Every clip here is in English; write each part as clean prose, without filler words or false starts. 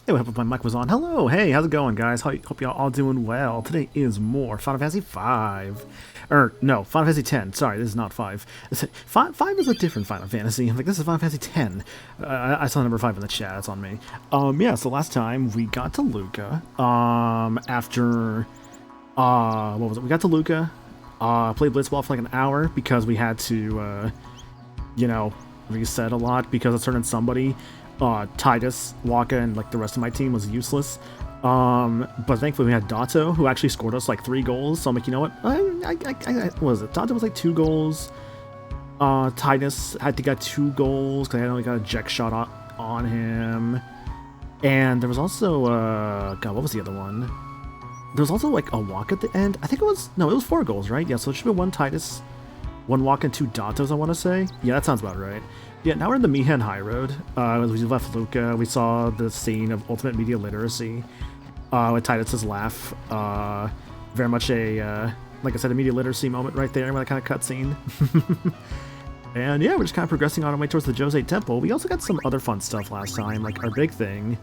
Hey, I hope my mic was on. Hello, hey, how's it going, guys? Hope y'all all doing well. Today is more Final Fantasy 5. No, Final Fantasy 10. Sorry, this is not 5. 5 is a different Final Fantasy. I'm like, this is Final Fantasy 10. I saw number 5 in the chat. It's on me. Yeah, so last time we got to Luca. After... what was it? We got to Luca. Played Blitzball for like an hour because we had to, reset a lot because of certain somebody. Titus, Waka, and like the rest of my team was useless. But thankfully we had Dato, who actually scored us like 3 goals. So I'm like, you know what? What was it? Dato was like 2 goals. Titus had to get 2 goals because I only got a Jack shot on him. And there was also, God, what was the other one? There was also like a Waka at the end. I think it was 4 goals, right? Yeah, so it should be 1 Titus, 1 Waka, and 2 Datos, I want to say. Yeah, that sounds about right. Yeah, now we're in the Mihen High Road. As we left Luca, we saw the scene of Ultimate Media Literacy with Titus's laugh. Very much a, like I said, a media literacy moment right there with that kind of cutscene. And yeah, we're just kind of progressing on our way towards the Jose Temple. We also got some other fun stuff last time, like our big thing,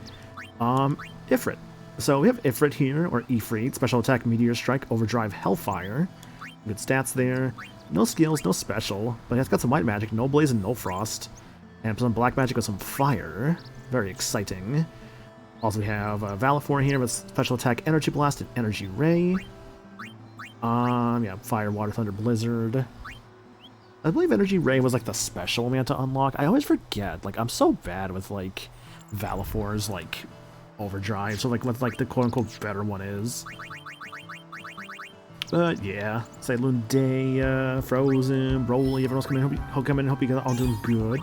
Ifrit. So we have Ifrit here, or Ifrit, Special Attack, Meteor Strike, Overdrive, Hellfire. Good stats there. No skills, no special, but it's got some white magic, no blaze and no frost. And some black magic with some fire. Very exciting. Also we have Valifor here with special attack, Energy Blast, and Energy Ray. Yeah, Fire, Water, Thunder, Blizzard. I believe Energy Ray was like the special we had to unlock. I always forget, like I'm so bad with like Valifor's like overdrive, so like what like the quote-unquote better one is. But yeah, Sailor Day, Frozen, Broly, everyone else come in, hope you guys all doing good.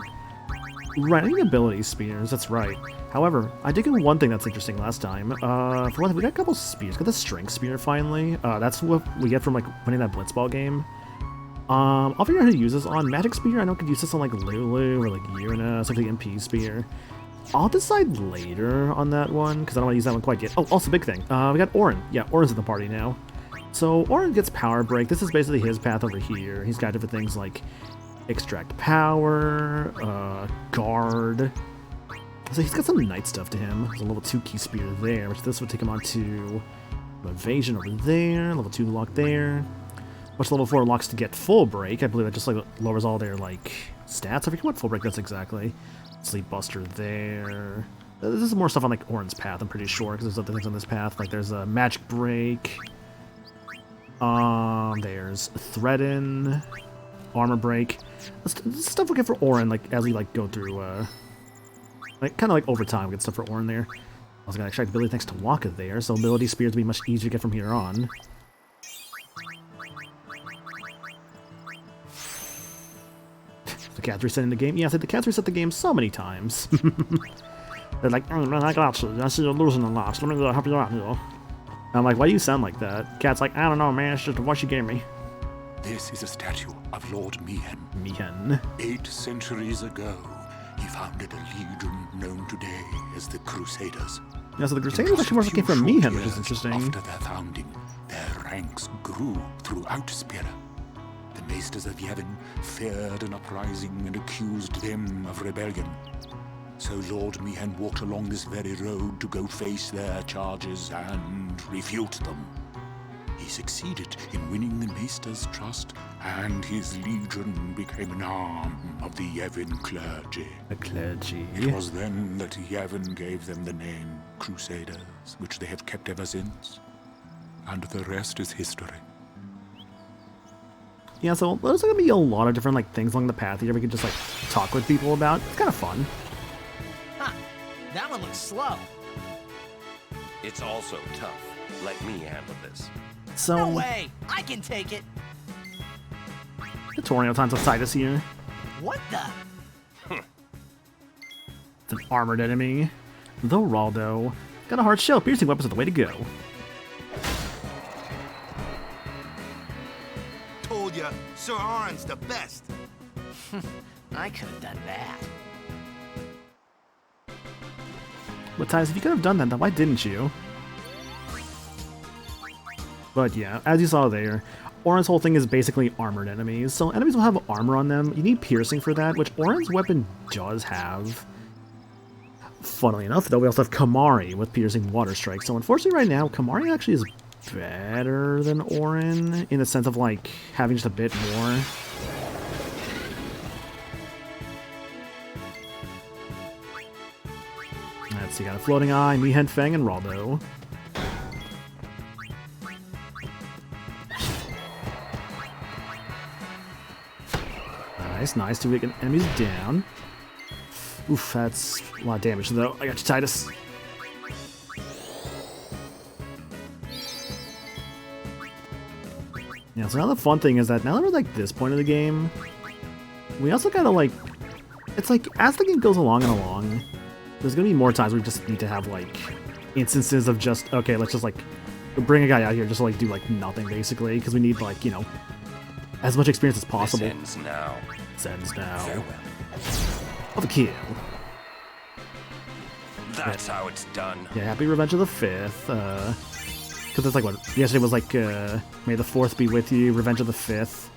Right, I need ability spears, that's right. However, I did get one thing that's interesting last time. For one thing, we got a couple spears. Got the Strength Spear finally. That's what we get from like winning that Blitzball game. I'll figure out how to use this on. Magic Spear, I know I could use this on like Lulu or like Uranus, like the MP Spear. I'll decide later on that one, because I don't want to use that one quite yet. Oh, also big thing. We got Auron. Yeah, Auron's in the party now. So Auron gets Power Break. This is basically his path over here. He's got different things like Extract Power, Guard. So he's got some Knight stuff to him. There's a level 2 Key Spear there, which this would take him on to Evasion over there, level 2 lock there. Which level 4 locks to get Full Break. I believe that just like lowers all their like stats. I forget what Full Break does exactly. Sleep Buster there. This is more stuff on like Auron's path, I'm pretty sure, because there's other things on this path. Like there's a Magic Break. There's Threaten, Armor Break. This stuff we get for Auron, like as we like go through, like kind of like over time we get stuff for Auron there. Also got Extract Ability thanks to Waka there, so ability spears will be much easier to get from here on. The cats reset in the game. Yeah, I said the cats reset the game so many times. They're like, oh man, I got you. I see you're losing a lot. So let me help you out here. I'm like, why do you sound like that? Cat's like, I don't know, man. It's just what she gave me. This is a statue of Lord Mihen. Mihen. 8 centuries ago, he founded a legion known today as the Crusaders. Yeah, so the Crusaders actually more came from Mihen, which is interesting. After their founding, their ranks grew throughout Spira. The Maesters of Yevon feared an uprising and accused them of rebellion. So Lord Mihen walked along this very road to go face their charges and refute them. He succeeded in winning the Maester's trust, and his legion became an arm of the Yevon clergy. The clergy. It was then that Yevon gave them the name Crusaders, which they have kept ever since. And the rest is history. Yeah, so there's going to be a lot of different like things along the path here we can just like talk with people about. It's kind of fun. Huh, that one looks slow. It's also tough. Let me handle this. So, No way! I can take it! tutorial times of Titus here. What the? It's an armored enemy. The Raldo. Got a hard shell. Piercing weapons are the way to go. Told ya, Sir Auron's the best. I could have done that. But Titus, if you could have done that, then why didn't you? But yeah, as you saw there, Auron's whole thing is basically armored enemies. So enemies will have armor on them. You need piercing for that, which Auron's weapon does have. Funnily enough, though, we also have Kamari with Piercing Water Strike. So unfortunately right now, Kamari actually is better than Orin in the sense of, like, having just a bit more. Let's see, got a Floating Eye, Mihen Fang, and Raldo. Nice, nice. 2 weak enemies down. Oof, that's a lot of damage, though. I got you, Titus. Yeah, so now the fun thing is that now that we're like this point of the game, we also gotta like, it's like as the game goes along and along, there's gonna be more times we just need to have like instances of just, okay, let's just like bring a guy out here just to like do like nothing basically, because we need like, you know, as much experience as possible. This ends now. This ends now. Farewell. Oh, the kill. That's how it's done. Yeah, happy Revenge of the 5th. Because it's like what yesterday was like. May the 4th be with you. Revenge of the 5th.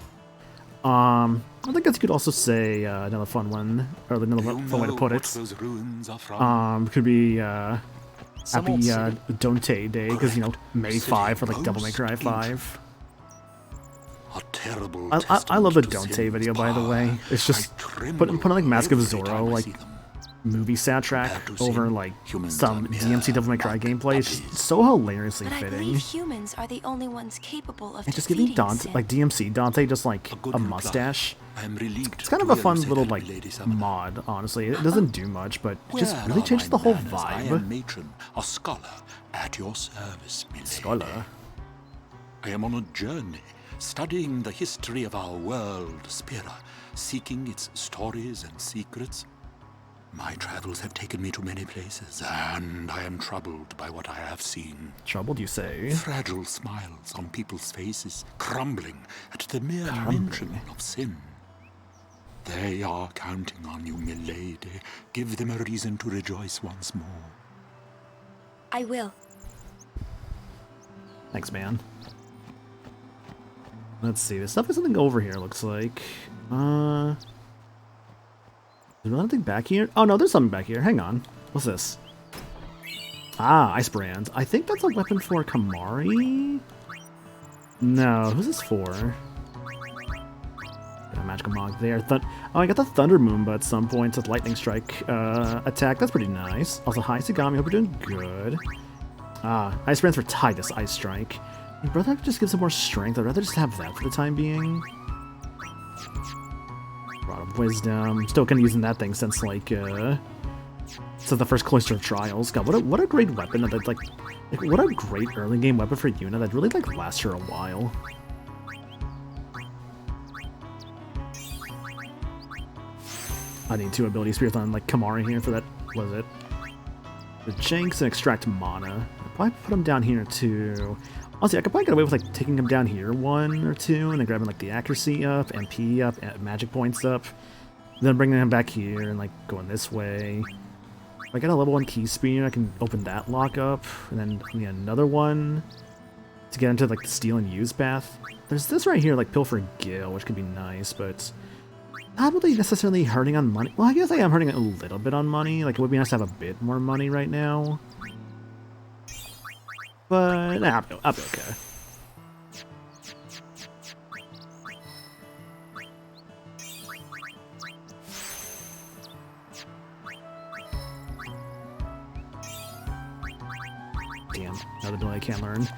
I think that you could also say another fun one, or another fun way to put it. Could be happy Dante Day, because you know May 5 for like Devil May Cry 5. I love the Dante video, by the way. It's just putting like Mask of Zorro like movie soundtrack over like some DMC Devil May Cry gameplay. It's just so hilariously But I fitting. believe humans are the only ones capable of And just giving defeating Dante, sin. like DMC Dante, just like a mustache. It's kind of a fun little like mod, honestly. It doesn't do much, but it just really changes the whole vibe. Matron, a scholar at your service, milady. Scholar. I am on a journey, studying the history of our world, Spira, seeking its stories and secrets. My travels have taken me to many places, and I am troubled by what I have seen. Troubled, you say? Fragile smiles on people's faces, crumbling at the mere mention of sin. They are counting on you, milady. Give them a reason to rejoice once more. I will. Thanks, man. Let's see. There's definitely something over here, looks like. Is there anything back here? Oh, no, there's something back here. Hang on. What's this? Ah, Ice Brand. I think that's a weapon for Kamari? No, who's this for? Got a magical mog there. Oh, I got the Thunder Moomba at some point. It's a Lightning Strike attack. That's pretty nice. Also, hi, Sagami. Hope you're doing good. Ah, Ice Brand's for Titus Ice Strike. Your brother just gives him more strength. I'd rather just have that for the time being. Rod of Wisdom. Still kind of using that thing since like since the first Cloister of Trials. God, what a great weapon that like what a great early game weapon for Yuna that really like lasts her a while. I need 2 ability spirits on like Kamari here for that. What is it? The Jinx and Extract Mana. I'll probably put them down here too. Honestly, I could probably get away with like taking him down here 1 or 2, and then grabbing like the accuracy up, MP up, and magic points up. Then bringing him back here and like going this way. If I get a level 1 key spear, I can open that lock up, and then I need another one to get into like the steal and use path. There's this right here, like Pilfer Gil, which could be nice, but not really necessarily hurting on money. Well, I guess I am hurting a little bit on money. Like it would be nice to have a bit more money right now. But nah, I'll be okay. Damn, another ability I can't learn.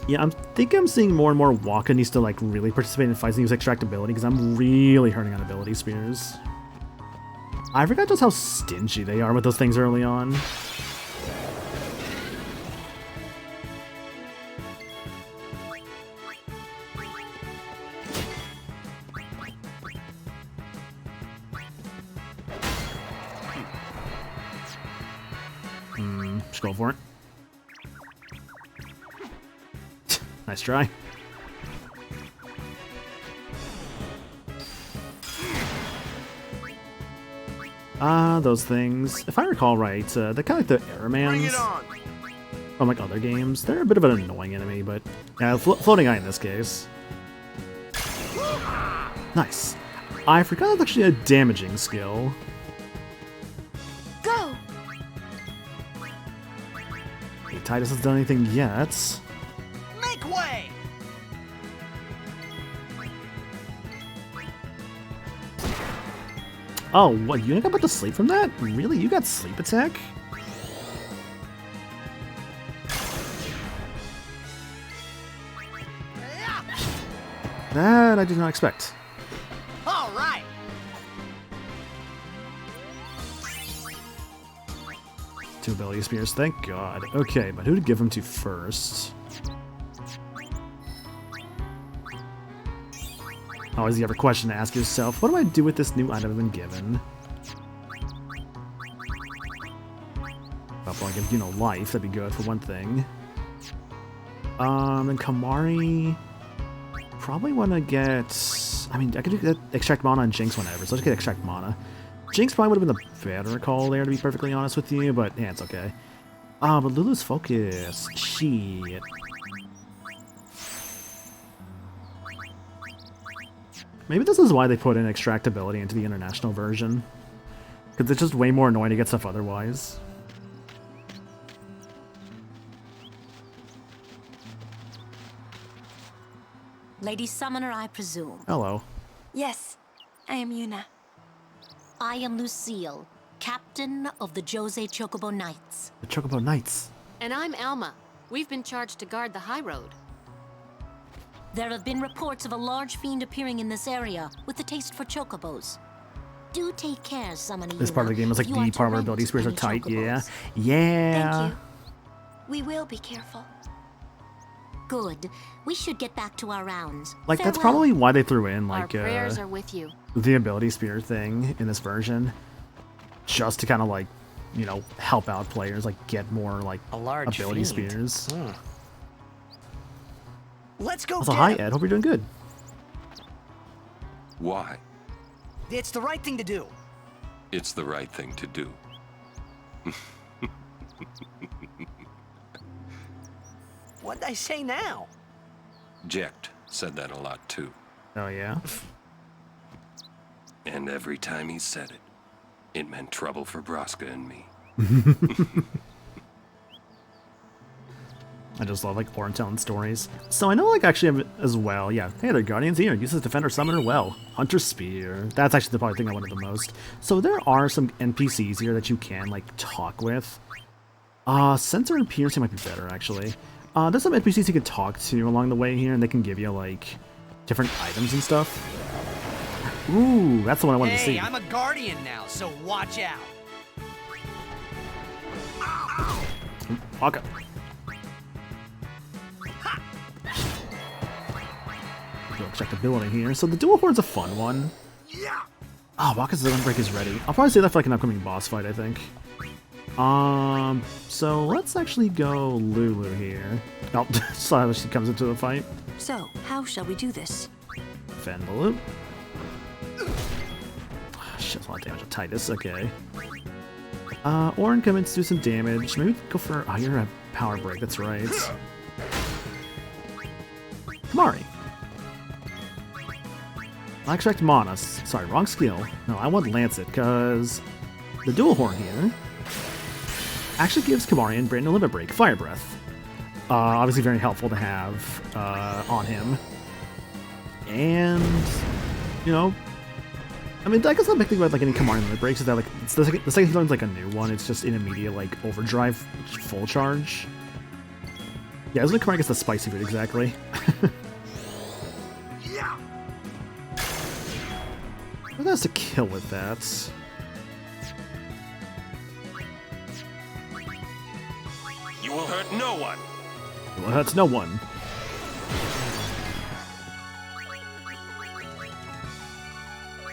Yeah, I think I'm seeing more and more Waka needs to like really participate in fights and use extract ability because I'm really hurting on ability spears. I forgot just how stingy they are with those things early on. Just go for it. Nice try. Those things. If I recall right, they're kind of like the Airmans from like other games. They're a bit of an annoying enemy, but yeah, floating eye in this case. Nice. I forgot that's actually a damaging skill. Titus has done anything yet. Make way! Oh, what? You got put to sleep from that? Really? You got sleep attack? That I did not expect. All right. 2 ability spears, thank God. Okay, but who to give them to first? Always the other question to ask yourself, what do I do with this new item I've been given? Well, I give, you know, life, that'd be good for one thing. And Kamari... Probably want to get... I mean, I could do extract mana and Jinx whenever, so let's get extract mana. Jinx probably would have been the better call there, to be perfectly honest with you, but yeah, it's okay. But Lulu's focus. Shit. Maybe this is why they put in extractability into the international version. Because it's just way more annoying to get stuff otherwise. Lady Summoner, I presume. Hello. Yes, I am Yuna. I am Lucille, captain of the Jose Chocobo Knights. The Chocobo Knights. And I'm Alma. We've been charged to guard the high road. There have been reports of a large fiend appearing in this area with a taste for chocobos. Do take care, Summoner This Yuna, part of the game is like if you are the to part where rent ability spears are any tight, yeah. chocobos. Yeah. Thank you. We will be careful. Good. We should get back to our rounds. Like, that's Farewell. probably why they threw in, Our like, prayers are with you. the ability spear thing in this version. Just to kind of, like, you know, help out players, like, get more, like, A large ability fiend. spears. Let's go Also, get hi, him. Ed. Hope you're doing good. Why? It's the right thing to do. It's the right thing to do. What'd I say now? Jecht said that a lot too. Oh, yeah? And every time he said it, it meant trouble for Braska and me. I just love, like, Orin telling stories. So I know, like, actually as well, yeah. Hey there, Guardians here. Uses Defender Summoner well. Hunter Spear. That's actually the probably thing I wanted the most. So there are some NPCs here that you can, like, talk with. Sensor and Piercing might be better, actually. There's some NPCs you can talk to along the way here, and they can give you, like, different items and stuff. Ooh, that's the one I wanted to see. Hey, I'm a guardian now, so watch out. Waka. Check the ability here. So the dual horn's a fun one. Yeah. Oh, Waka's Unbreak is ready. I'll probably say that for like an upcoming boss fight, I think. So let's actually go Lulu here. Oh, saw how she comes into the fight. So, how shall we do this? Defend the loop. Shit, a lot of damage to Titus, okay. Orin come in to do some damage. Maybe go for... Oh, you're a power break, that's right. Kamari. I expect mana. Sorry, wrong skill. No, I want Lancet, because the dual horn here actually gives Kamarian brand new limit break, Fire Breath. Obviously very helpful to have on him. And, you know, I mean, I guess the big thing about like any Kamarian limit breaks is that like it's the second he learns like a new one, it's just an immediate like overdrive full charge. Yeah, isn't Kamari gets the spicy food exactly? Yeah. What else to kill with that? You will hurt no one. Well, that's no one.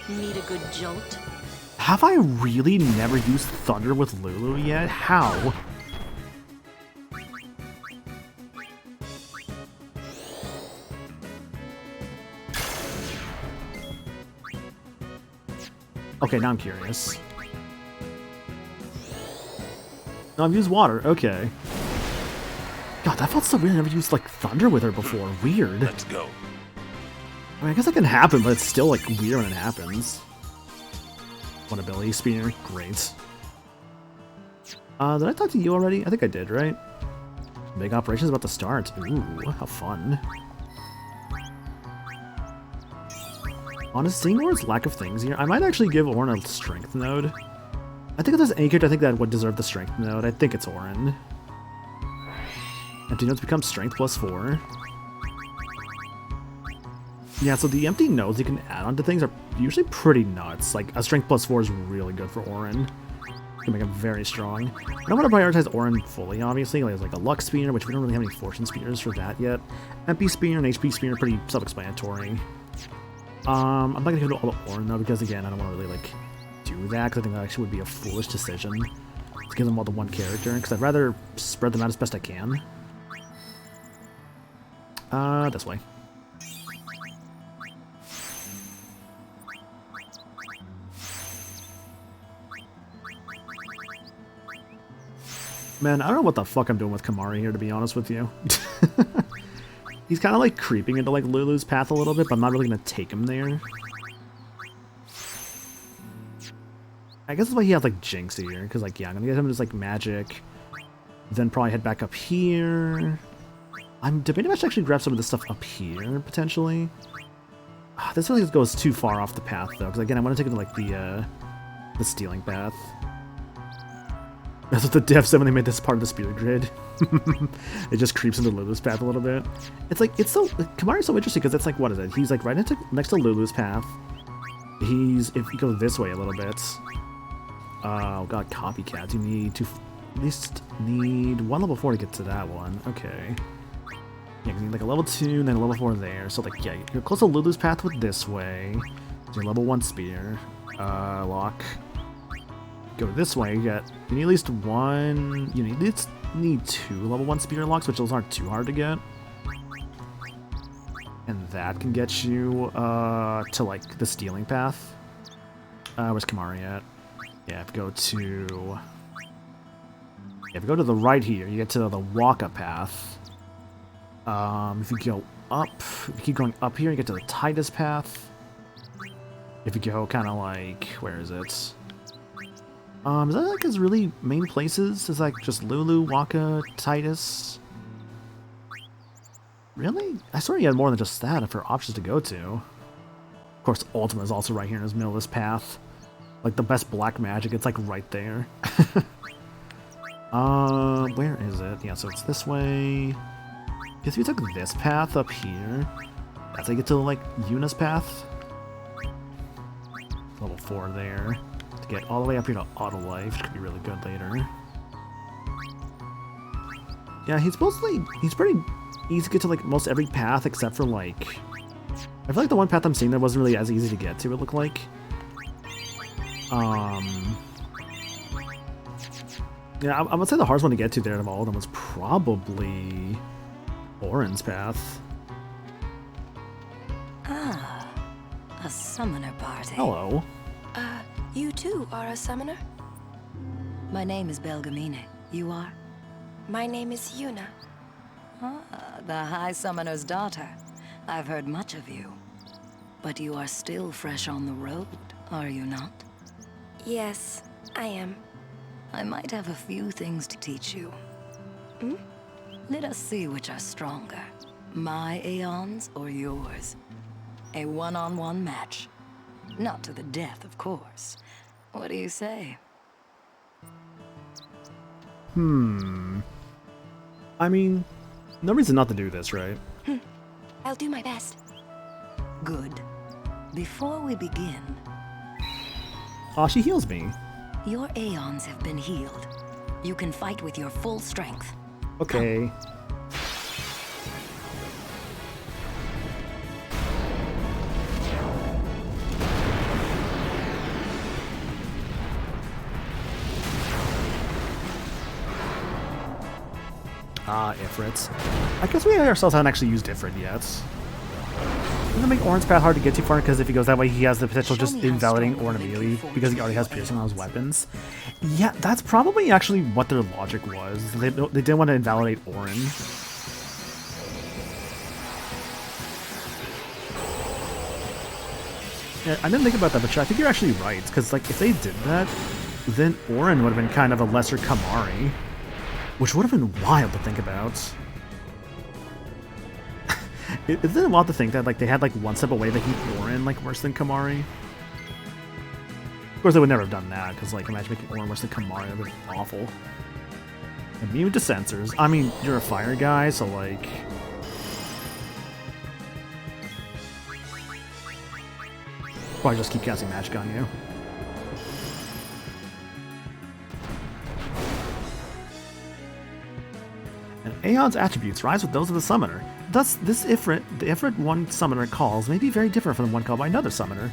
Need a good jolt? Have I really never used Thunder with Lulu yet? How? Okay, now I'm curious. No, I've used water. Okay. God, that felt so weird. I never used, like, Thunder with her before. Weird. Let's go. I mean, I guess that can happen, but it's still, like, weird when it happens. One ability spear. Great. Did I talk to you already? I think I did, right? Big operation's about to start. Ooh, how fun. On Seymour's lack of things here, I might actually give Orin a strength node. I think if there's any character I think that would deserve the strength node, I think it's Orin. Empty nodes become strength +4. Yeah, so the empty nodes you can add onto things are usually pretty nuts. Like, a strength +4 is really good for Orin. Can make him very strong. I don't want to prioritize Orin fully, obviously. Like, there's like a luck spear, which we don't really have any fortune spears for that yet. MP spear and HP spear are pretty self-explanatory. I'm not gonna go to all the Orin though, because again, I don't want to really like do that, because I think that actually would be a foolish decision to give them all to one character, because I'd rather spread them out as best I can. This way. Man, I don't know what the fuck I'm doing with Kamari here, to be honest with you. He's kind of like creeping into like Lulu's path a little bit, but I'm not really going to take him there. I guess that's why he has like Jinx here, because like, yeah, I'm going to get him just like magic. Then probably head back up here. I'm debating if I should actually grab some of this stuff up here, potentially. This really goes too far off the path, though, because again, I want to take it to like the stealing path. That's what the devs said when they made this part of the spear grid. It just creeps into Lulu's path a little bit. It's like, it's so, Kamari's so interesting because it's like, what is it? He's like right next to Lulu's path. If you go this way a little bit. Oh god, copycats. You need to at least need one level 4 to get to that one. Okay. Yeah, you need like a level 2 and then a level 4 there. So like, yeah, you're close to Lulu's path with this way. Your level 1 spear. Lock. Go this way, you need at least one, you need 2 level 1 spear locks, which those aren't too hard to get. And that can get you to like the stealing path. Where's Kamari at? Yeah, if you go to the right here, you get to the Waka path. If you go up, if you keep going up here, you get to the Titus path. If you go kind of like, where is it? Is that like his really main places? Is like just Lulu, Waka, Titus? Really? I swear he had more than just that for options to go to. Of course, Ultima is also right here in his middle of this path. Like the best black magic, it's like right there. Where is it? Yeah, so it's this way. Guess if you took this path up here, that's how you get to like Yuna's path. Level 4 there. To get all the way up here to Auto Life, which could be really good later. Yeah, he's pretty easy to get to like most every path except for like, I feel like the one path I'm seeing that wasn't really as easy to get to, it looked like. Yeah, I would say the hardest one to get to there out of all of them was probably Orin's path. Ah, a summoner party. Hello. You too are a summoner? My name is Belgamine. You are? My name is Yuna. Ah, the High Summoner's daughter. I've heard much of you. But you are still fresh on the road, are you not? Yes, I am. I might have a few things to teach you. Hmm? Let us see which are stronger. My Aeons or yours? A one-on-one match. Not to the death, of course. What do you say? I mean, no reason not to do this, right? I'll do my best. Good. Before we begin... Aw, she heals me. Your Aeons have been healed. You can fight with your full strength. Okay. Ifrits. I guess we ourselves haven't actually used Ifrit yet. I'm gonna make Orin's path hard to get too far because if he goes that way, he has the potential just invalidating Orin immediately because he already has piercing on his weapons. Yeah, that's probably actually what their logic was. They didn't want to invalidate Orin. Yeah, I didn't think about that, but I think you're actually right because like if they did that, then Orin would have been kind of a lesser Kamari. Which would have been wild to think about. Isn't it wild to think that like they had like one step away that heat Orin like worse than Kamari? Of course, they would never have done that because like imagine making Orin worse than Kamari. That would be awful. Immune to sensors. I mean, you're a fire guy, so like. Probably just keep casting magic on you. And Aeon's attributes rise with those of the summoner. Thus, this Ifrit, the Ifrit one summoner calls, may be very different from the one called by another summoner.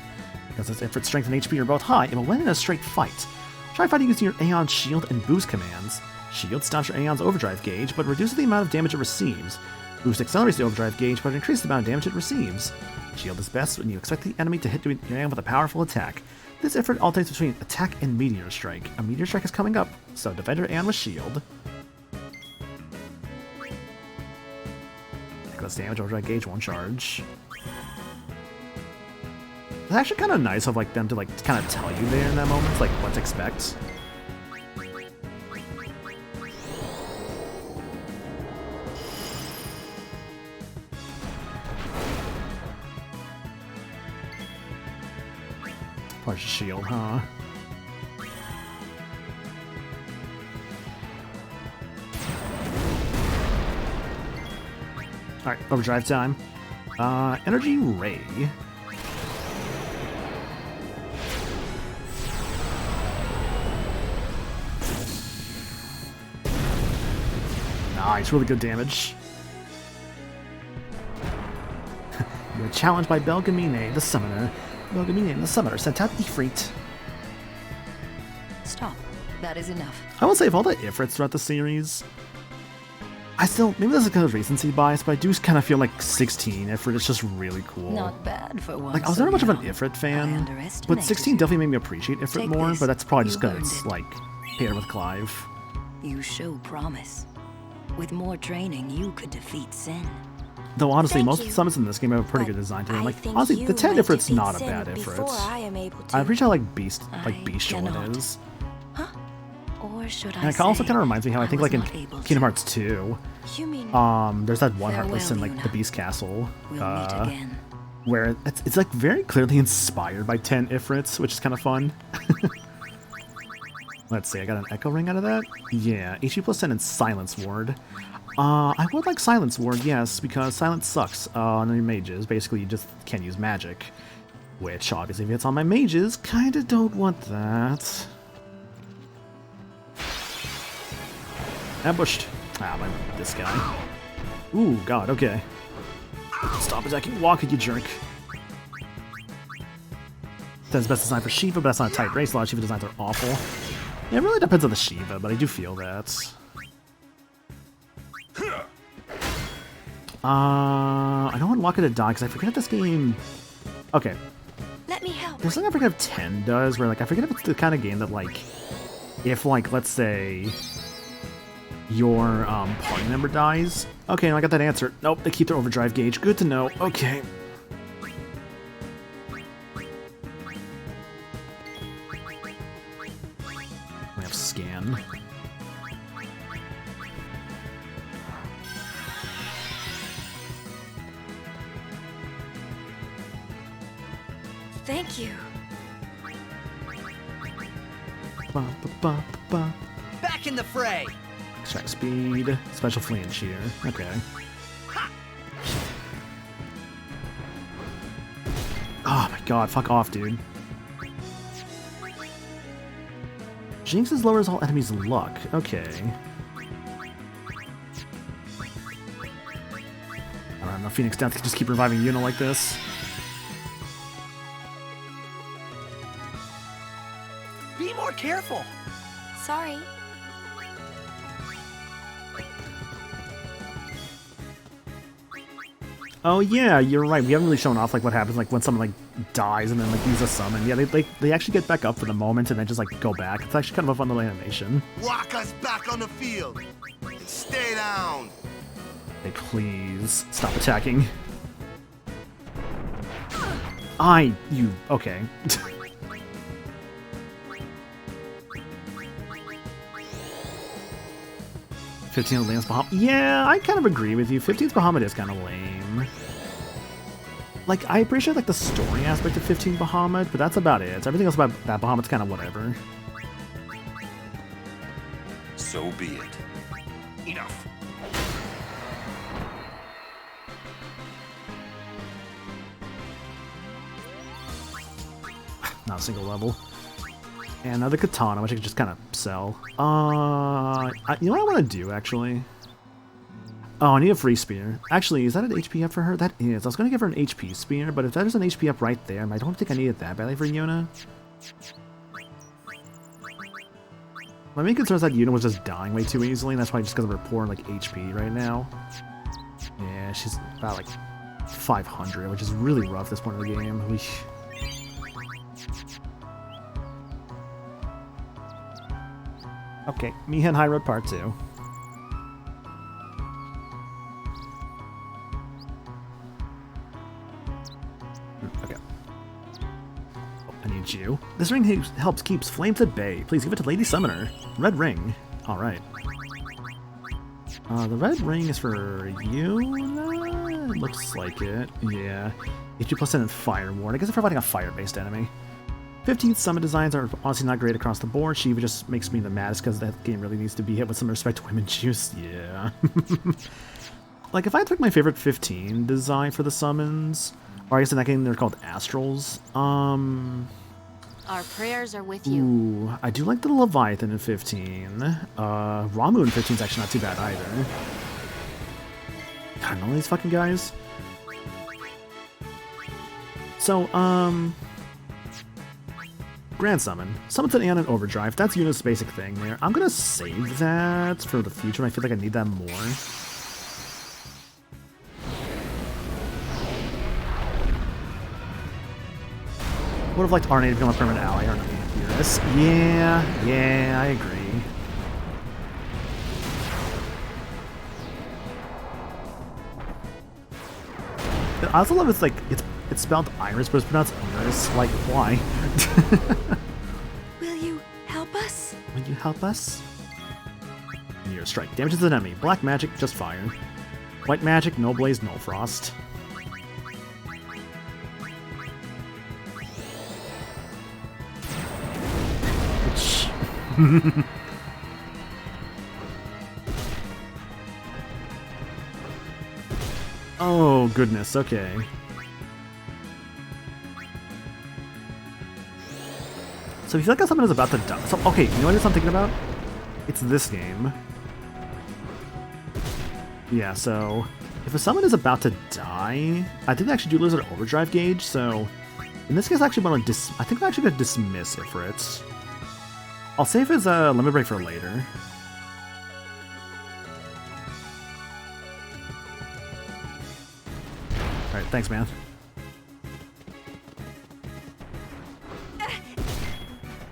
Because its Ifrit's strength and HP are both high, it will win in a straight fight. Try fighting using your Aeon shield and boost commands. Shield stops your Aeon's overdrive gauge, but reduces the amount of damage it receives. Boost accelerates the overdrive gauge, but increases the amount of damage it receives. Shield is best when you expect the enemy to hit your Aeon with a powerful attack. This Ifrit alternates between attack and meteor strike. A meteor strike is coming up, so defend your Aeon with shield. Less damage, overdrive gauge, one charge. It's actually kind of nice of like them to like kind of tell you there in that moment, like what to expect. Push shield, huh? Alright, overdrive time. Energy Ray. Nice, really good damage. You are challenged by Belgamine, the summoner. Belgamine, the summoner, sent out Ifrit. Stop. That is enough. I will say, of all the Ifrits throughout the series, I still, maybe this is kind of recency bias, but I do kind of feel like 16 Ifrit is just really cool. Not bad for one. Like, I was never much of an Ifrit fan, but 16 definitely made me appreciate Ifrit more, but that's probably just because it's, like, paired with Clive. You show promise. With more training, you could defeat Sin. Though, honestly, Thank most of you. the summons in this game have a pretty good design to them. I Like, think honestly, the you 10 might Ifrit's defeat not a Sin bad before Ifrit. I am able to. I'm pretty sure like Beast, like I Bestial it cannot. is. Or should And I it also say, kind of reminds me how I think was like in not able to. Kingdom Hearts 2, You mean there's that one Farewell, Heartless in like Yuna. the Beast Castle, we'll meet again? where it's like very clearly inspired by 10 Ifrits, which is kind of fun. Let's see, I got an Echo Ring out of that? Yeah, HP plus 10 and Silence Ward. I would like Silence Ward, yes, because Silence sucks on your mages. Basically, you just can't use magic. Which, obviously, if it's on my mages, kinda don't want that. Ambushed. Ah, this guy. Ooh, God, okay. Stop attacking Walker, you jerk. That's best design for Shiva, but that's not a tight race. A lot of Shiva designs are awful. Yeah, it really depends on the Shiva, but I do feel that. I don't want Walker to die, because I forget if this game... Okay. Let me help. There's something I forget if 10 does, where, like, I forget if it's the kind of game that, like, if, like, let's say, your, party member dies. Okay, I got that answer. Nope, they keep their overdrive gauge. Good to know. Okay. We have scan. Thank you. Ba, ba, ba, ba. Back in the fray. Extract speed, special flea and cheer. Okay. Oh my god, fuck off, dude. Jinxes lowers all enemies' luck. Okay. I don't know, Phoenix Death can just keep reviving Yuna like this. Be more careful. Sorry. Oh yeah, you're right. We haven't really shown off like what happens like when someone like dies and then like use a summon. Yeah, they actually get back up for the moment and then just like go back. It's actually kind of a fun little animation. Walk us back on the field. And stay down. Hey, please stop attacking. Okay. 15 Lance Bahamut. Yeah, I kind of agree with you. 15th Bahamut is kind of lame. Like, I appreciate like the story aspect of 15 Bahamut, but that's about it. Everything else about that Bahamut's kind of whatever. So be it. Enough. Not a single level. And another katana, which I could just kind of sell. You know what I want to do, actually? Oh, I need a free spear. Actually, is that an HP up for her? That is. I was going to give her an HP spear, but if there's an HP up right there, I don't think I need it that badly for Yuna. My main concern is that Yuna was just dying way too easily, and that's why just because of her poor, like, HP right now. Yeah, she's about, like, 500, which is really rough at this point of the game. Weesh. Okay, Mihan High Road Part 2. Okay. Oh, I need you. This ring helps keeps flames at bay. Please give it to Lady Summoner. Red ring. Alright. The red ring is for you? It looks like it. Yeah. HP plus 10 and Fire Ward. I guess if we're fighting a fire-based enemy. 15th summon designs are honestly not great across the board. Shiva just makes me the maddest because that game really needs to be hit with some respect to women's juice. Yeah. Like, if I took my favorite 15 design for the summons, or I guess in that game they're called Astrals, Our prayers are with you. ooh, I do like the Leviathan in 15. Ramu in 15 is actually not too bad either. I don't know these fucking guys. So, Grand Summon. Summon to Aeon and Overdrive. That's Yuna's basic thing there. I'm gonna save that for the future. I feel like I need that more. Would have liked Arne to become a permanent ally or Beerus. Yeah, I agree. I also love it's like it's spelled Iris, but it's pronounced Iris. Like, why? Will you help us? Will you help us? Your strike damages an enemy. Black magic, just fire. White magic, no blaze, no frost. Oh, goodness, okay. So if you feel like someone is about to die... So, okay, you know what I'm thinking about? It's this game. Yeah, so... If a summon is about to die, I think they actually do lose an overdrive gauge, so... In this case, I actually want to I think I'm actually going to dismiss Ifrit. I'll save his limit break for later. Alright, thanks, man.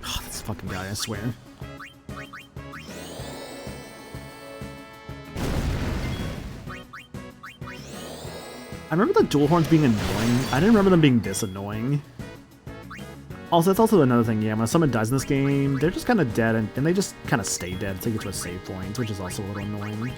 Oh, this fucking guy, I swear. I remember the dual horns being annoying. I didn't remember them being this annoying. Also, that's also another thing, yeah, when someone dies in this game, they're just kind of dead, and they just kind of stay dead until they get to a save point, which is also a little annoying.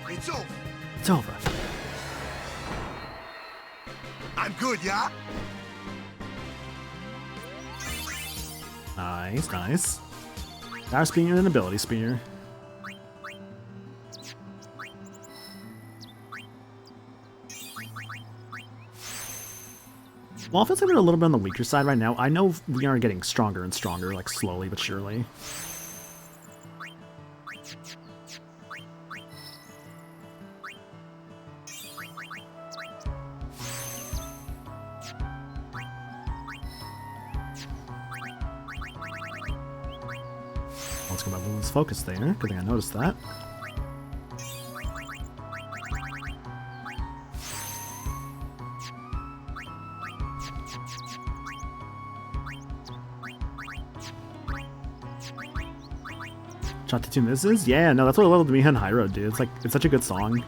It's over. It's over. I'm good, yeah? Nice, nice. Power Spear and Ability Spear. Well, it feels like we're a little bit on the weaker side right now. I know we are getting stronger and stronger, like slowly but surely. Let's go about Luna's focus there. Good thing I noticed that. Shot to tune this is? Yeah, no, that's what I love with Miha and High Road, dude. It's like, it's such a good song.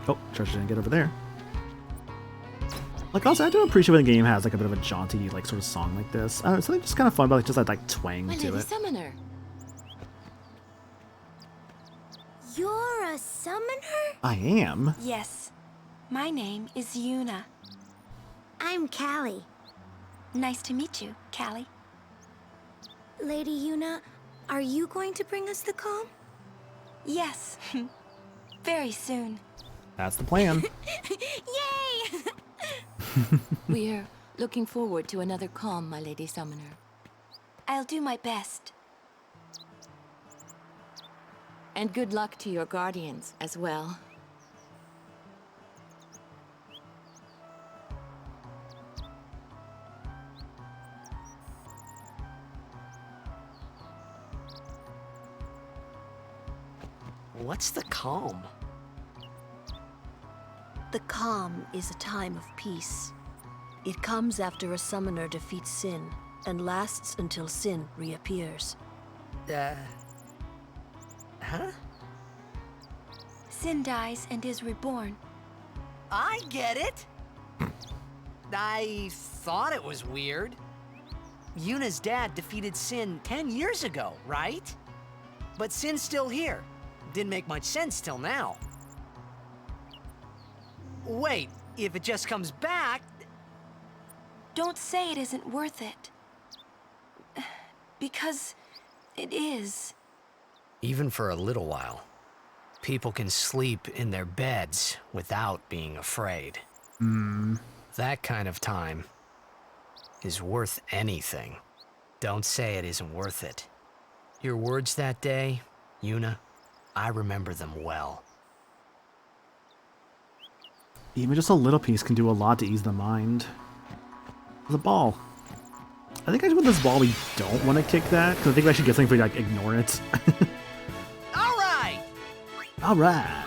Oh, treasure didn't get over there. Like, also, I do appreciate when the game has like a bit of a jaunty, like, sort of song like this. Something just kind of fun, but like just that like twang My to lady it. summoner. You're a summoner? I am. Yes. My name is Yuna. I'm Callie. Nice to meet you, Callie. Lady Yuna, are you going to bring us the calm? Yes. Very soon. That's the plan. Yay! We're looking forward to another calm, my lady summoner. I'll do my best. And good luck to your guardians as well. What's the calm? The calm is a time of peace. It comes after a summoner defeats sin and lasts until sin reappears. Huh? Sin dies and is reborn. I get it. I thought it was weird. Yuna's dad defeated Sin 10 years ago, right? But Sin's still here. Didn't make much sense till now. Wait, if it just comes back... Don't say it isn't worth it. Because it is. Even for a little while, people can sleep in their beds without being afraid. That kind of time is worth anything. Don't say it isn't worth it. Your words that day, Yuna, I remember them well. Even just a little piece can do a lot to ease the mind. The ball. I think actually with this ball we don't want to kick that, because I think we actually get something if we like ignore it. Alright! Alright.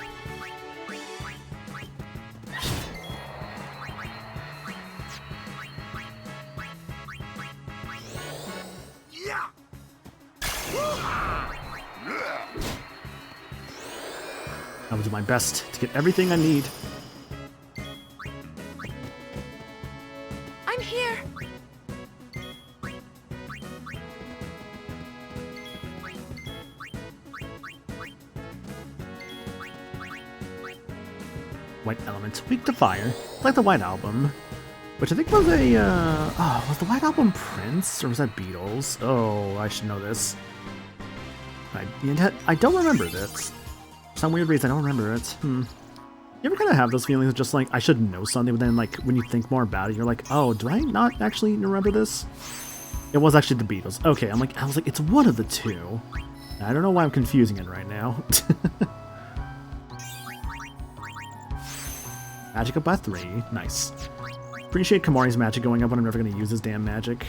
Yeah. I will do my best to get everything I need. I'm here. White element, weak to fire. Like the White Album. Which I think was a, oh, was the White Album Prince? Or was that Beatles? Oh, I should know this. I don't remember this. For some weird reason, I don't remember it. You ever kind of have those feelings of just like, I should know something, but then like, when you think more about it, you're like, oh, do I not actually remember this? It was actually the Beatles. Okay, I was like, it's one of the two. I don't know why I'm confusing it right now. Magic up by 3. Nice. Appreciate Kamari's magic going up when I'm never going to use his damn magic.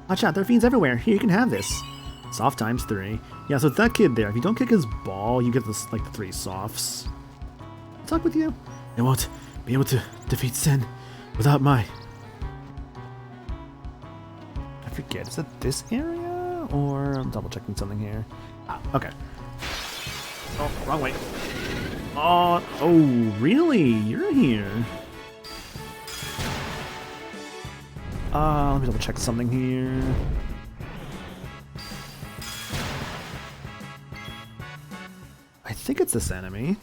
Watch out, there are fiends everywhere. Here, you can have this. Soft times 3. Yeah, so it's that kid there. If you don't kick his ball, you get this, like, the 3 softs. What's up with you? I won't be able to defeat Sin without my... I forget, is it this area? Or I'm double checking something here. Ah, okay. Oh, wrong way. Oh, really? You're here. Let me double check something here. I think it's this enemy.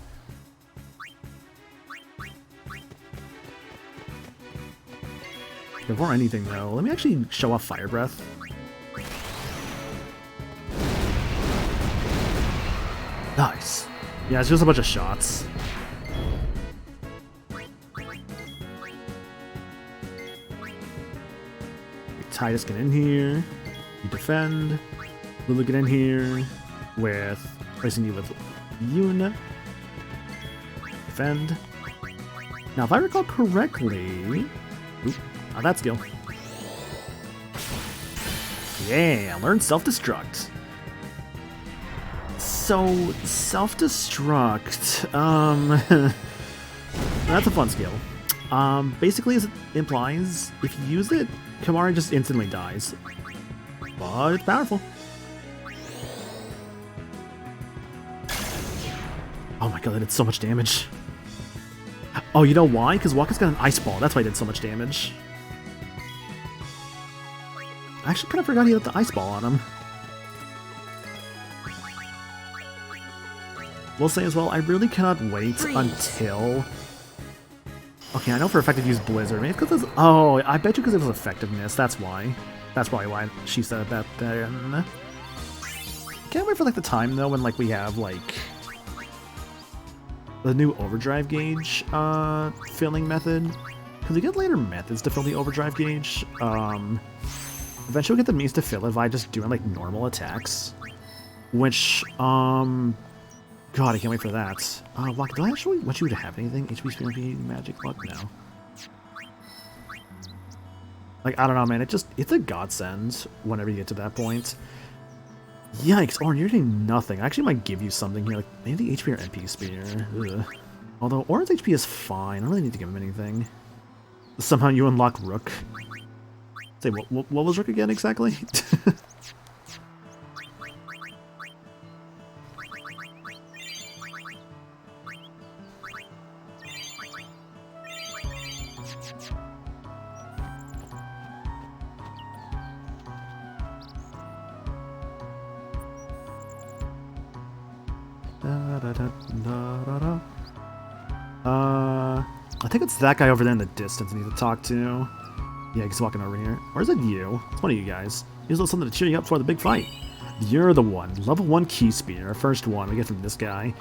Before anything, though, let me actually show off Fire Breath. Nice. Yeah, it's just a bunch of shots. Titus get in here. You defend. Lulu get in here with placing you with Yuna. Defend. Now, if I recall correctly, oop, not that skill. Yeah, learn self-destruct. So, self-destruct, that's a fun skill. Basically, as it implies, if you use it, Kamari just instantly dies. But it's powerful. Oh my god, that did so much damage. Oh, you know why? Because Waka's got an ice ball. That's why he did so much damage. I actually kind of forgot he had the ice ball on him. We'll say as well, I really cannot wait until... Okay, I know for a fact I've used Blizzard. Maybe because it's... Oh, I bet you because it was effectiveness. That's why. That's probably why she said that then. Can't wait for like the time though when like we have like the new overdrive gauge filling method. Because we get later methods to fill the overdrive gauge. Eventually we get the means to fill it by just doing like normal attacks. Which, God, I can't wait for that. Waka, do I actually want you to have anything? HP, speed, magic, luck? No. Like, I don't know, man. It's a godsend whenever you get to that point. Yikes, Orin, you're doing nothing. I actually might give you something here. Like, maybe HP or MP spear. Ugh. Although, Orin's HP is fine. I don't really need to give him anything. Somehow you unlock Rook. Say, what was Rook again, exactly? I think it's that guy over there in the distance I need to talk to. Yeah, he's walking over here. Or is it you? It's one of you guys. Here's a little something to cheer you up for the big fight. You're the one. Level 1 key spear. First one we get from this guy.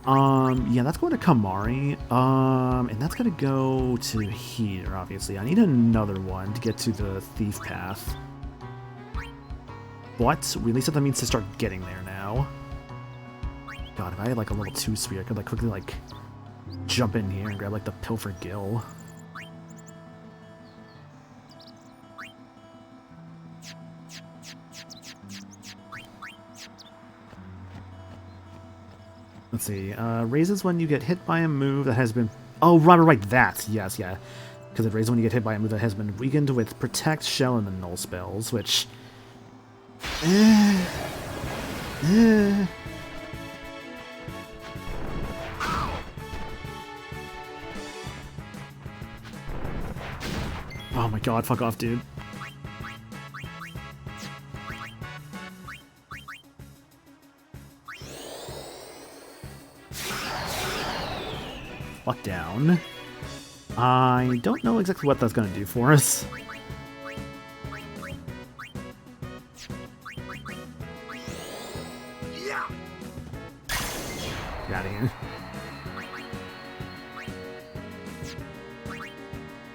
Yeah, that's going to Kamari. And that's going to go to here, obviously. I need another one to get to the thief path. But we at least have the means to start getting there now. God, if I had like a little 2 spear, I could like quickly like jump in here and grab like the Pilfer Gill. Let's see. Raises when you get hit by a move that has been... Oh, right, that. Yes, yeah. Because it raises when you get hit by a move that has been weakened with Protect, Shell, and the Null spells, which... Oh my god, fuck off, dude. Fuck down. I don't know exactly what that's gonna do for us. Get out of here.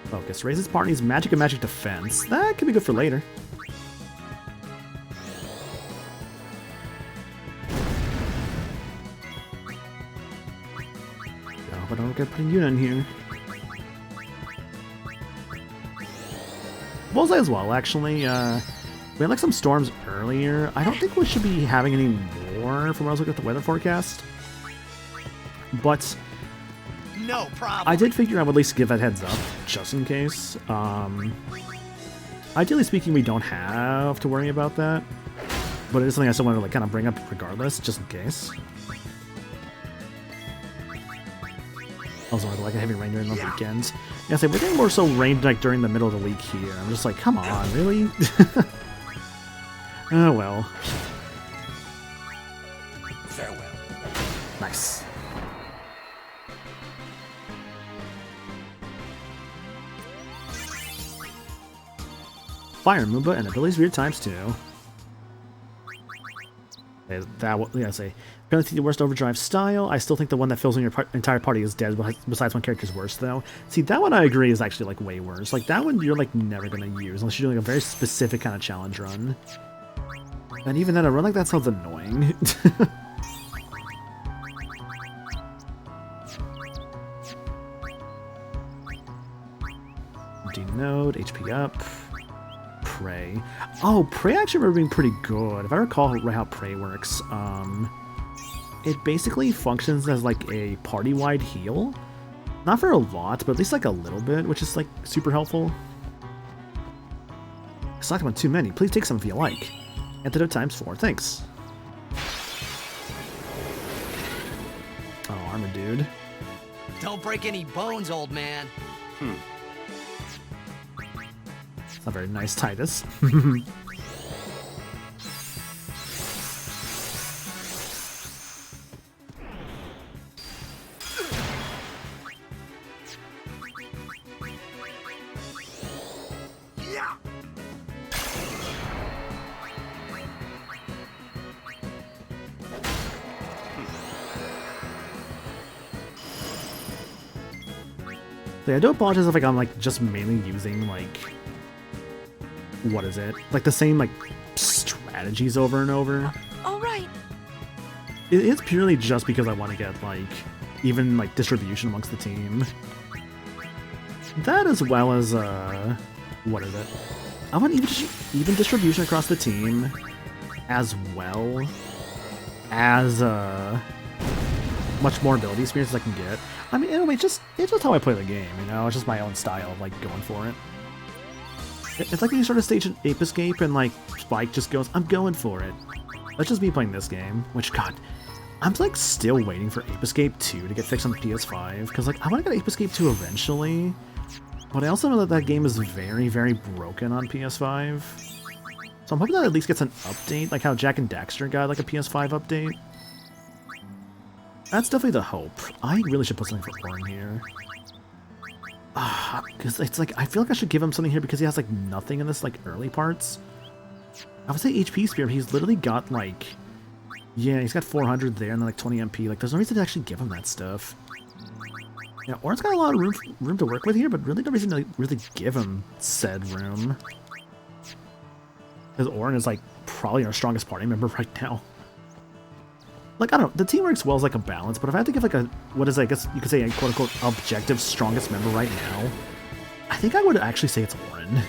Focus. Raises party's magic and magic defense. That could be good for later. Oh, but I don't get putting Yuna in here. Bullseye as well, actually. We had like some storms earlier. I don't think we should be having any more from when I was looking at the weather forecast. But no problem. I did figure I would at least give that heads up, just in case. Ideally speaking, we don't have to worry about that. But it is something I still want to like kind of bring up regardless, just in case. Also, I like a heavy rain during the weekends. Yeah, so we're getting more so rain like during the middle of the week here. I'm just like, come on, really? Oh well. Farewell. Nice. Fire Moomba and abilities weird times 2. Yeah, say. Penalty the worst overdrive style. I still think the one that fills in your entire party is dead, besides one character's worse, though. See, that one I agree is actually, like, way worse. Like, that one you're, like, never gonna use, unless you're doing a very specific kind of challenge run. And even then, a run like that sounds annoying. Denode, HP up. Prey. Oh, Prey actually remember being pretty good. If I recall how Prey works, it basically functions as like a party-wide heal. Not for a lot, but at least like a little bit, which is like super helpful. I select one too many. Please take some if you like. Antidote ×4. Thanks. Oh, armor dude. Don't break any bones, old man. It's not very nice, Titus. So yeah, I do apologize if like I'm like just mainly using like what is it? Like the same like strategies over and over. All right. It's purely just because I want to get like even like distribution amongst the team. That as well as what is it? I want even distribution across the team as well as much more ability experience as I can get. I mean, anyway, it's just how I play the game, you know? It's just my own style of, like, going for it. It's like when you start a stage in Ape Escape and, like, Spike just goes, I'm going for it. That's just me playing this game, which, God, I'm, like, still waiting for Ape Escape 2 to get fixed on the PS5, because, like, I want to get Ape Escape 2 eventually, but I also know that that game is very, very broken on PS5. So I'm hoping that at least gets an update, like how Jack and Daxter got, like, a PS5 update. That's definitely the hope. I really should put something for Orin here. Because it's like, I feel like I should give him something here because he has like nothing in this like early parts. I would say HP Spear, but he's literally got like, yeah, he's got 400 there and then like 20 MP. Like there's no reason to actually give him that stuff. Yeah, Orin's got a lot of room to work with here, but really no reason to like, really give him said room. Because Orin is like probably our strongest party member right now. Like, I don't know, the team works well as, like, a balance, but if I had to give, like, a, what is, I guess you could say, a quote-unquote objective strongest member right now, I think I would actually say it's Orin.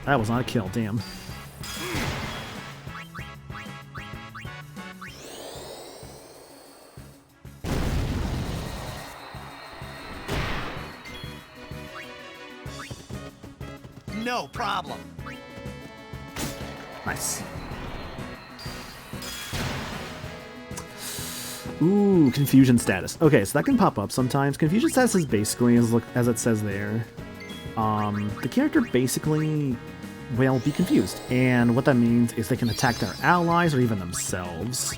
That was not a kill, damn. No problem. Nice. Ooh, confusion status. Okay, so that can pop up sometimes. Confusion status is basically, as it says there, the character basically will be confused. And what that means is they can attack their allies or even themselves,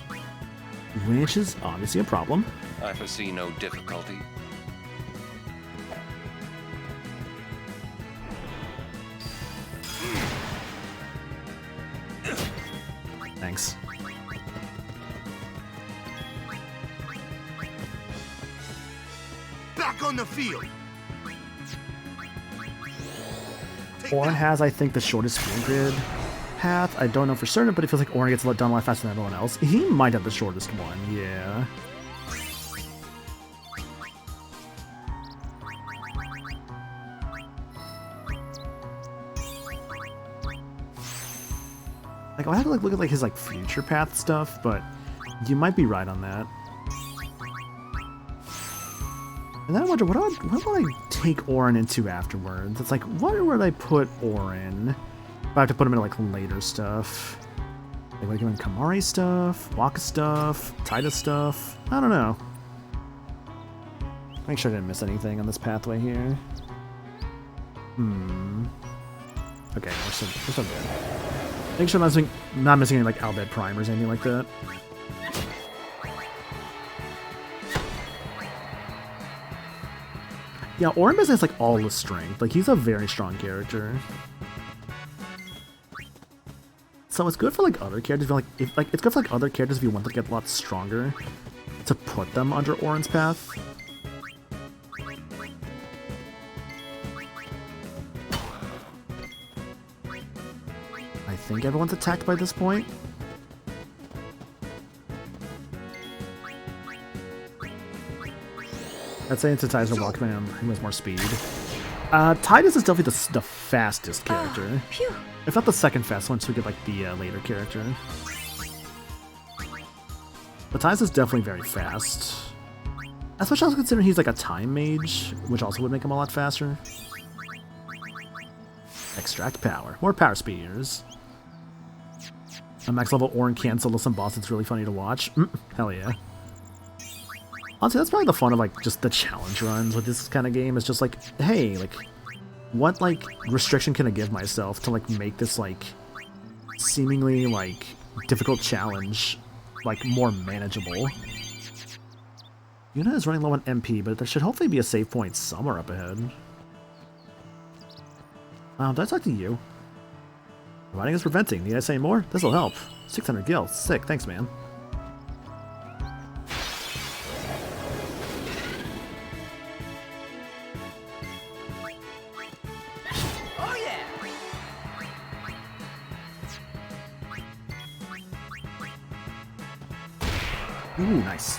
which is obviously a problem. I foresee no difficulty. Thanks. Back on the field. Orin has, I think, the shortest speed grid path. I don't know for certain, but it feels like Orin gets done a lot faster than everyone else. He might have the shortest one, yeah. Like, I'll have to like look at like his like future path stuff, but you might be right on that. And then I wonder, what would I take Orin into afterwards? It's like, where would I put Orin? If I have to put him in like later stuff. Like, would I give him Kamari stuff, Waka stuff, Titus stuff? I don't know. Make sure I didn't miss anything on this pathway here. Okay, we're still good. Make sure I'm not missing any like Albed primers or anything like that. Yeah, Orin has like all the strength. Like he's a very strong character. So it's good for like other characters. It's good for like other characters if you want to get a lot stronger, to put them under Orin's path. I think everyone's attacked by this point. I'd say Sensitizer Walkman, he has more speed. Titus is definitely the fastest character. If not the second fastest one, so we get like the later character. Matthias is definitely very fast. Especially also considering he's like a time mage, which also would make him a lot faster. Extract power. More power spears. A max level Orin cancel to some boss that's really funny to watch. Hell yeah. Honestly, that's probably the fun of like just the challenge runs with this kind of game. It's just like, hey, like, what like restriction can I give myself to like make this like seemingly like difficult challenge like more manageable? Yuna is running low on MP, but there should hopefully be a save point somewhere up ahead. Did I talk to you? Providing is preventing. Need I say more? This'll help. 600 gil. Sick. Thanks, man. Oh yeah! Ooh, nice.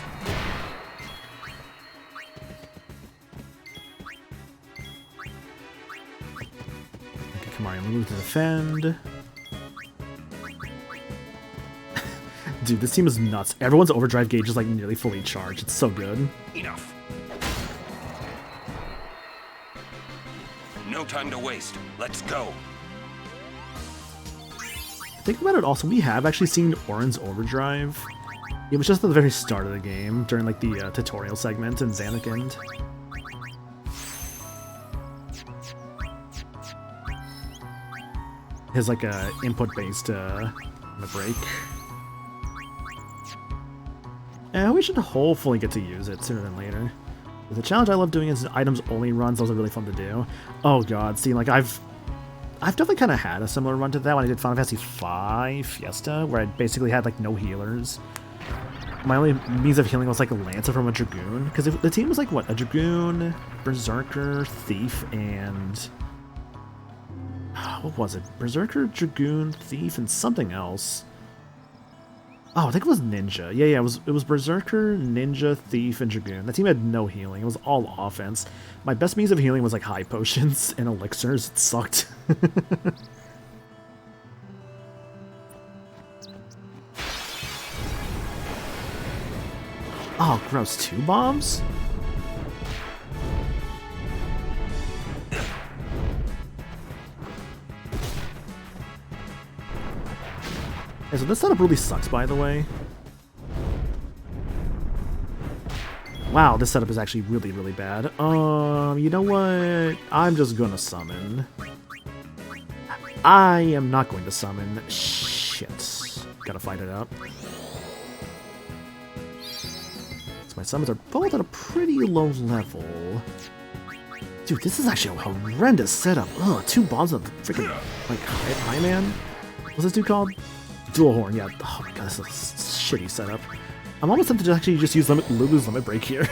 Come on, move to defend. Dude, this team is nuts. Everyone's overdrive gauge is like nearly fully charged. It's so good. Enough. No time to waste. Let's go. Think about it also, we have actually seen Orin's overdrive. It was just at the very start of the game, during like the tutorial segment in Zanarkand. His like input-based break. And we should hopefully get to use it sooner than later. The challenge I love doing is items only runs. Those are really fun to do. Oh god, see, like I've definitely kind of had a similar run to that when I did Final Fantasy V Fiesta, where I basically had like no healers. My only means of healing was like a Lancer from a Dragoon, because the team was like what, a Dragoon, Berserker, Thief, and what was it? Berserker, Dragoon, Thief, and something else. Oh, I think it was Ninja. Yeah, it was Berserker, Ninja, Thief, and Dragoon. That team had no healing. It was all offense. My best means of healing was like high potions and elixirs. It sucked. Oh, gross. 2 bombs? Okay, so this setup really sucks, by the way. Wow, this setup is actually really, really bad. You know what? I'm just gonna summon. I am not going to summon. Shit. Gotta fight it out. So my summons are both at a pretty low level. Dude, this is actually a horrendous setup. Ugh, 2 bombs of the freaking, like, high man? What's this dude called? Dual Horn, yeah. Oh my god, this is a shitty setup. I'm almost tempted to actually just use Lulu's Limit Break here.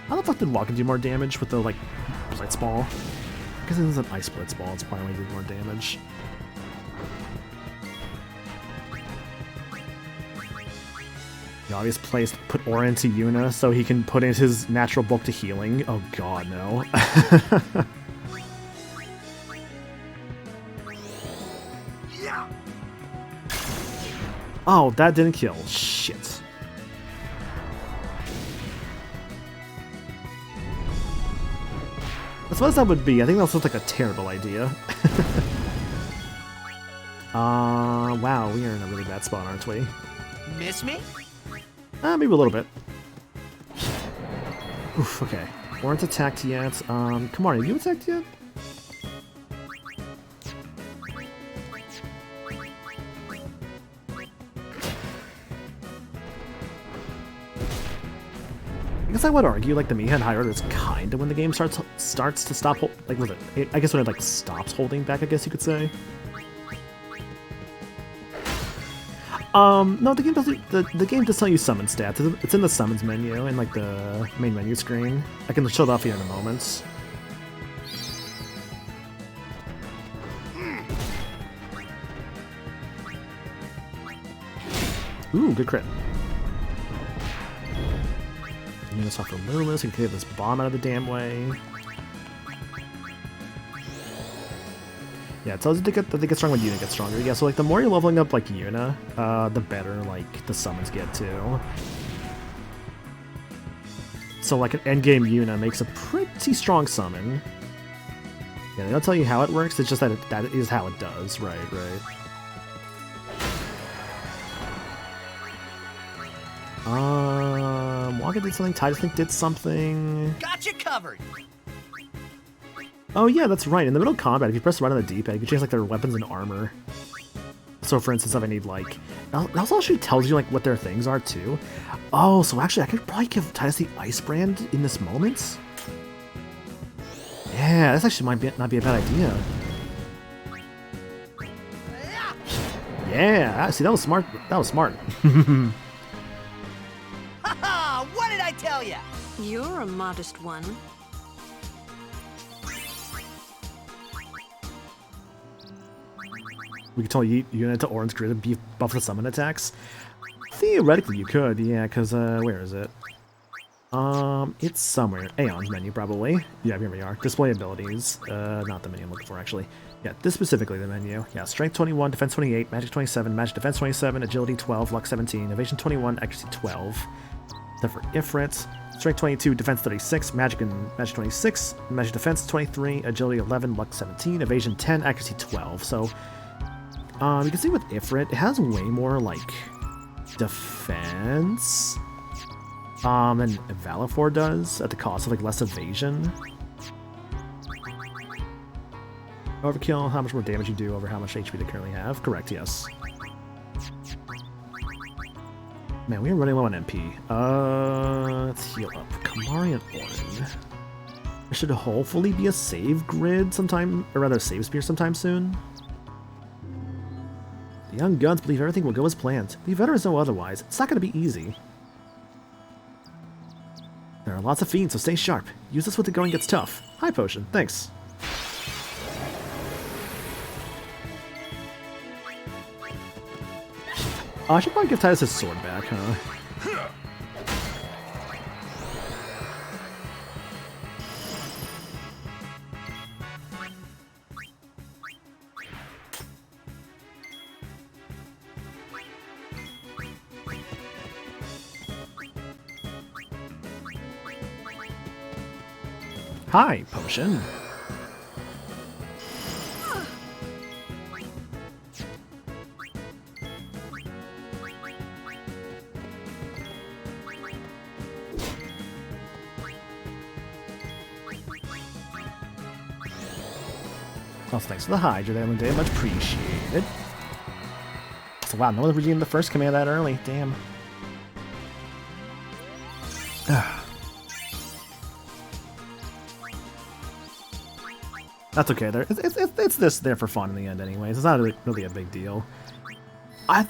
How the fuck did Walken do more damage with the, like, Blitzball? Because it is an Ice Blitzball, it's probably going to do more damage. The obvious place to put Aura into Yuna so he can put in his natural bulk to healing. Oh god, no. Oh, that didn't kill. Shit. As far as that would be, I think that sounds like a terrible idea. Wow, we are in a really bad spot, aren't we? Miss me? Maybe a little bit. Oof, okay. Weren't attacked yet. Come on, have you attacked yet? I guess I would argue, like, the Miha and High Order is kind of when the game starts to stop, like, was it? I guess when it, like, stops holding back, I guess you could say. No, the game doesn't, the game does tell you summon stats. It's in the summons menu, in, like, the main menu screen. I can show it off here in a moment. Ooh, good crit. Use this off the Lulus and clear this bomb out of the damn way. Yeah, it tells you that they get strong when Yuna gets stronger. Yeah, so like the more you're leveling up like Yuna, the better like the summons get too. So like an endgame Yuna makes a pretty strong summon. Yeah, they don't tell you how it works, it's just that that is how it does. Right. Waka did something, Titus Link did something. Got you covered! Oh yeah, that's right. In the middle of combat, if you press right on the D-pad, you can change like their weapons and armor. So for instance, if I need like... It also actually tells you like what their things are too. Oh, so actually I could probably give Titus the Ice Brand in this moment? Yeah, this actually might not be a bad idea. Yeah, see, that was smart. That was smart. Haha! What did I tell ya? You're a modest one. We could tell Unit to Orange Grid and buff the summon attacks. Theoretically, you could, yeah, because, where is it? It's somewhere. Aeon's menu, probably. Yeah, here we are. Display abilities. Not the menu I'm looking for, actually. Yeah, this specifically the menu. Yeah, Strength 21, Defense 28, Magic 27, Magic Defense 27, Agility 12, Luck 17, Evasion 21, Accuracy 12. Except for Ifrit. Strength 22, Defense 36, Magic 26, Magic Defense 23, Agility 11, Luck 17, Evasion 10, Accuracy 12. So, you can see with Ifrit, it has way more, like, defense than Valifor does, at the cost of, like, less evasion. Overkill, how much more damage you do over how much HP they currently have. Correct, yes. Man, we are running low on MP. Let's heal up. Kamari and Orin. There should hopefully be a save grid sometime, or rather, save spear sometime soon. The young guns believe everything will go as planned. The veterans know otherwise. It's not going to be easy. There are lots of fiends, so stay sharp. Use this when the going gets tough. Hi, Potion. Thanks. Oh, I should probably give Titus his sword back, huh? Hi, Potion. Also, thanks for the Hydra there, Monday. Much appreciated. So, wow, no one redeemed the first command that early. Damn. That's okay. It's this there for fun in the end, anyways. It's not really a big deal.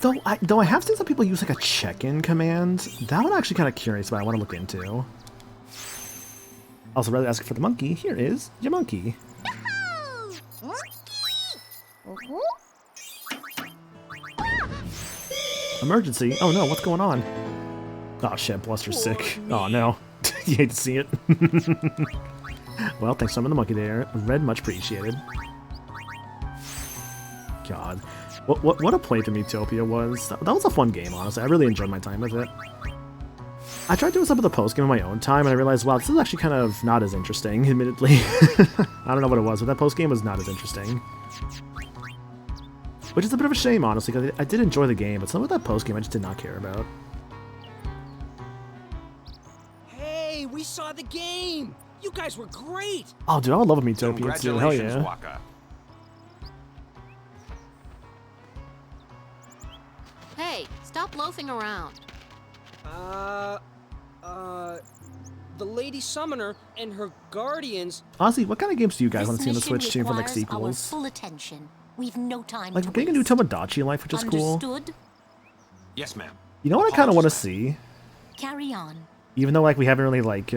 Though I have seen some people use like a check-in command. That one I'm actually kind of curious about. I want to look into. Also, rather than asking for the monkey, here is your monkey. Emergency? Oh no, what's going on? Oh shit, Bluster's sick. Oh no. You hate to see it. Well, thanks for summoning the monkey there. Red, much appreciated. God. What a play to Utopia was. That was a fun game, honestly. I really enjoyed my time with it. I tried doing some of the post-game in my own time, and I realized, wow, this is actually kind of not as interesting, admittedly. I don't know what it was, but that post-game was not as interesting. Which is a bit of a shame, honestly, because I did enjoy the game, but some of that post-game I just did not care about. Hey, we saw the game! You guys were great! Oh, dude, I would love a Utopia too. Hell yeah. Waka. Hey, stop loafing around. The Lady Summoner and her Guardians... Honestly, what kind of games do you guys want to see on the This Switch too for like mission requires our sequels? full attention. We've no time Like, to we're getting a new waste. Tomodachi Life, which is cool. Understood? Yes, ma'am. You know what I kind of want to see? Carry on. Even though, like, we haven't really, like,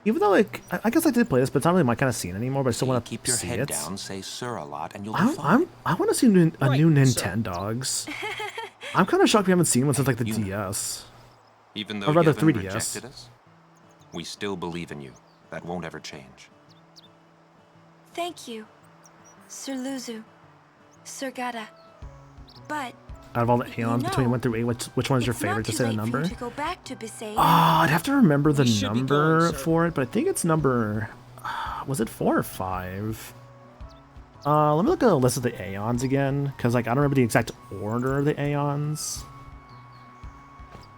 even though, like, I guess I did play this, but it's not really my kind of scene anymore, but I still want to Keep your see head it. down, say sir a lot, and you'll be fine. I want to see a new sir. Nintendogs. I'm kind of shocked we haven't seen one since, like, the DS. Even Or though rather, Yevon 3DS. rejected us, we still believe in you. That won't ever change. Thank you. Sir Luzu, Sir Gata. But Out of all the Aeons between 1 through 8, which one's your favorite? Just say the number. to go back to Bisay. I'd have to remember the should be number going, sir. for it, but I think it's number... was it 4 or 5? Let me look at the list of the Aeons again, because like I don't remember the exact order of the Aeons.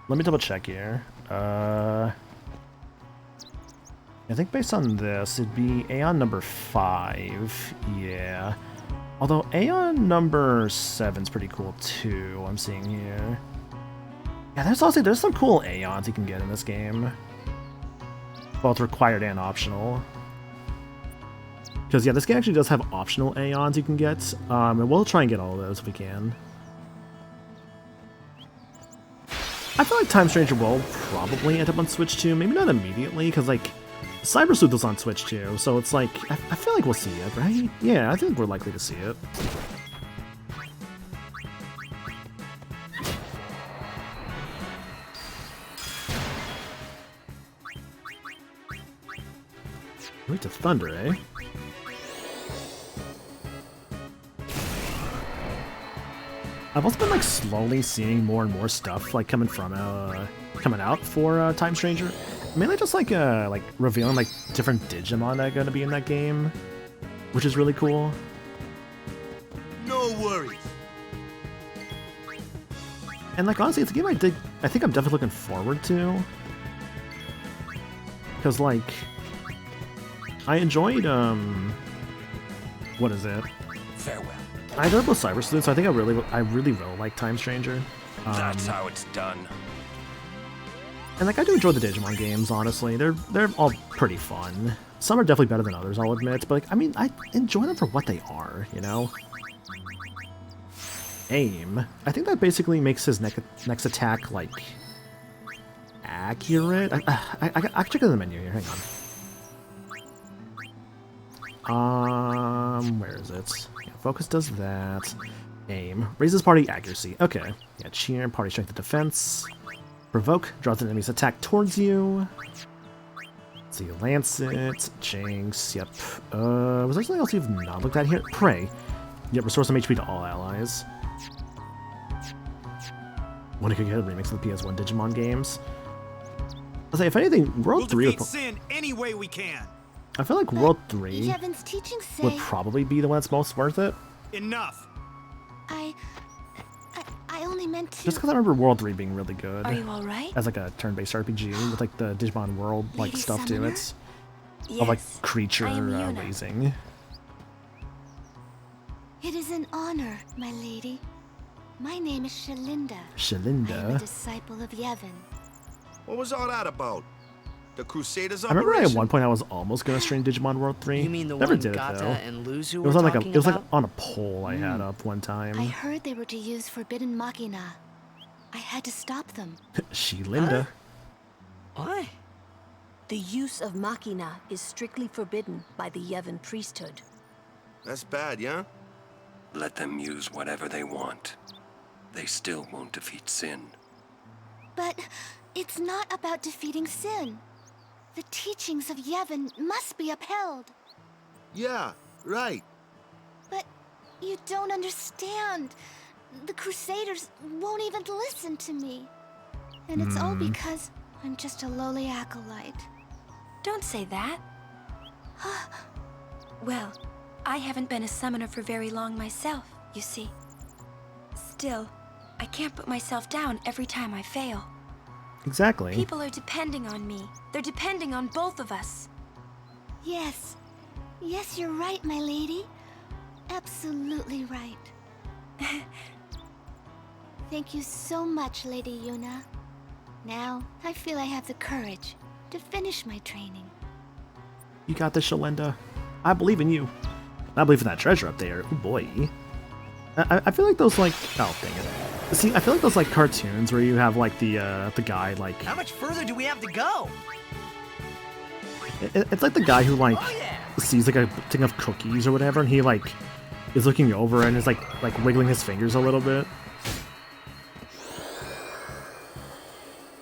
Let me double check here. I think based on this, it'd be Aeon number 5. Yeah. Although Aeon number 7's pretty cool too, I'm seeing here. Yeah, there's some cool Aeons you can get in this game. Both required and optional. Because yeah, this game actually does have optional Aeons you can get, and we'll try and get all of those if we can. I feel like Time Stranger will probably end up on Switch 2, maybe not immediately, because like, Cyber Sleuth is on Switch 2, so it's like, I feel like we'll see it, right? Yeah, I think we're likely to see it. Wait to Thunder, eh? I've also been like slowly seeing more and more stuff like coming out for Time Stranger. Mainly just like revealing like different Digimon that are gonna be in that game, which is really cool. No worries. And like honestly, it's a game I think I'm definitely looking forward to. Because like I enjoyed what is it? Farewell. I enjoyed both Cyber Sleuth, so I think I really will like Time Stranger. That's how it's done. And like I do enjoy the Digimon games, honestly. They're all pretty fun. Some are definitely better than others, I'll admit, but like I mean I enjoy them for what they are, you know? Aim. I think that basically makes his next attack like accurate. I can check it in the menu here, hang on. Where is it? Yeah, focus does that. Aim. Raises party accuracy. Okay. Yeah, cheer, party strength and defense. Provoke, draws an enemy's attack towards you. So you lance it. Jinx, yep. Was there something else you've not looked at here? Pray. Yep, restore some HP to all allies. When it could get a remix of the PS1 Digimon games. I'll say, if anything, World 3 would Sin any way we can. I feel like World 3 Yevon's teachings say... would probably be the one that's most worth it. Enough. I only meant to... Just because I remember World 3 being really good. Are you all right? As like a turn-based RPG with like the Digimon World like Lady stuff to Summoner? it. Yes, Of like creature I am Yuna. raising. It is an honor, my lady. My name is Shalinda. I am a Shalinda. disciple of Yevon. What was all that about? The Crusaders I remember at operation? one point I was almost gonna stream Digimon World 3. You mean the Never one did Gata it though. and Luzu It were was on like talking it was like about? on a poll I had up one time. I heard they were to use forbidden machina. I had to stop them. Shalinda. What? The use of machina is strictly forbidden by the Yevon priesthood. That's bad, yeah? Let them use whatever they want. They still won't defeat sin. But it's not about defeating sin. The teachings of Yevon must be upheld. Yeah, right. But you don't understand. The Crusaders won't even listen to me. And it's all because I'm just a lowly acolyte. Don't say that. Well, I haven't been a summoner for very long myself, you see. Still, I can't put myself down every time I fail. Exactly. People are depending on me. They're depending on both of us. Yes. Yes, you're right, my lady. Absolutely right. Thank you so much, Lady Yuna. Now, I feel I have the courage to finish my training. You got this, Shalinda. I believe in you. I believe in that treasure up there. Oh boy. I feel like those like oh dang it. See, I feel like those like cartoons where you have like the guy like How much further do we have to go? it's like the guy who like sees like a thing of cookies or whatever and he like is looking over and is like wiggling his fingers a little bit.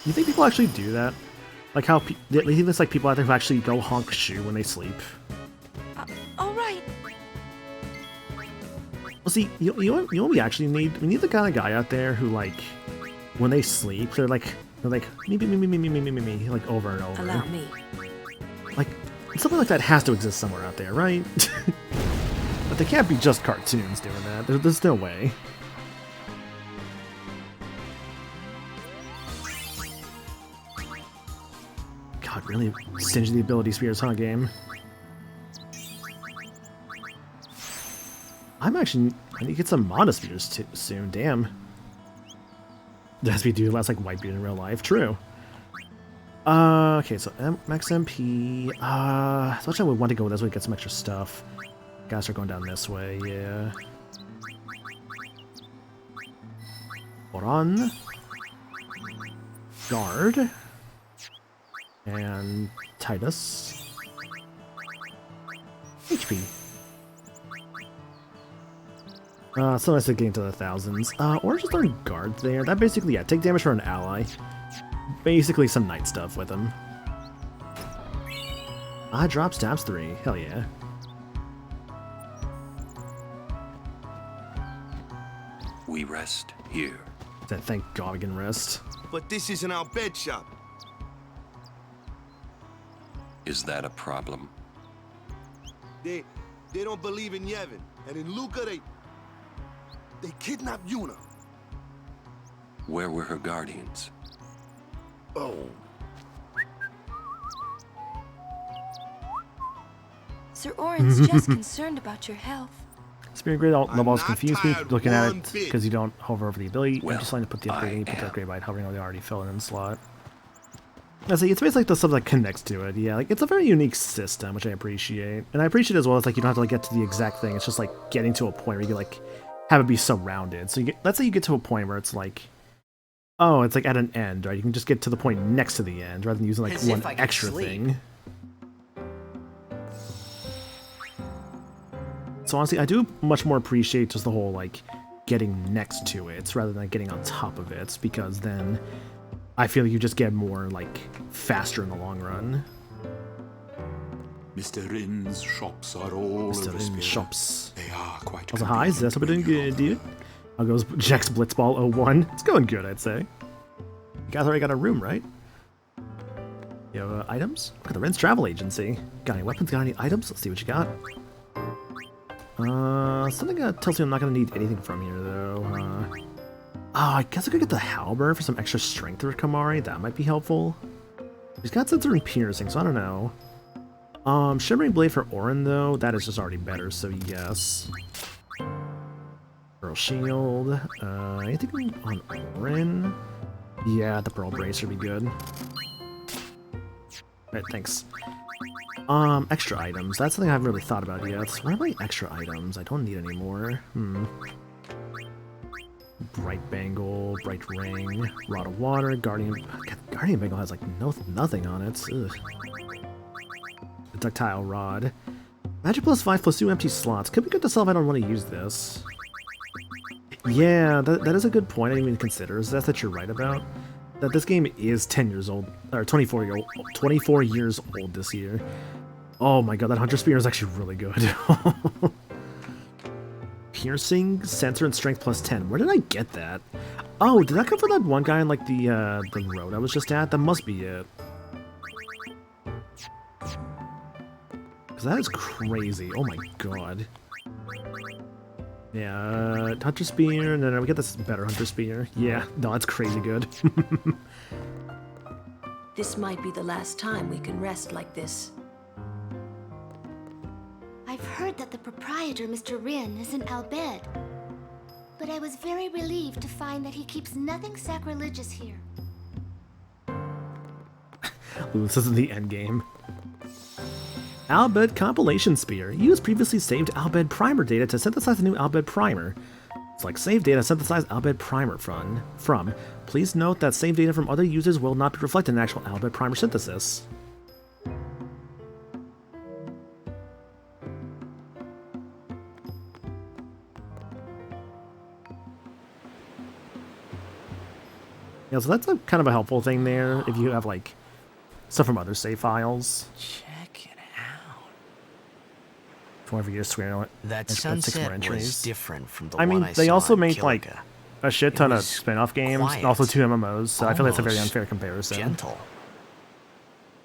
You think people actually do that? Like how you think there's like people out there who actually go honk shoe when they sleep? All right. Well, see, you know what we actually need? We need the kind of guy out there who, like, when they sleep, they're like me, like over and over. Allow me. Like, something like that has to exist somewhere out there, right? But they can't be just cartoons doing that. There's no way. God, really stingy the ability spears, huh, game? I need to get some mana spears soon, damn. Does we do less like Whitebeard in real life? True. Okay, so max MP. So much I would want to go this way to get some extra stuff. Guys are going down this way, yeah. Boron. Guard. And Titus. HP. So nice to get into the thousands. Or just learn guard there. That basically, yeah, take damage from an ally. Basically some knight stuff with him. Drop stabs 3. Hell yeah. We rest here. Thank God we can rest. But this isn't our bed shop. Is that a problem? They don't believe in Yevon. And in Luca, they kidnapped Yuna. Where were her guardians? Oh. Sir Orin's just concerned about your health. Spirit Grade Lobos confused me tired looking at one it bit. because you don't hover over the ability. Well, I'm just trying to put the upgrade, I you put the am. upgrade by hovering over the already filled in slot. I say it's basically like the stuff that connects to it. Yeah, like it's a very unique system, which I appreciate, and I appreciate as well. It's like you don't have to like get to the exact thing. It's just like getting to a point where you can like have it be surrounded. So you get, let's say you get to a point where it's like, oh, it's like at an end, right? You can just get to the point next to the end rather than using like As one if I could extra sleep. thing. So honestly, I do much more appreciate just the whole like getting next to it rather than getting on top of it, because then I feel you just get more like faster in the long run. Mr. Rin's shops are all Mr. over Rin's Spear. shops. They are quite Also, hi, Zest, hope you're doing good, dude. How goes Jack's Blitzball 01? It's going good, I'd say. You guys already got a room, right? You have items? Look at the Rin's Travel Agency. Got any weapons? Got any items? Let's see what you got. Something tells me I'm not gonna need anything from here, though. I guess I could get the halberd for some extra strength for Kamari. That might be helpful. He's got sensor and piercing, so I don't know. Shimmering Blade for Orin, though, that is just already better, so yes. Pearl Shield. Anything on Orin? Yeah, the Pearl Brace would be good. Alright, thanks. Extra items. That's something I haven't really thought about yet. What are my extra items? I don't need any more. Bright Bangle, Bright Ring, Rod of Water, Guardian... God, Guardian Bangle has, like, nothing on it. Ugh. The Ductile Rod. Magic plus 5 plus 2 empty slots. Could be good to sell if I don't want to use this. Yeah, that is a good point I didn't even consider. Is that you're right about? That this game is 10 years old, or 24 years old this year. Oh my god, that Hunter Spear is actually really good. Piercing, Sensor, and Strength plus 10. Where did I get that? Oh, did that come from that one guy on like the road I was just at? That must be it. Because that is crazy. Oh my god. Yeah, Hunter Spear, no, we get this better Hunter Spear. Yeah, no, that's crazy good. This might be the last time we can rest like this. I've heard that the proprietor, Mr. Rin, is in Al Bhed. But I was very relieved to find that he keeps nothing sacrilegious here. Ooh, this isn't the end game. Al Bhed Compilation Spear. Use previously saved Al Bhed Primer data to synthesize the new Al Bhed Primer. Select save data synthesize Al Bhed Primer from. Please note that save data from other users will not be reflected in actual Al Bhed Primer synthesis. Yeah, so that's a kind of a helpful thing there if you have like stuff from other save files. Check it out. Whenever you swear it. That Six sunset more was entries. different from the I mean, one I they saw also in made like Kilika. a shit It ton of was spin-off games, quiet, and also 2 MMOs. So I feel like it's a very almost unfair comparison. gentle.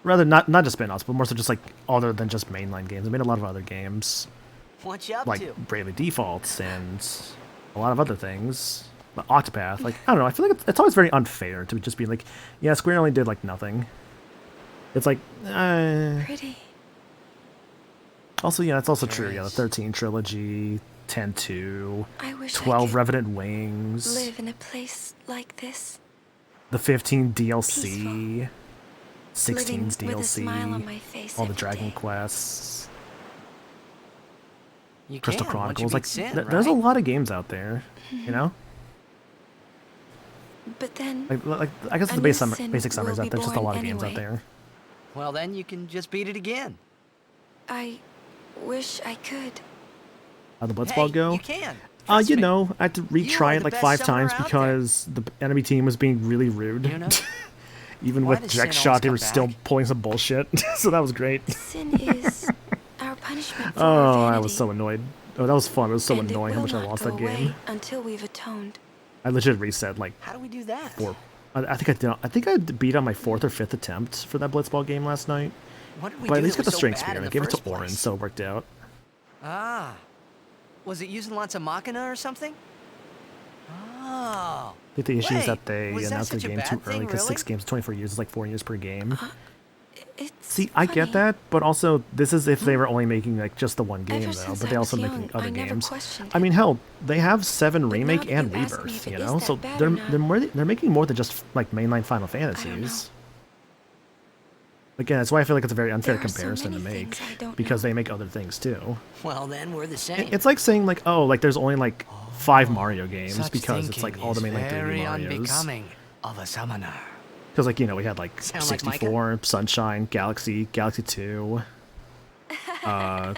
Rather not just spin-offs, but more so just like other than just mainline games. They made a lot of other games, What you up like to? Bravely Defaults and a lot of other things. But Octopath, like I don't know. I feel like it's always very unfair to just be like, yeah, Square only did like nothing. It's like, Pretty. Also, yeah, it's also true. There Yeah, the is. 13 trilogy, 10-2, I wish I 12 could Revenant Wings, live in a place like this. the 15 DLC, Peaceful. 16's Living with a smile on DLC, my face all the every Dragon day. Quests, You Crystal can, once you Chronicles. beat Like, Sin, there's a right? lot of games out there, you know? But then Like I guess a the new basic sin summary is will that be there's just a born lot of games out anyway. there. Well, then you can just beat it again. I wish I could. How'd the Blitzball go? You can. Trust You me. know, I had to You retry are it the like best 5 summoner times out because the enemy team was being really rude. You know? Even Why with does Jack Sin Shot, always they come were still back? pulling some bullshit. So that was great. Sin is our punishment for Oh, our I vanity. was so annoyed. Oh, that was fun. It was so And annoying it how will much I not lost go that away game. until we've atoned. I legit reset like How do we do that? 4. I think I did. I think I beat on my 4th or 5th attempt for that Blitzball game last night. What did we But do at least that got the was so Strength bad Spear. in I the gave it to first Orin, place? so it worked out. Ah. Was it using lots of Machina or something? Oh. I think the issue is Wait, that they was that announced the such a game bad too thing, early because really? 6 games in 24 years is like 4 years per game. It's See, I get funny. that, but also this is if they were only making like just the one game Ever though, since but I they was also young, making other I never games. questioned I it. mean, hell, they have 7 But now remake that and you ask me Rebirth, if it you is know, that so bad they're or not, they're making more than just like mainline Final Fantasies. Again, that's why I feel like it's a very unfair There are so comparison to many make things I don't because know. they make other things too. Well, then we're the same. It's like saying like, oh, like there's only like 5 Mario games Such because it's like thinking all the is mainline 3D very Marios. unbecoming of a summoner. Because like we had like Sound like 64, Sunshine, Galaxy, Galaxy 2. What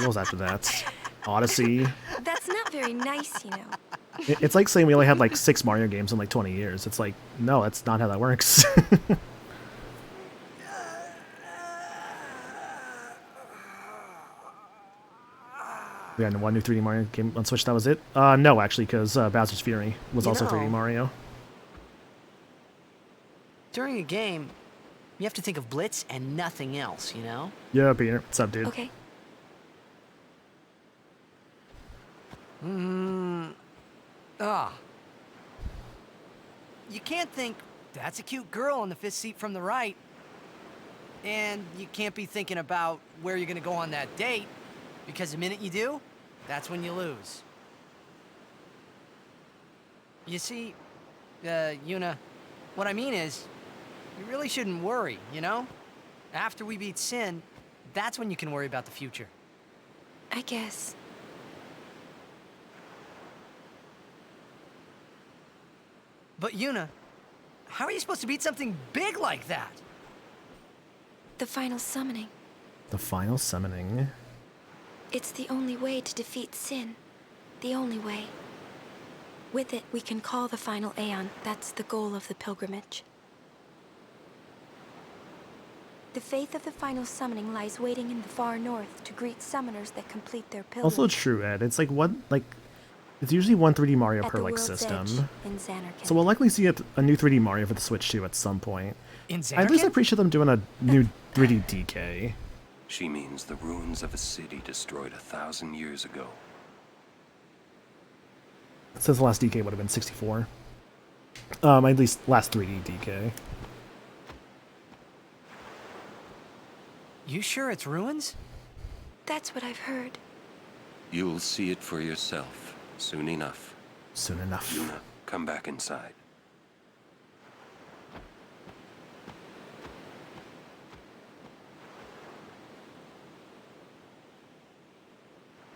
was after that? Odyssey. That's not very nice, you know. It's like saying we only had like 6 Mario games in like 20 years. It's like, no, that's not how that works. We had one new 3D Mario game on Switch. That was it. No, actually, because Bowser's Fury was You also know- 3D Mario. During a game, you have to think of Blitz and nothing else, you know? Yeah, Peter. What's up, dude? Okay. You can't think, that's a cute girl in the 5th seat from the right. And you can't be thinking about where you're gonna go on that date, because the minute you do, that's when you lose. You see, Yuna, what I mean is, you really shouldn't worry, you know? After we beat Sin, that's when you can worry about the future. I guess. But Yuna, how are you supposed to beat something big like that? The final summoning. The final summoning. It's the only way to defeat Sin. The only way. With it, we can call the final Aeon. That's the goal of the pilgrimage. The faith of the final summoning lies waiting in the far north to greet summoners that complete their pilgrimage. Also true, Ed. It's like it's usually one 3D Mario At per the like world's system. edge in Xanarkand. So we'll likely see a new 3D Mario for the Switch too at some point. In At least I Xanarkand? appreciate them doing a new 3D DK. She means the ruins of a city destroyed 1,000 years ago. Since the last DK would have been 64. At least last 3D DK. You sure it's ruins? That's what I've heard. You'll see it for yourself soon enough. Soon enough. Yuna, come back inside.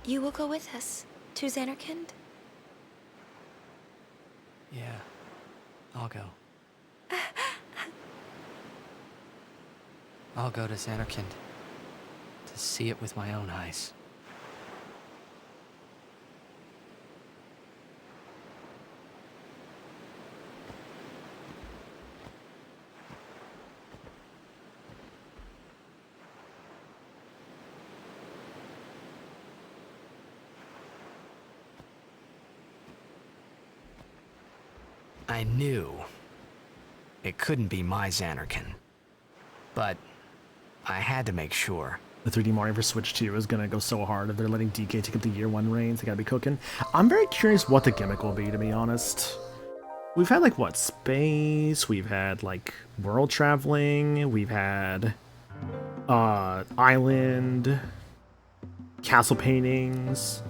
You will go with us to Xanarkand? Yeah, I'll go. I'll go to Xanarkand to see it with my own eyes. I knew it couldn't be my Xanarkin. But I had to make sure. The 3D Mario for Switch 2 is going to go so hard if they're letting DK take up the year 1 reigns. They got to be cooking. I'm very curious what the gimmick will be, to be honest. We've had, like, what, space? We've had, like, world traveling. We've had, island, castle paintings.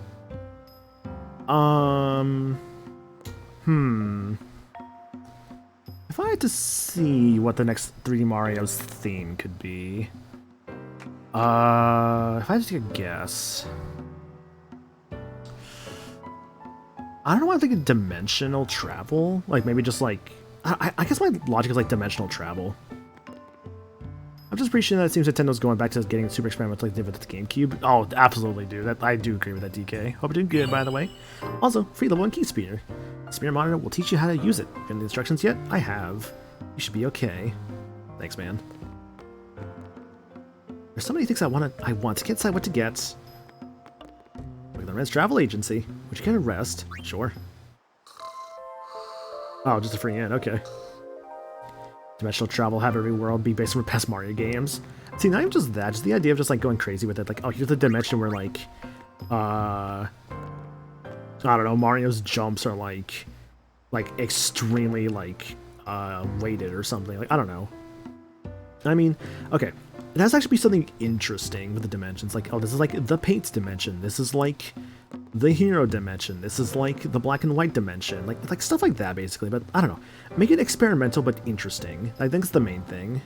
If I had to see what the next 3D Mario's theme could be, if I had to take a guess, I don't know why I'm thinking dimensional travel. Like, maybe just like, I guess my logic is like dimensional travel. I'm just appreciating that it seems Nintendo's going back to getting super experimental like they did with the GameCube. Oh, absolutely, dude. That, I do agree with that, DK. Hope you're doing good, by the way. Also, free level 1 key speeder. Speeder monitor will teach you how to use it. Getting the instructions yet? I have. You should be okay. Thanks, man. There's somebody who thinks I want to get decide what to get. Look at the Red's travel agency. Would you get a rest? Sure. Oh, just a free in. Okay. Dimensional travel, have every world be based on past Mario games. See, not even just that, just the idea of just like going crazy with it. Like, oh, here's a dimension where like, I don't know, Mario's jumps are like extremely like weighted or something. Like, I don't know. I mean, okay, it has to actually be something interesting with the dimensions. Like, oh, this is like the paints dimension. This is like the hero dimension. This is like the black and white dimension. Like stuff like that, basically. But I don't know. Make it experimental but interesting. I think it's the main thing.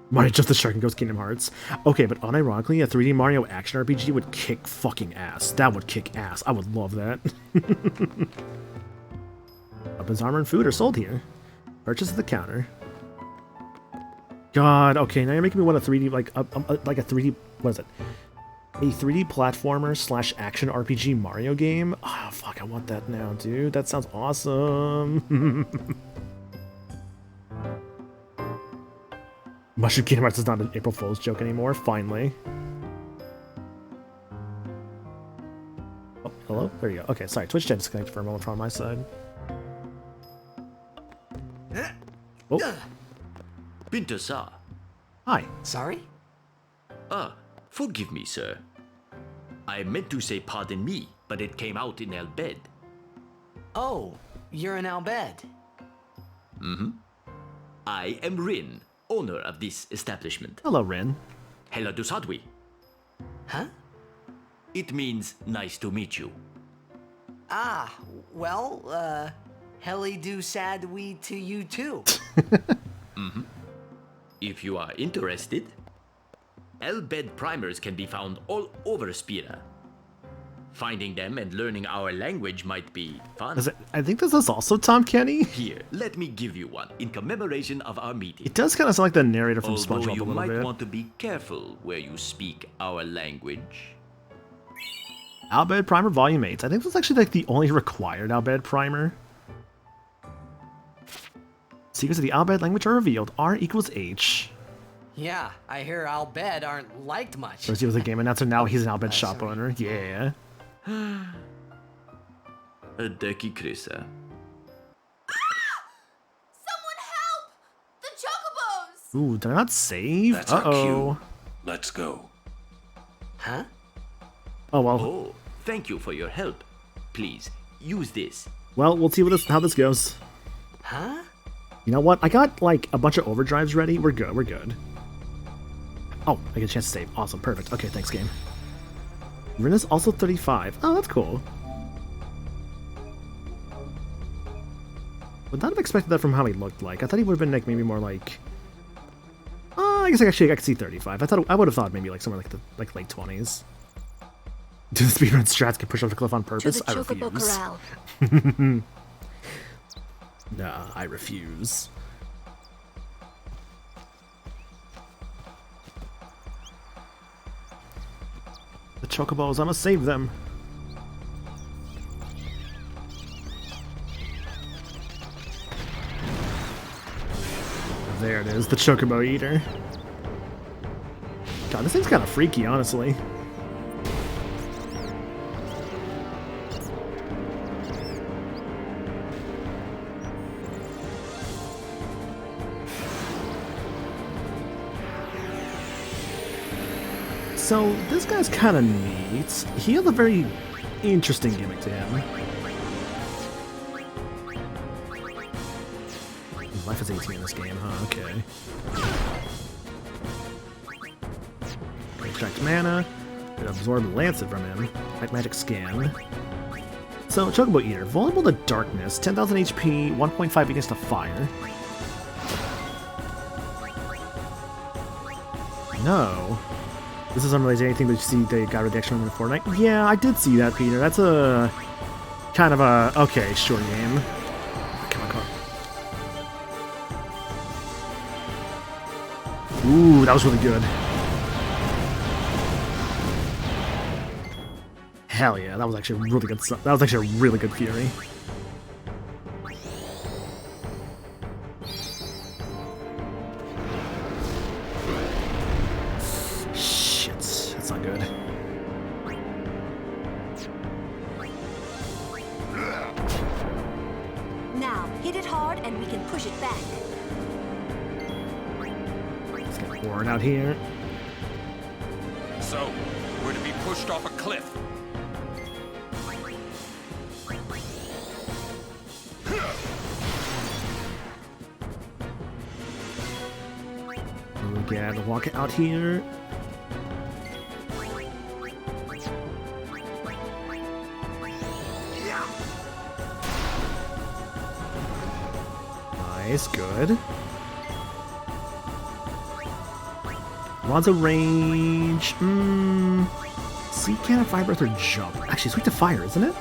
Mario jumps the shark and goes Kingdom Hearts. Okay, but unironically, a 3D Mario action RPG would kick fucking ass. That would kick ass. I would love that. Weapons, armor, and food are sold here. Purchase at the counter. God, okay, now you're making me want a 3D, like a 3D, what is it? A 3D platformer / action RPG Mario game? Oh, fuck, I want that now, dude. That sounds awesome. Mushroom Kingdom Hearts is not an April Fool's joke anymore, finally. Oh, hello? There you go. Okay, sorry, Twitch chat disconnected for a moment from my side. Oh. Pinto, sir. Hi. Sorry? Forgive me, sir. I meant to say pardon me, but it came out in Al Bhed. Oh, you're in Al Bhed. Mm-hmm. I am Rin, owner of this establishment. Hello, Rin. Hela Dusadwi. Huh? It means nice to meet you. Ah, well, Heli do sad we to you too. Mm-hmm. If you are interested, Al Bhed primers can be found all over Spira. Finding them and learning our language might be fun. I think this is also Tom Kenny. Here, let me give you one in commemoration of our meeting. It does kind of sound like the narrator from Although SpongeBob a you little might bit. want to be careful where you speak our language. Al Bhed Primer Volume 8. I think this is actually like the only required Al Bhed Primer. Secrets of the Al Bhed language are revealed. R equals H. Yeah, I hear Al Bhed aren't liked much. First he was a game announcer, now he's an Al Bhed shop owner. Yeah. Deki Krisa. Someone help! The chocobos! Ooh, they're not safe? That's our Uh-oh. cue. Let's go. Huh? Oh, well. Oh, thank you for your help. Please, use this. Well, we'll see how this goes. Huh? You know what? I got, like, a bunch of overdrives ready. We're good. We're good. Oh, I get a chance to save. Awesome. Perfect. Okay, thanks, game. Rin is also 35. Oh, that's cool. Would not have expected that from how he looked like. I thought he would have been, like, maybe more like... I guess actually I could see 35. I would have thought maybe, like, somewhere like the late 20s. Do the speedrun strats can push off the cliff on purpose? To the Chocobo Corral. Nah, I refuse. The chocobos, I must save them. There it is, the chocobo eater. God, this thing's kind of freaky, honestly. So, this guy's kind of neat. He has a very interesting gimmick to him. Life is 18 in this game, huh? Okay. Extract mana. Absorb Lancet from him. White Magic Scan. So, Chocobo Eater. Vulnerable to Darkness. 10,000 HP. 1.5 against the fire. No. This is unrelated to anything that you see they got rid of the extra in Fortnite. Yeah, I did see that, Peter. That's a... kind of a... okay, short game. Come on, come on. Ooh, that was really good. Hell yeah, that was actually really good. That was actually a really good Fury. Shit, that's not good. Now, hit it hard and we can push it back. Let's get Warren out here. So, we're to be pushed off a cliff. Again, walk it out here. Nice, good. Lots of range. Sweet Cannon, Fire Breath, or Jump. Actually, Sweet to Fire, isn't it?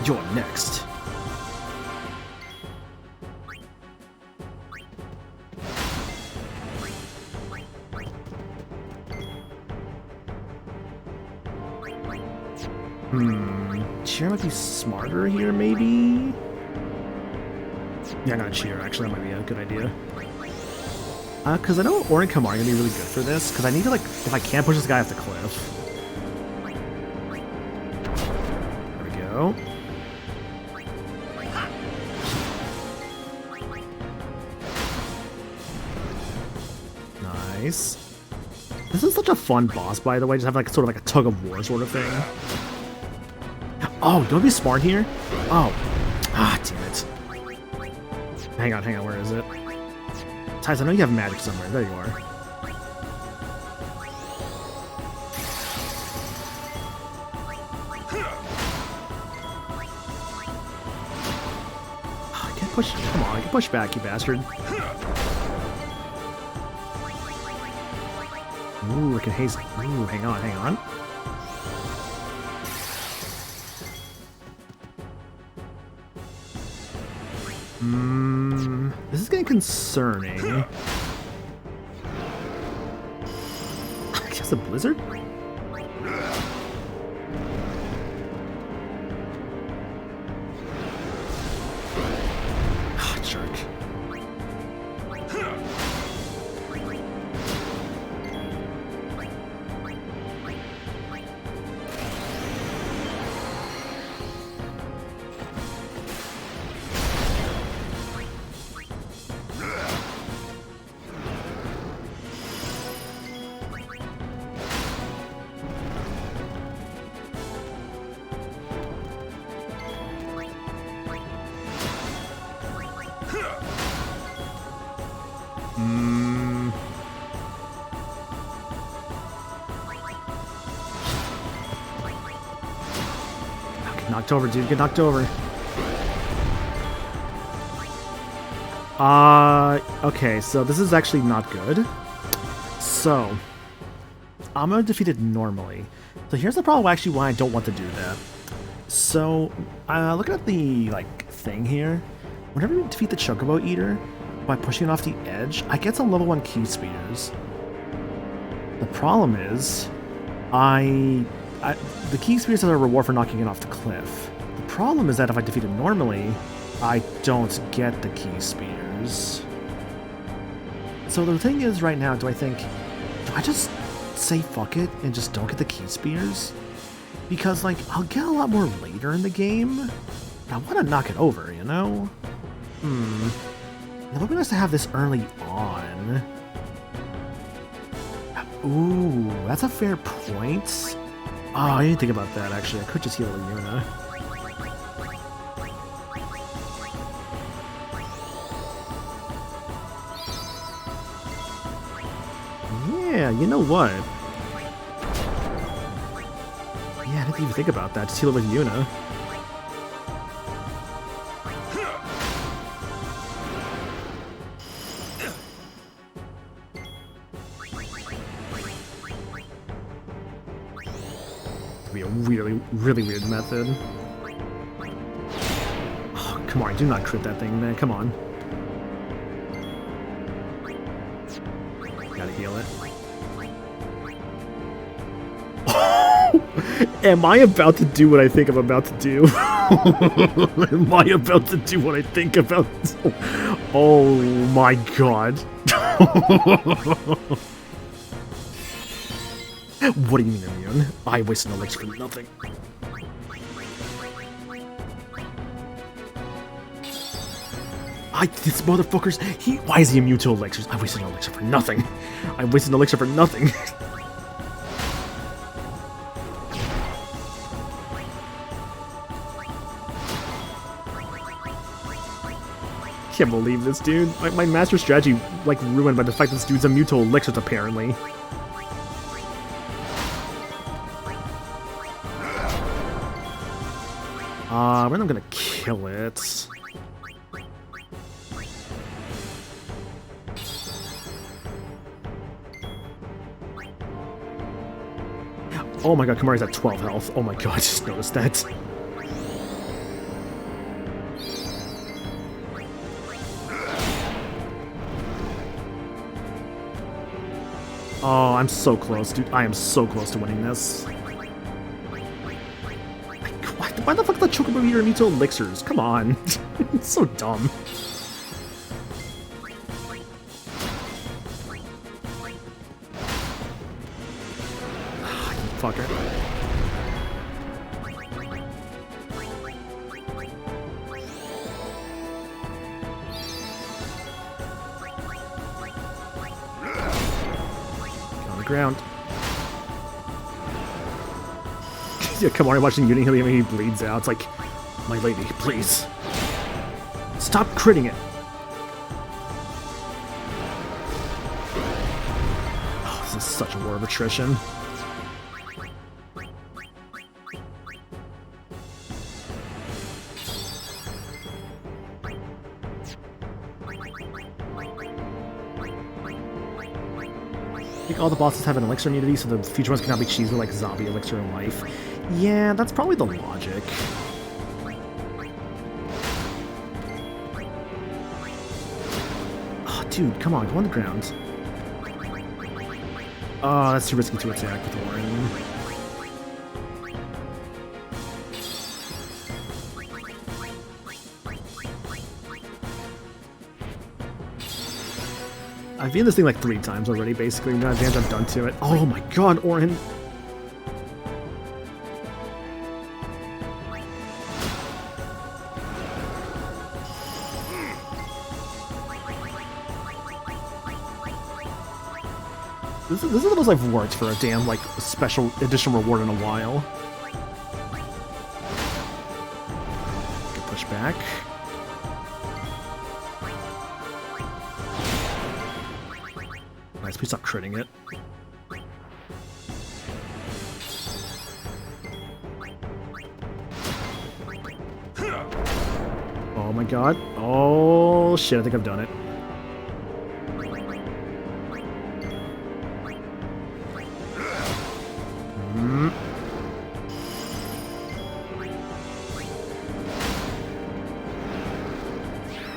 You're next. Cheer might be smarter here, maybe? Yeah, I'm gonna cheer, actually. That might be a good idea. Because I know Orin Kamar are gonna be really good for this, because I need to, like, if I can't push this guy off the cliff. There we go. Nice. This is such a fun boss, by the way. Just have, like, sort of like a tug-of-war sort of thing. Oh, don't be smart here. Oh. Ah, damn it. Hang on, where is it? Tyson, I know you have magic somewhere. There you are. Oh, I can't push. Come on, I can push back, you bastard. Ooh, I can haste. Ooh, hang on. This is getting concerning. Just a blizzard? Ah, jerk. Get knocked over, dude. Get knocked over. Okay, so this is actually not good. So, I'm gonna defeat it normally. So here's the problem actually why I don't want to do that. So, looking at the, like, thing here, whenever you defeat the Chocobo Eater, by pushing it off the edge, I get some level 1 key speeders. The problem is, the key speeders are a reward for knocking it off the cliff. The problem is that if I defeat it normally, I don't get the key speeders. So the thing is right now, do I just say fuck it and just don't get the key speeders? Because, like, I'll get a lot more later in the game, but I want to knock it over, you know? It would be nice to have this early on. Ooh, that's a fair point. Oh, I didn't think about that, actually. I could just heal Yuna. Yeah, you know what? Yeah, I didn't even think about that. Just heal it with Yuna. Be a really, really weird method. Oh, come on, do not crit that thing, man. Come on. Gotta heal it. Am I about to do what I think I'm about to do? Am I about to do what I think about to? Oh my god. What do you mean immune? I wasted an elixir for nothing. This motherfucker's... Why is he immune to elixirs? I wasted an elixir for nothing. I wasted an elixir for nothing. Can't believe this, dude. My master strategy, like, ruined by the fact that this dude's immune to elixirs, apparently. When I'm gonna kill it. Oh my god, Kamari's at 12 health. Oh my god, I just noticed that. Oh, I'm so close, dude. I am so close to winning this. Why the fuck did the Chocobo eater immune to elixirs? Come on. It's so dumb. Fucker. On the ground. Yeah, come on, I'm watching Uni heal him and he bleeds out. It's like, my lady, please. Stop critting it. Oh, this is such a war of attrition. I think all the bosses have an elixir immunity, so the future ones cannot be cheesed with like zombie elixir and life. Yeah, that's probably the logic. Oh, dude, come on, go on the ground. Oh, that's too risky to attack with Warren. I've beaten this thing like 3 times already, basically. The damage I've done to it. Oh my god, Orin! This is the most I've worked for a damn, like, special edition reward in a while. Good push back. Nice, please stop critting it. Oh my god. Oh shit, I think I've done it.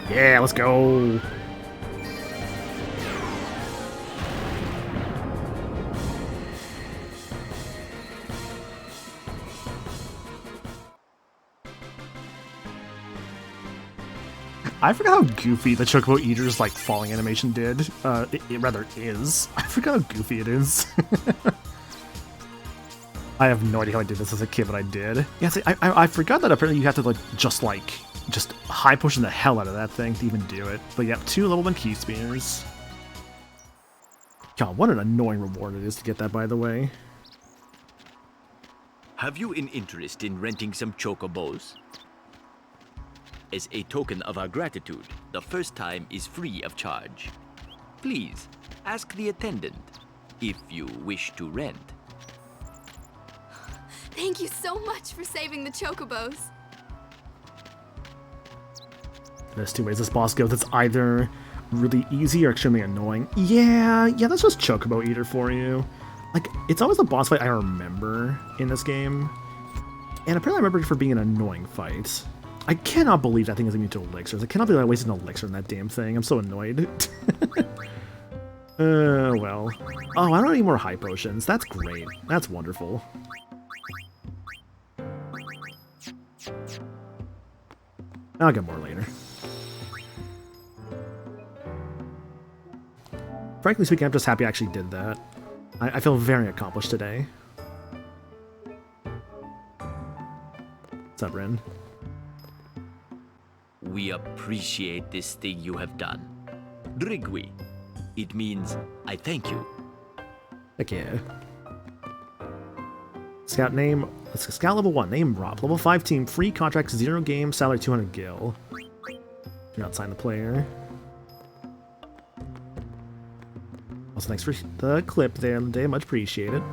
Yeah, let's go. I forgot how goofy the Chocobo Eater's like falling animation did. It rather is. I forgot how goofy it is. I have no idea how I did this as a kid, but I did. Yeah, see, I forgot that apparently you have to like just high potion the hell out of that thing to even do it. But yeah, 2 level 1 key spears. God, what an annoying reward it is to get that, by the way. Have you an interest in renting some chocobos? As a token of our gratitude, the first time is free of charge. Please, ask the attendant if you wish to rent. Thank you so much for saving the chocobos. There's 2 ways this boss goes. It's either really easy or extremely annoying. Yeah, that's just Chocobo Eater for you. Like, it's always a boss fight I remember in this game. And apparently I remember it for being an annoying fight. I cannot believe that thing is immune to elixirs. I cannot believe I wasted an elixir in that damn thing. I'm so annoyed. Well. Oh, I don't need more high potions. That's great. That's wonderful. I'll get more later. Frankly speaking, I'm just happy I actually did that. I feel very accomplished today. What's up, Rin? We appreciate this thing you have done. Drigwi. It means, I thank you. Heck yeah. Scout name, Scout level 1, name Rob. Level 5 team, free contract, 0 game, salary 200 gil. Do not sign the player. Also, thanks for the clip there, Day. Much appreciated.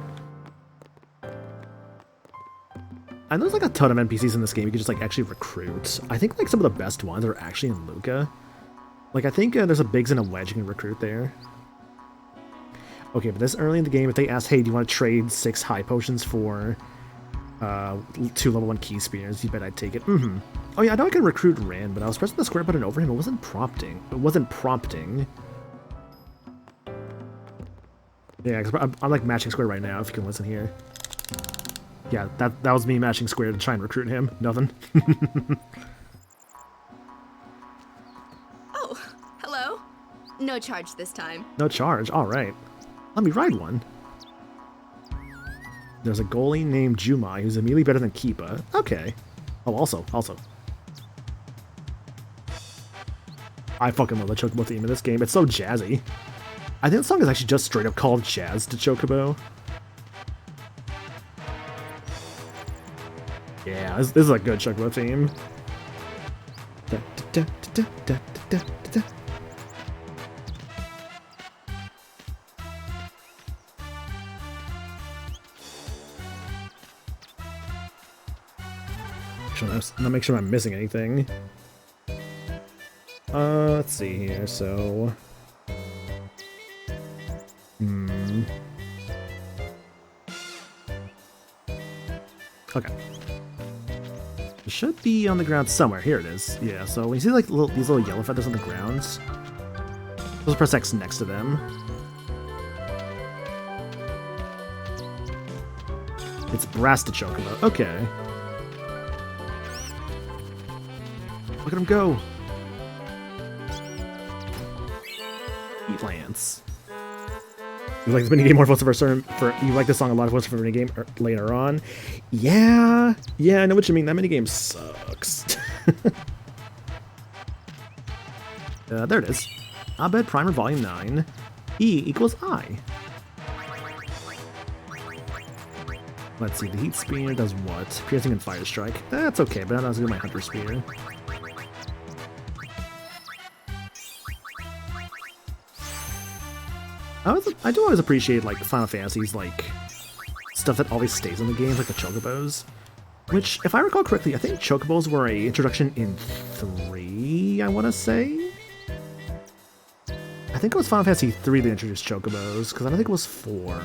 I know there's like a ton of NPCs in this game you can just like actually recruit. I think like some of the best ones are actually in Luca. Like I think there's a Biggs and a Wedge you can recruit there. Okay, but this early in the game, if they ask, hey, do you want to trade 6 high potions for 2 level 1 key spears, you bet I'd take it. Oh yeah, I know I can recruit Rand, but I was pressing the square button over him. It wasn't prompting. Yeah, cause I'm like matching square right now, if you can listen here. Yeah, that was me matching square to try and recruit him. Nothing. Oh, hello. No charge this time. No charge, alright. Let me ride one. There's a goalie named Jumai who's immediately better than Keepa. Okay. Oh, also. I fucking love the Chocobo theme in this game. It's so jazzy. I think the song is actually just straight up called Jazz to Chocobo. Yeah, this is a good Chocobo theme. Make sure I'm not missing anything. Let's see here, so... Okay. It should be on the ground somewhere. Here it is. Yeah, so when you see like these little yellow feathers on the ground, just press X next to them. It's brass to Chocobo. Okay. Look at him go! Eat Lance. You like this minigame more votes for you like this song a lot of votes for minigame later on? Yeah, I know what you mean. That minigame sucks. There it is. Abed Primer Volume 9. E equals I. Let's see, the Heat Spear does what? Piercing and Fire Strike. That's okay, but I'm not gonna do my Hunter Spear. I do always appreciate like Final Fantasy's like stuff that always stays in the games, like the Chocobos. Which, if I recall correctly, I think Chocobos were a introduction in 3, I want to say? I think it was Final Fantasy 3 that introduced Chocobos, because I don't think it was 4.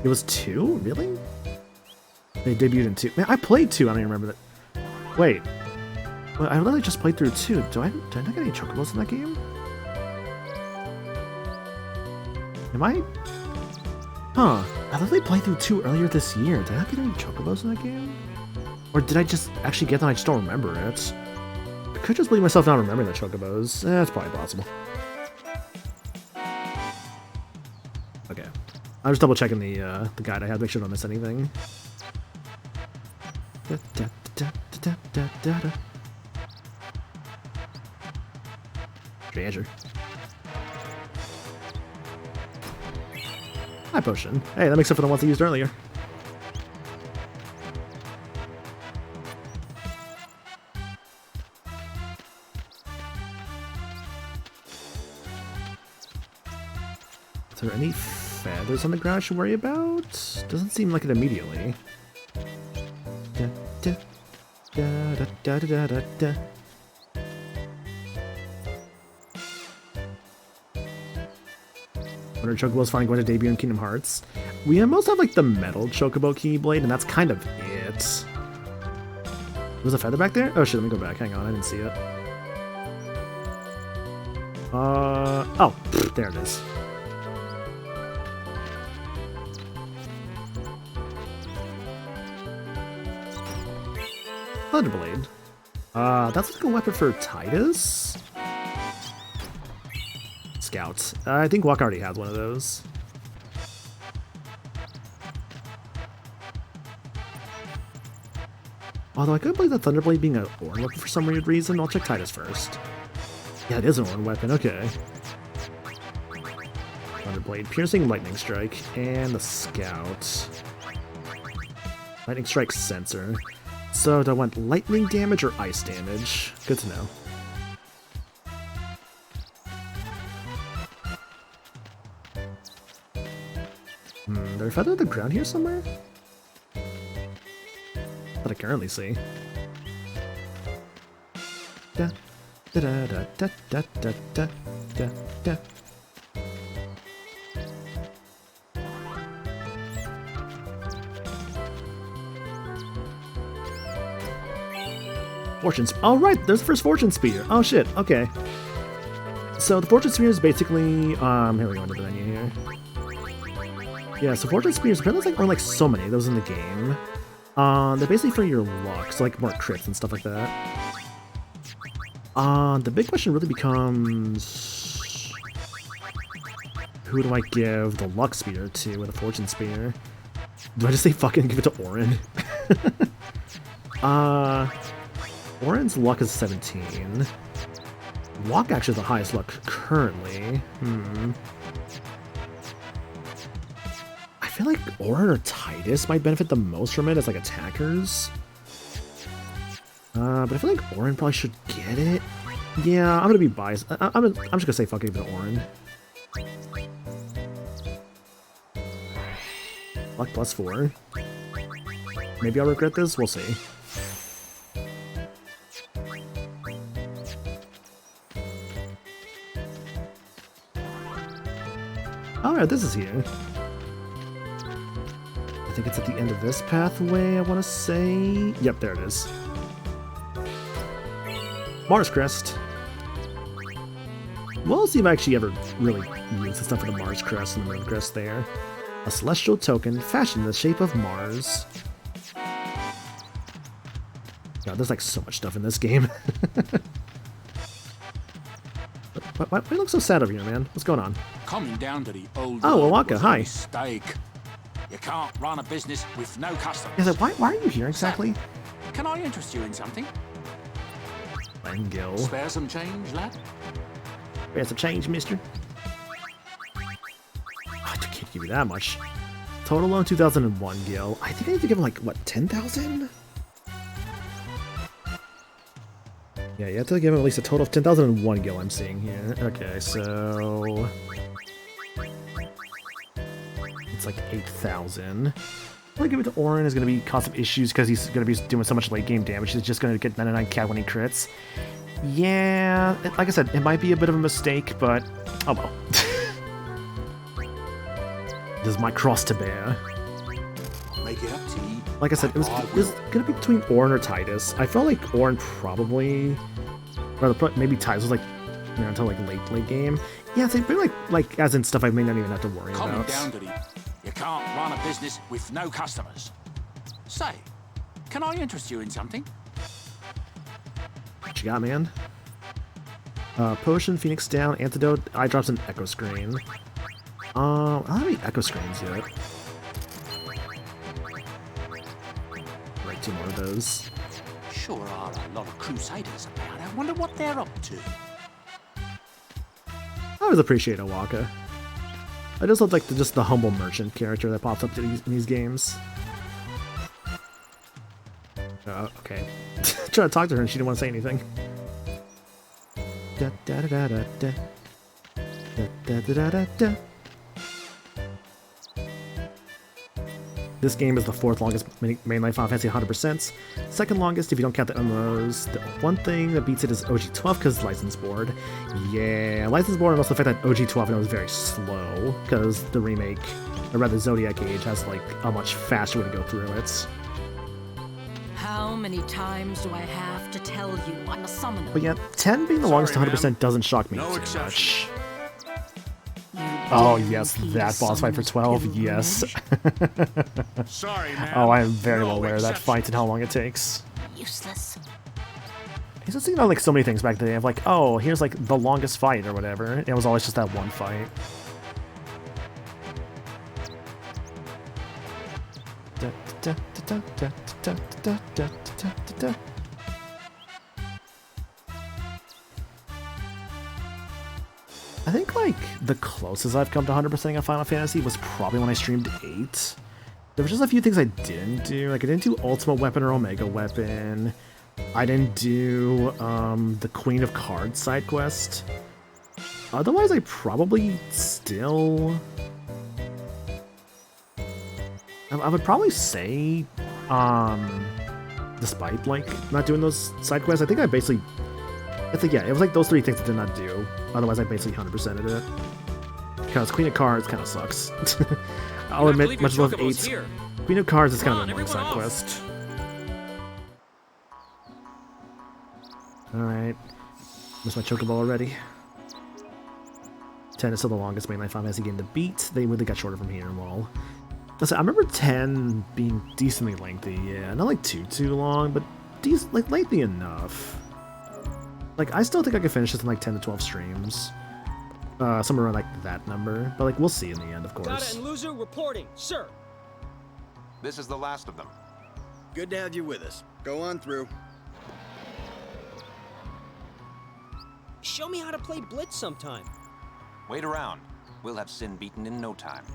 It was 2? Really? They debuted in 2. Man, I played 2, I don't even remember that. Wait. Well, I literally just played through 2. Did I not get any Chocobos in that game? Am I? Huh. I literally played through 2 earlier this year. Did I not get any Chocobos in that game? Or did I just actually get them and I just don't remember it? I could just believe myself not remembering the Chocobos. That's probably possible. Okay. I'm just double checking the guide I had, make sure I don't miss anything. Treasure. High potion. Hey, that makes up for the ones I used earlier. Is there any feathers on the ground I should worry about? Doesn't seem like it immediately. Wonder Chocobo's finally going to debut in Kingdom Hearts. We most have like the metal Chocobo Keyblade, and that's kind of it. There's a feather back there? Oh shit, let me go back. Hang on, I didn't see it. Oh, there it is. Thunderblade. That's like a weapon for Titus? Scouts. I think Walk already has one of those. Although I could play the Thunderblade being an Orin weapon for some weird reason. I'll check Titus first. Yeah, it is an Orin weapon. Okay. Thunderblade, Piercing Lightning Strike, and the Scout. Lightning Strike Sensor. So do I want lightning damage or ice damage? Good to know. There a feather on the ground here somewhere? That I currently see. Da da da da da da da da da da. Oh right, there's the first Fortune Spear. Oh shit, okay. So the Fortune Spear is basically, here we go into the menu here. Yeah, so Fortune Spears, apparently there's like so many of those in the game. They're basically for your luck, so like more crits and stuff like that. The big question really becomes, who do I give the luck spear to with a Fortune Spear? Do I just say fucking give it to Orin? Orin's luck is 17. Luck actually is the highest luck currently. I feel like Orin or Titus might benefit the most from it as like attackers. But I feel like Orin probably should get it. Yeah, I'm gonna be biased. I'm just gonna say fucking give it to Orin. Luck plus 4. Maybe I'll regret this. We'll see. Alright, this is here. I think it's at the end of this pathway, I want to say. Yep, there it is. Mars Crest. We'll see if I actually ever really use the stuff for the Mars Crest and the Moon Crest there. A celestial token fashioned in the shape of Mars. God, there's like so much stuff in this game. Why do you look so sad over here, man? What's going on? Coming down to the old Awaka, hi. Mistake. You can't run a business with no customers. Yeah, like, why are you here exactly? Can I interest you in something? Langil. Spare some change, lad? Spare some change, mister. Oh, I can't give you that much. Total loan 2001 Gil. I think I need to give him like, what, 10,000? Yeah, you have to give him at least a total of 10,001 Gil I'm seeing here. Okay, so... it's like 8,000. I'll give it to Orin is going to be cause some issues because he's going to be doing so much late game damage. He's just going to get 99 cat when he crits. Yeah, like I said, it might be a bit of a mistake, but oh well. This is my cross to bear. Make it up to you. Like I said, it was going to be between Orin or Titus. I felt like Orin probably, or maybe Titus was like, you know, until like late game. Yeah, it's like as in stuff I may not even have to worry about. Down to you can't run a business with no customers. Say, can I interest you in something? What you got, man? Potion, Phoenix down, Antidote, Eye Drops, and Echo Screen. I don't have any echo screens yet. Right, 2 more of those. Sure are a lot of crusaders about. I wonder what they're up to. I always appreciate Owaka. I just love like just the humble merchant character that pops up in these games. Okay. Trying to talk to her and she didn't want to say anything. Da, da, da, da, da. Da, da, da, da, da. This game is the 4th longest mainline Final Fantasy 100%. Second longest if you don't count the MMOs. The one thing that beats it is OG12 because license board. Yeah, license board, and also the fact that OG12 was very slow because the remake, or rather Zodiac Age, has like a much faster way to go through it. How many times do I have to tell you I'm a summoner? But yeah, 10 being the longest 100% doesn't shock me too much. Oh yes, that boss fight for 12, yes. Sorry, man. Oh, I am very well aware of that fight and how long it takes. Useless. I used to see like so many things back then of like, oh, here's like the longest fight or whatever. It was always just that one fight. Da, da, da, da, da, da, da, da, da, da. I think like the closest I've come to 100%ing a Final Fantasy was probably when I streamed 8. There was just a few things I didn't do. Like I didn't do Ultimate Weapon or Omega Weapon. I didn't do the Queen of Cards side quest. Otherwise, I probably still... I would probably say, despite like not doing those side quests, I think I basically... It's like, yeah, it was like those 3 things I did not do. Otherwise, I basically 100%ed it. Because Queen of Cards kind of sucks. I'll admit, much love 8. Queen of Cards is kind of a annoying side quest. Alright. Missed my Chocobo already. 10 is still the longest mainline Final Fantasy game to beat. They really got shorter from here, well. Listen, I remember 10 being decently lengthy, yeah. Not like too long, but like lengthy enough. Like, I still think I could finish this in like 10 to 12 streams. Somewhere around like that number. But like, we'll see in the end, of course. Data and Loser reporting, sir. This is the last of them. Good to have you with us. Go on through. Show me how to play Blitz sometime. Wait around. We'll have Sin beaten in no time.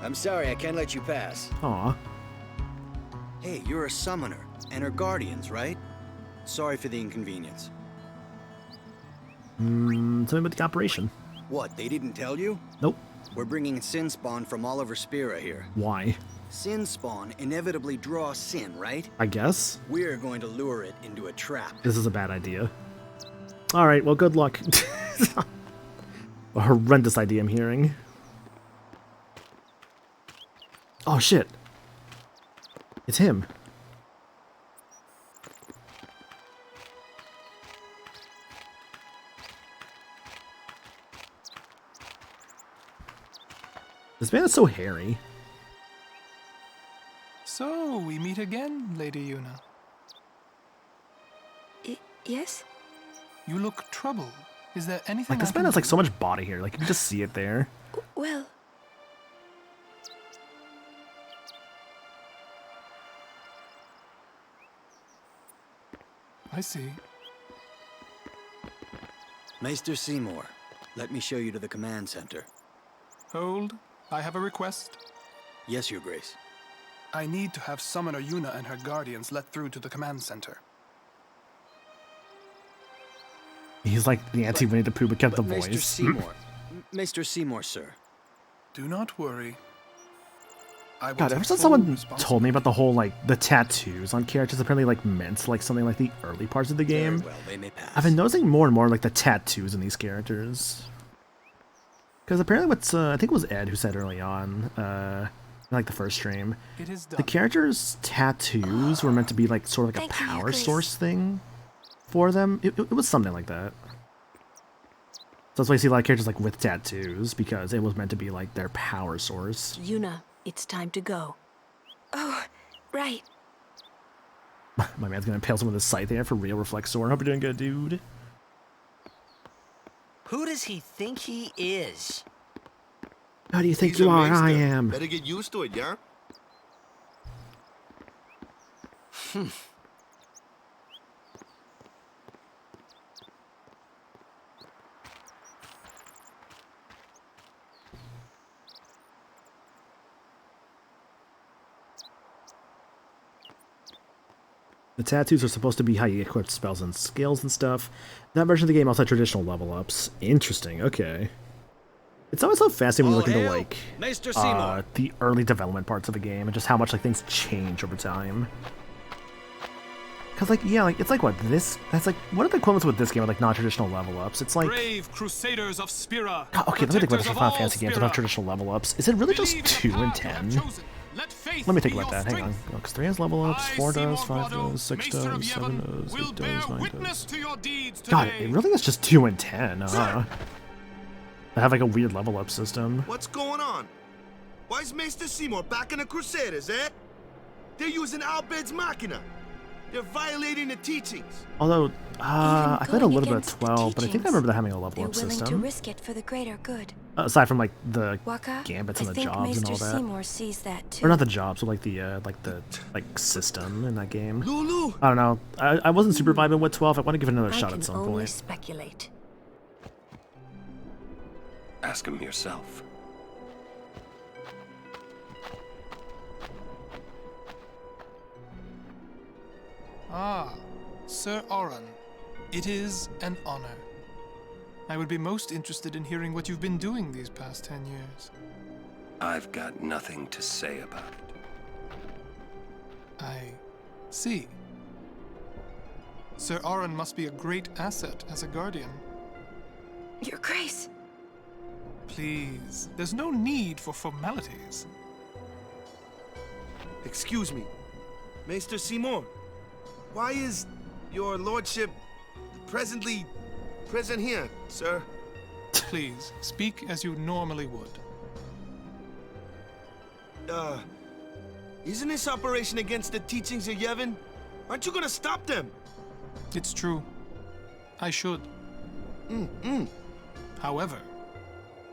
I'm sorry, I can't let you pass. Aw. Hey, you're a summoner, and her guardians, right? Sorry for the inconvenience. Tell me about the operation. What, they didn't tell you? Nope. We're bringing Sin Spawn from all over Spira here. Why? Sin Spawn inevitably draws Sin, right? I guess. We're going to lure it into a trap. This is a bad idea. Alright, well, good luck. A horrendous idea I'm hearing. Oh, shit. It's him. This man is so hairy. So, we meet again, Lady Yuna. Yes? You look troubled. Is there anything Like, this man has like so much body hair. Like, you can just see it there. Well... I see. Maester Seymour, let me show you to the command center. Hold. I have a request. Yes, Your Grace. I need to have Summoner Yuna and her guardians let through to the command center. He's like the anti-Winnie the Pooh, but kept the voice. Maester Seymour. Maester Seymour, sir. Do not worry. I will God, take ever since full someone told me about the whole, like, the tattoos on characters apparently, like, meant, like, something like the early parts of the game. Very well, they may pass. I've been noticing more and more, like, the tattoos in these characters. Because apparently what's, I think it was Ed who said early on, in, like, the first stream, the characters' tattoos were meant to be, like, sort of like a power source thing for them. It was something like that. that's why you see a lot of characters like with tattoos, because it was meant to be like their power source. Yuna, it's time to go. Oh, right. My man's gonna impale someone with a scythe there for real, Reflexor. Hope you're doing good, dude. Who does he think he is? How do you think He's you a are? maester. I am. Better get used to it, yeah? The tattoos are supposed to be how you equip spells and skills and stuff. That version of the game also had traditional level ups. Interesting, okay. It's always so fascinating when you look into like Maester Seymour. the early development parts of a game and just how much like things change over time. Cause like yeah, like it's like what this that's like what are the equivalents with this game with like non-traditional level ups? It's like Brave Crusaders of Spira. God, okay, let me think about this for Protectors of Final all Fantasy games with Spira. non-traditional level ups. Is it really just Believe in the 2 and path you have 10? chosen. Let faith Let me be think about your that. Hang on. strength. Because 3 has level ups, I, 4 does, Seymour 5 Guado, does, 6 Maester of does, 7 Yevon, does, will 8 bear does, 9 witness does. to your deeds God, today. it really is just 2 and 10. I have like a weird level up system. What's going on? Why's Maester Seymour back in the Crusaders, eh? They're using Albed's Machina. They're violating the teachings. Although, I played a going little bit of against the 12, but I think I teachings, remember that having a level They're up willing to system. risk it for the greater good. Aside from like the Waka, gambits I and the think jobs and Maester all that. Seymour sees that too. Or not the jobs, but like the system in that game. Lulu. I don't know. I wasn't super vibing with 12. I want to give it another shot I at can some only point. speculate. Ask him yourself. Ah, Sir Oran. It is an honor. I would be most interested in hearing what you've been doing these past 10 years. I've got nothing to say about it. I see. Sir Oran must be a great asset as a guardian. Your Grace. Please, there's no need for formalities. Excuse me. Maester Seymour. Why is your lordship present here, sir? Please, speak as you normally would. Isn't this operation against the teachings of Yevon? Aren't you gonna stop them? It's true. I should. However,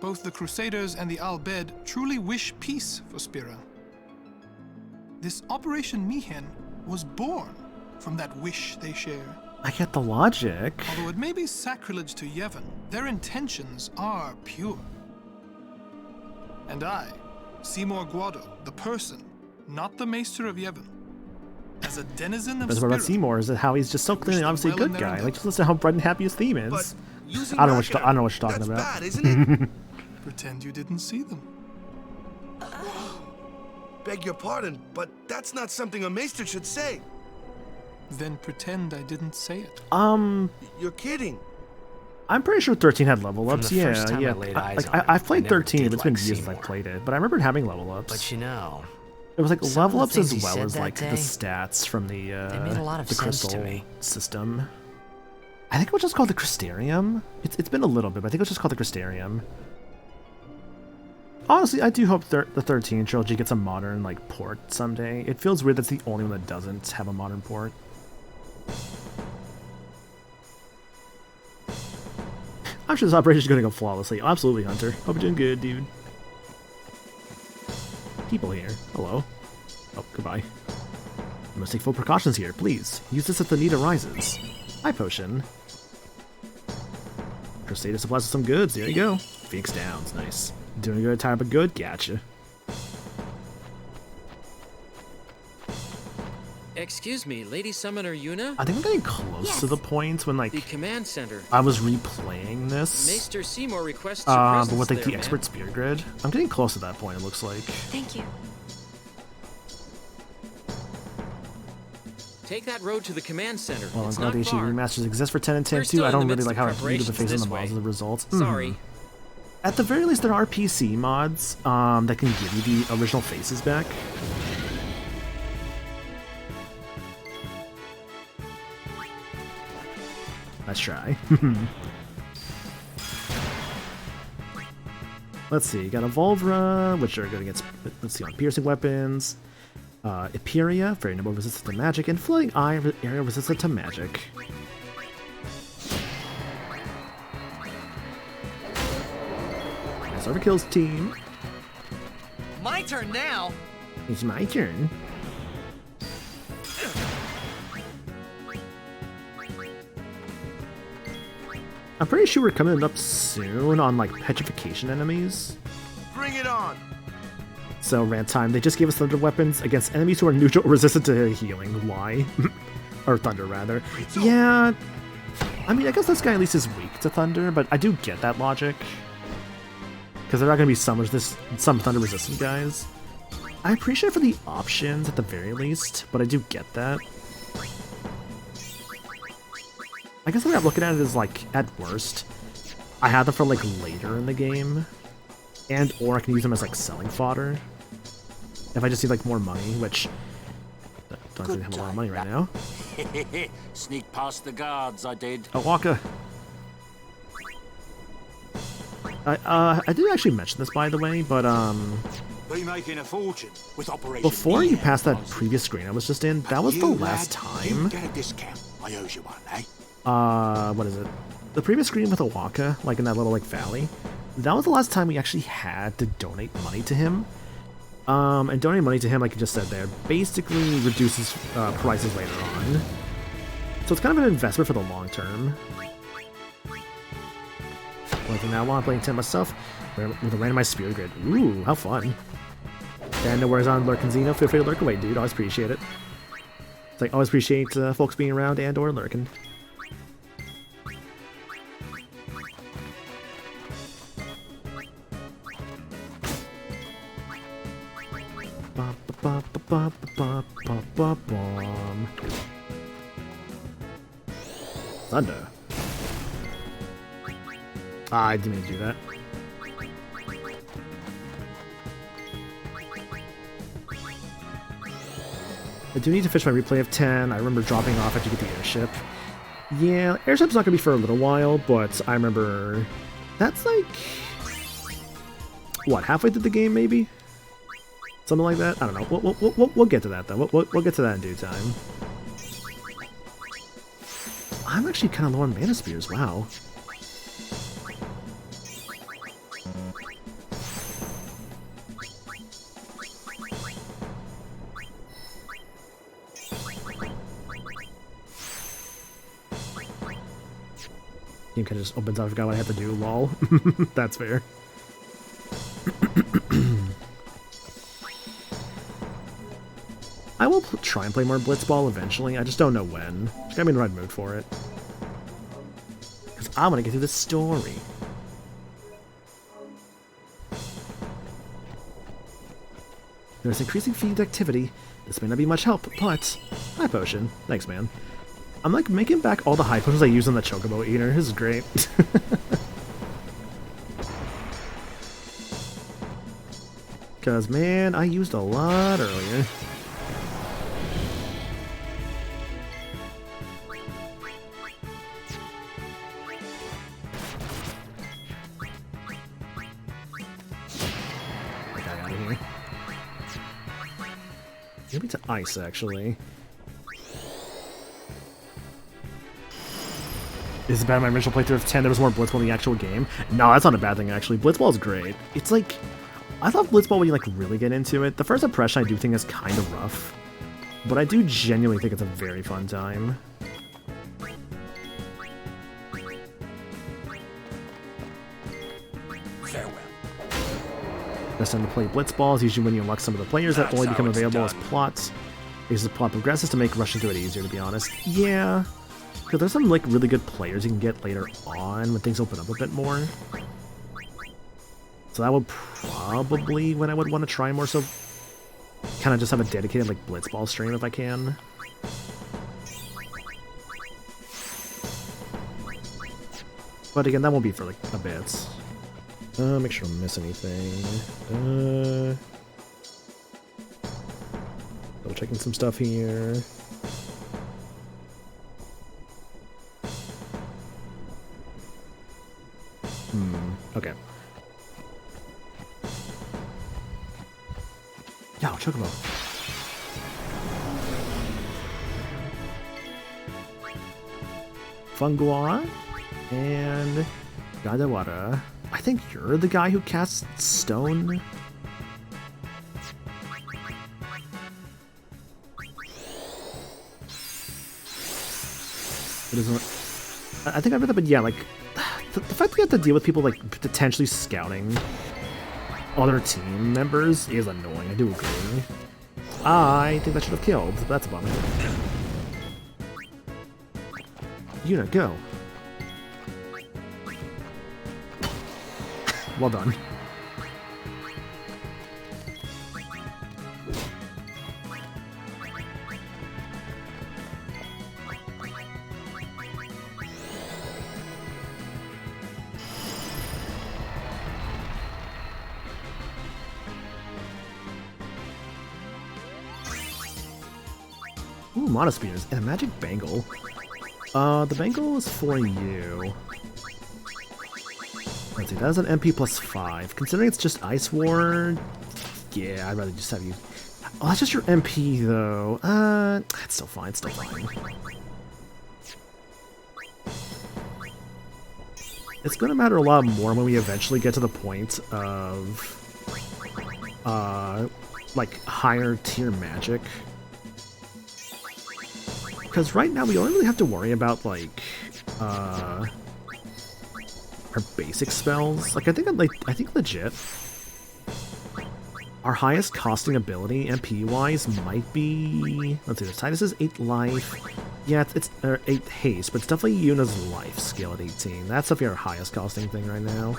both the Crusaders and the Al Bhed truly wish peace for Spira. This Operation Mihen was born from that wish they share. I get the logic. Although it may be sacrilege to Yevon, their intentions are pure. And I, Seymour Guado, the person, not the Maester of Yevon, as a denizen of That's what about Spira, Seymour is that how he's just so clearly obviously a well in good their guy. Like endeavor. just listen to how bright and happy his theme is. But using I don't know what Machina, I don't know what you're talking that's about. bad, isn't it? pretend you didn't see them. Beg your pardon, but that's not something a maester should say. Then pretend I didn't say it. You're kidding. I'm pretty sure 13 had level From ups. the Yeah, first time yeah. I laid eyes Like on him, I've I played never 13, did but it's been like years since I Seymour. played it. But I remembered having level ups. But you know, It was like some level of the ups things as he well said as like that the day, stats from the they made a lot of the sense to crystal me. system. I think it was just called the Crystarium. It's been a little bit, but I think it was just called the Crystarium. Honestly, I do hope the 13 trilogy gets a modern like port someday. It feels weird that's the only one that doesn't have a modern port. I'm sure this operation is going to go flawlessly. Absolutely, Hunter. Hope you're doing good, dude. People here. Hello. Oh, goodbye. You must take full precautions here, please. Use this if the need arises. Hi, potion. Crusader supplies with some goods. There you go. Phoenix Downs. Nice. Doing good, tired but good. Gotcha. Excuse me, Lady Summoner Yuna? I think I'm getting close to the point when, like, The command center. I was replaying this. Maester Seymour requests your presence but with, like, there, the man. expert spear grid. I'm getting close to that point, it looks like. Thank you. Take that road to the command center. Well, I'm it's glad not the HD far. remasters exist for 10 and 10 We're too. still I in don't the really midst like of how it reads the preparations face of this the mods way. as a result. Sorry. At the very least, there are PC mods that can give you the original faces back. Let's try. Let's see, you got a Volvra, which are good against, let's see, on piercing weapons. Eperia, very nimble, resistant to magic, and Floating Eye, area resistant to magic. Nice overkills, team. My turn now. It's my turn. I'm pretty sure we're coming up soon on like petrification enemies. Bring it on. So rant time. They just gave us thunder weapons against enemies who are neutral or resistant to healing. Why? Or thunder rather. Yeah. I mean, I guess this guy at least is weak to thunder, but I do get that logic. Because there are going to be some thunder resistant guys. I appreciate it for the options at the very least, but I do get that. I guess the way I'm looking at it is like, at worst, I have them for like later in the game, and or I can use them as like selling fodder. If I just need like more money, which don't really have a lot of money right now. Sneak past the guards, I did. Oh, Waka. I didn't actually mention this, by the way, but Be making a fortune with Operation before you Aeon, passed that previous screen I was just in, that was the last time. You get a discount. I owe you one, eh? What is it? The previous screen with Awaka, like in that little like valley, that was the last time we actually had to donate money to him. And donating money to him, like you just said there, basically reduces prices later on. So it's kind of an investment for the long term. Like now while I'm playing 10 myself, with a randomized spirit grid. Ooh, how fun. And where's on Lurk and Xeno, feel free to lurk away, dude. Always appreciate it. It's like, always appreciate folks being around and or lurking. Thunder. I didn't mean to do that. I do need to finish my replay of 10. I remember dropping off after you get the airship. Yeah, airship's not gonna be for a little while, but I remember that's like what, halfway through the game maybe? Something like that? I don't know. We'll get to that though. We'll get to that in due time. I'm actually kind of low on mana spears. Wow. Game kind of just opens up. I forgot what I had to do. Lol. That's fair. I will try and play more Blitzball eventually. I just don't know when. Just gotta be in the right mood for it. Because I want to get through the story. There's increasing fiend activity. This may not be much help, but... High potion. Thanks, man. I'm like making back all the high potions I used on the Chocobo Eater. This is great. Because, man, I used a lot earlier. Maybe to ice, actually. Is it bad my original playthrough of 10 there was more Blitzball in the actual game? No, that's not a bad thing, actually. Blitzball is great. It's like... I love Blitzball when you like really get into it. The first impression I do think is kind of rough. But I do genuinely think it's a very fun time. Farewell. Best time to play Blitzball is usually when you unlock some of the players that only become available as plots. Because the plot progresses to make rushing through it easier, to be honest. Yeah, because there's some like really good players you can get later on when things open up a bit more. So that would probably when I would want to try more so kind of just have a dedicated like Blitzball stream if I can. But again, that won't be for like a bit. Make sure I don't miss anything. Double checking some stuff here. Okay. Yeah, Chocobo. Funguar and Gadawara. I think you're the guy who casts stone. It isn't. I think I read that, but yeah, like the fact that we have to deal with people like potentially scouting other team members is annoying. I do agree. I think that should have killed. That's a bummer. Yuna, go. Well done. Ooh, Monospears and a magic bangle. The bangle is for you. Let's see, that is an MP plus 5. Considering it's just Ice Ward, yeah, I'd rather just have you. Oh, that's just your MP though. It's still fine, it's still fine. It's gonna matter a lot more when we eventually get to the point of like higher tier magic. Because right now we only really have to worry about like our basic spells. Like I think legit our highest costing ability MP wise might be, let's see, this Titus is 8 life. Yeah, it's 8 haste, but it's definitely Yuna's life skill at 18. That's definitely our highest costing thing right now.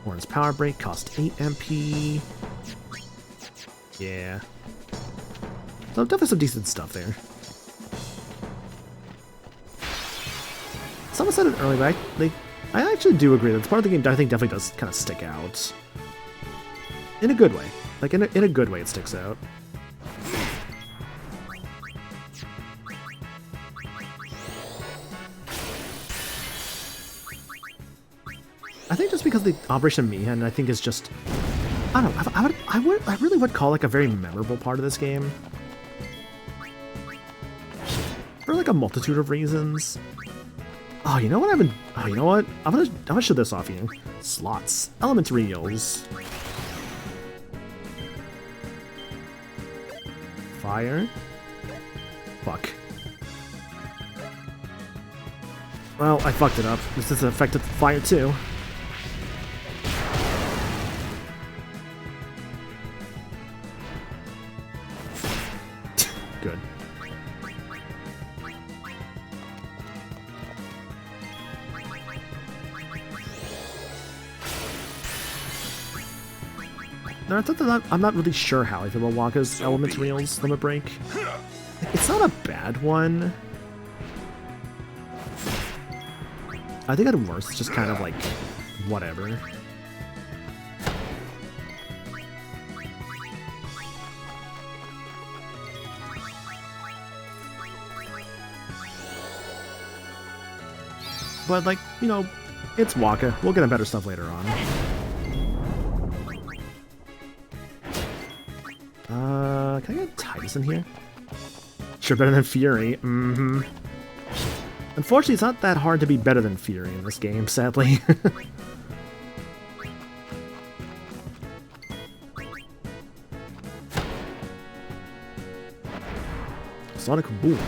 Horn's Power Break cost 8 MP. Yeah. So definitely some decent stuff there. Someone said it earlier, but I actually do agree that it's part of the game that I think definitely does kind of stick out. In a good way. Like, in a good way it sticks out. I think just because the Operation Mihan, I think, is just... I don't know, I really would call like a very memorable part of this game. For like a multitude of reasons. Oh, you know what you know what? I'm gonna show this off you. Slots. Elementary Eels. Fire. Fuck. Well, I fucked it up. This is affected fire too. Good. No, I'm not really sure how I feel about Waka's Elemental's Limit Break. It's not a bad one. I think at worst it's just kind of like whatever. But like, you know, it's Waka. We'll get him better stuff later on. Can I get Titus in here? Sure, better than Fury. Mm-hmm. Unfortunately, it's not that hard to be better than Fury in this game, sadly. Sonic Boom.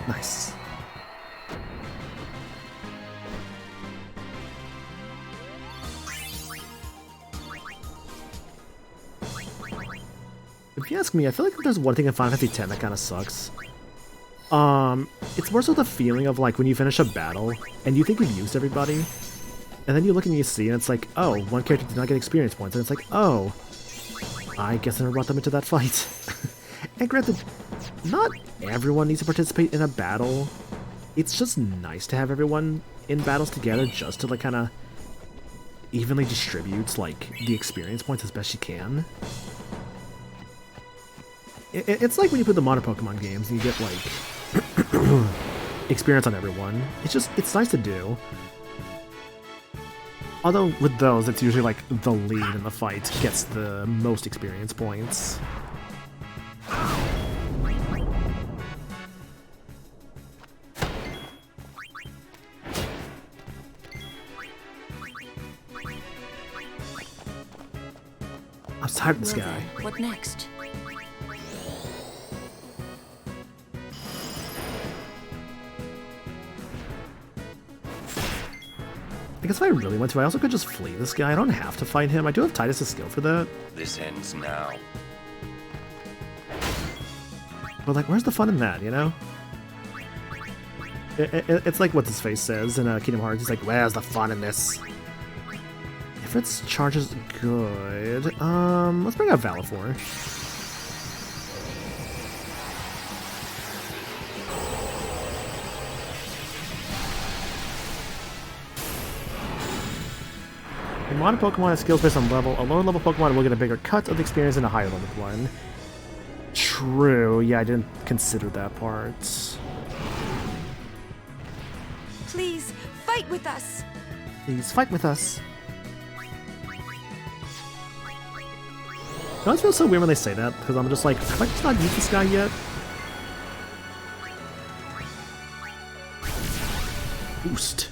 Nice. If you ask me, I feel like if there's one thing in Final Fantasy X that kind of sucks. It's more so the feeling of like when you finish a battle and you think you've used everybody, and then you look and you see and it's like, oh, one character did not get experience points, and it's like, oh, I guess I never brought them into that fight. And granted, not everyone needs to participate in a battle. It's just nice to have everyone in battles together just to like kind of evenly distribute like the experience points as best you can. It's like when you play the modern Pokemon games and you get like experience on everyone. It's nice to do. Although with those, it's usually like the lead in the fight gets the most experience points. I'm tired of this guy. What next? I guess if I really want to, I also could just flee this guy. I don't have to fight him. I do have Titus' skill for that. This ends now. But like, where's the fun in that, you know? It's like what his face says in Kingdom Hearts. He's like, where's the fun in this? If its charge is good, let's bring out Valifor. In modern Pokemon has skills based on level. A lower level Pokemon will get a bigger cut of the experience than a higher level one. True, yeah, I didn't consider that part. Please, fight with us! Please, fight with us. It always feels so weird when they say that, because I'm just like, have I just not used this guy yet? Boost.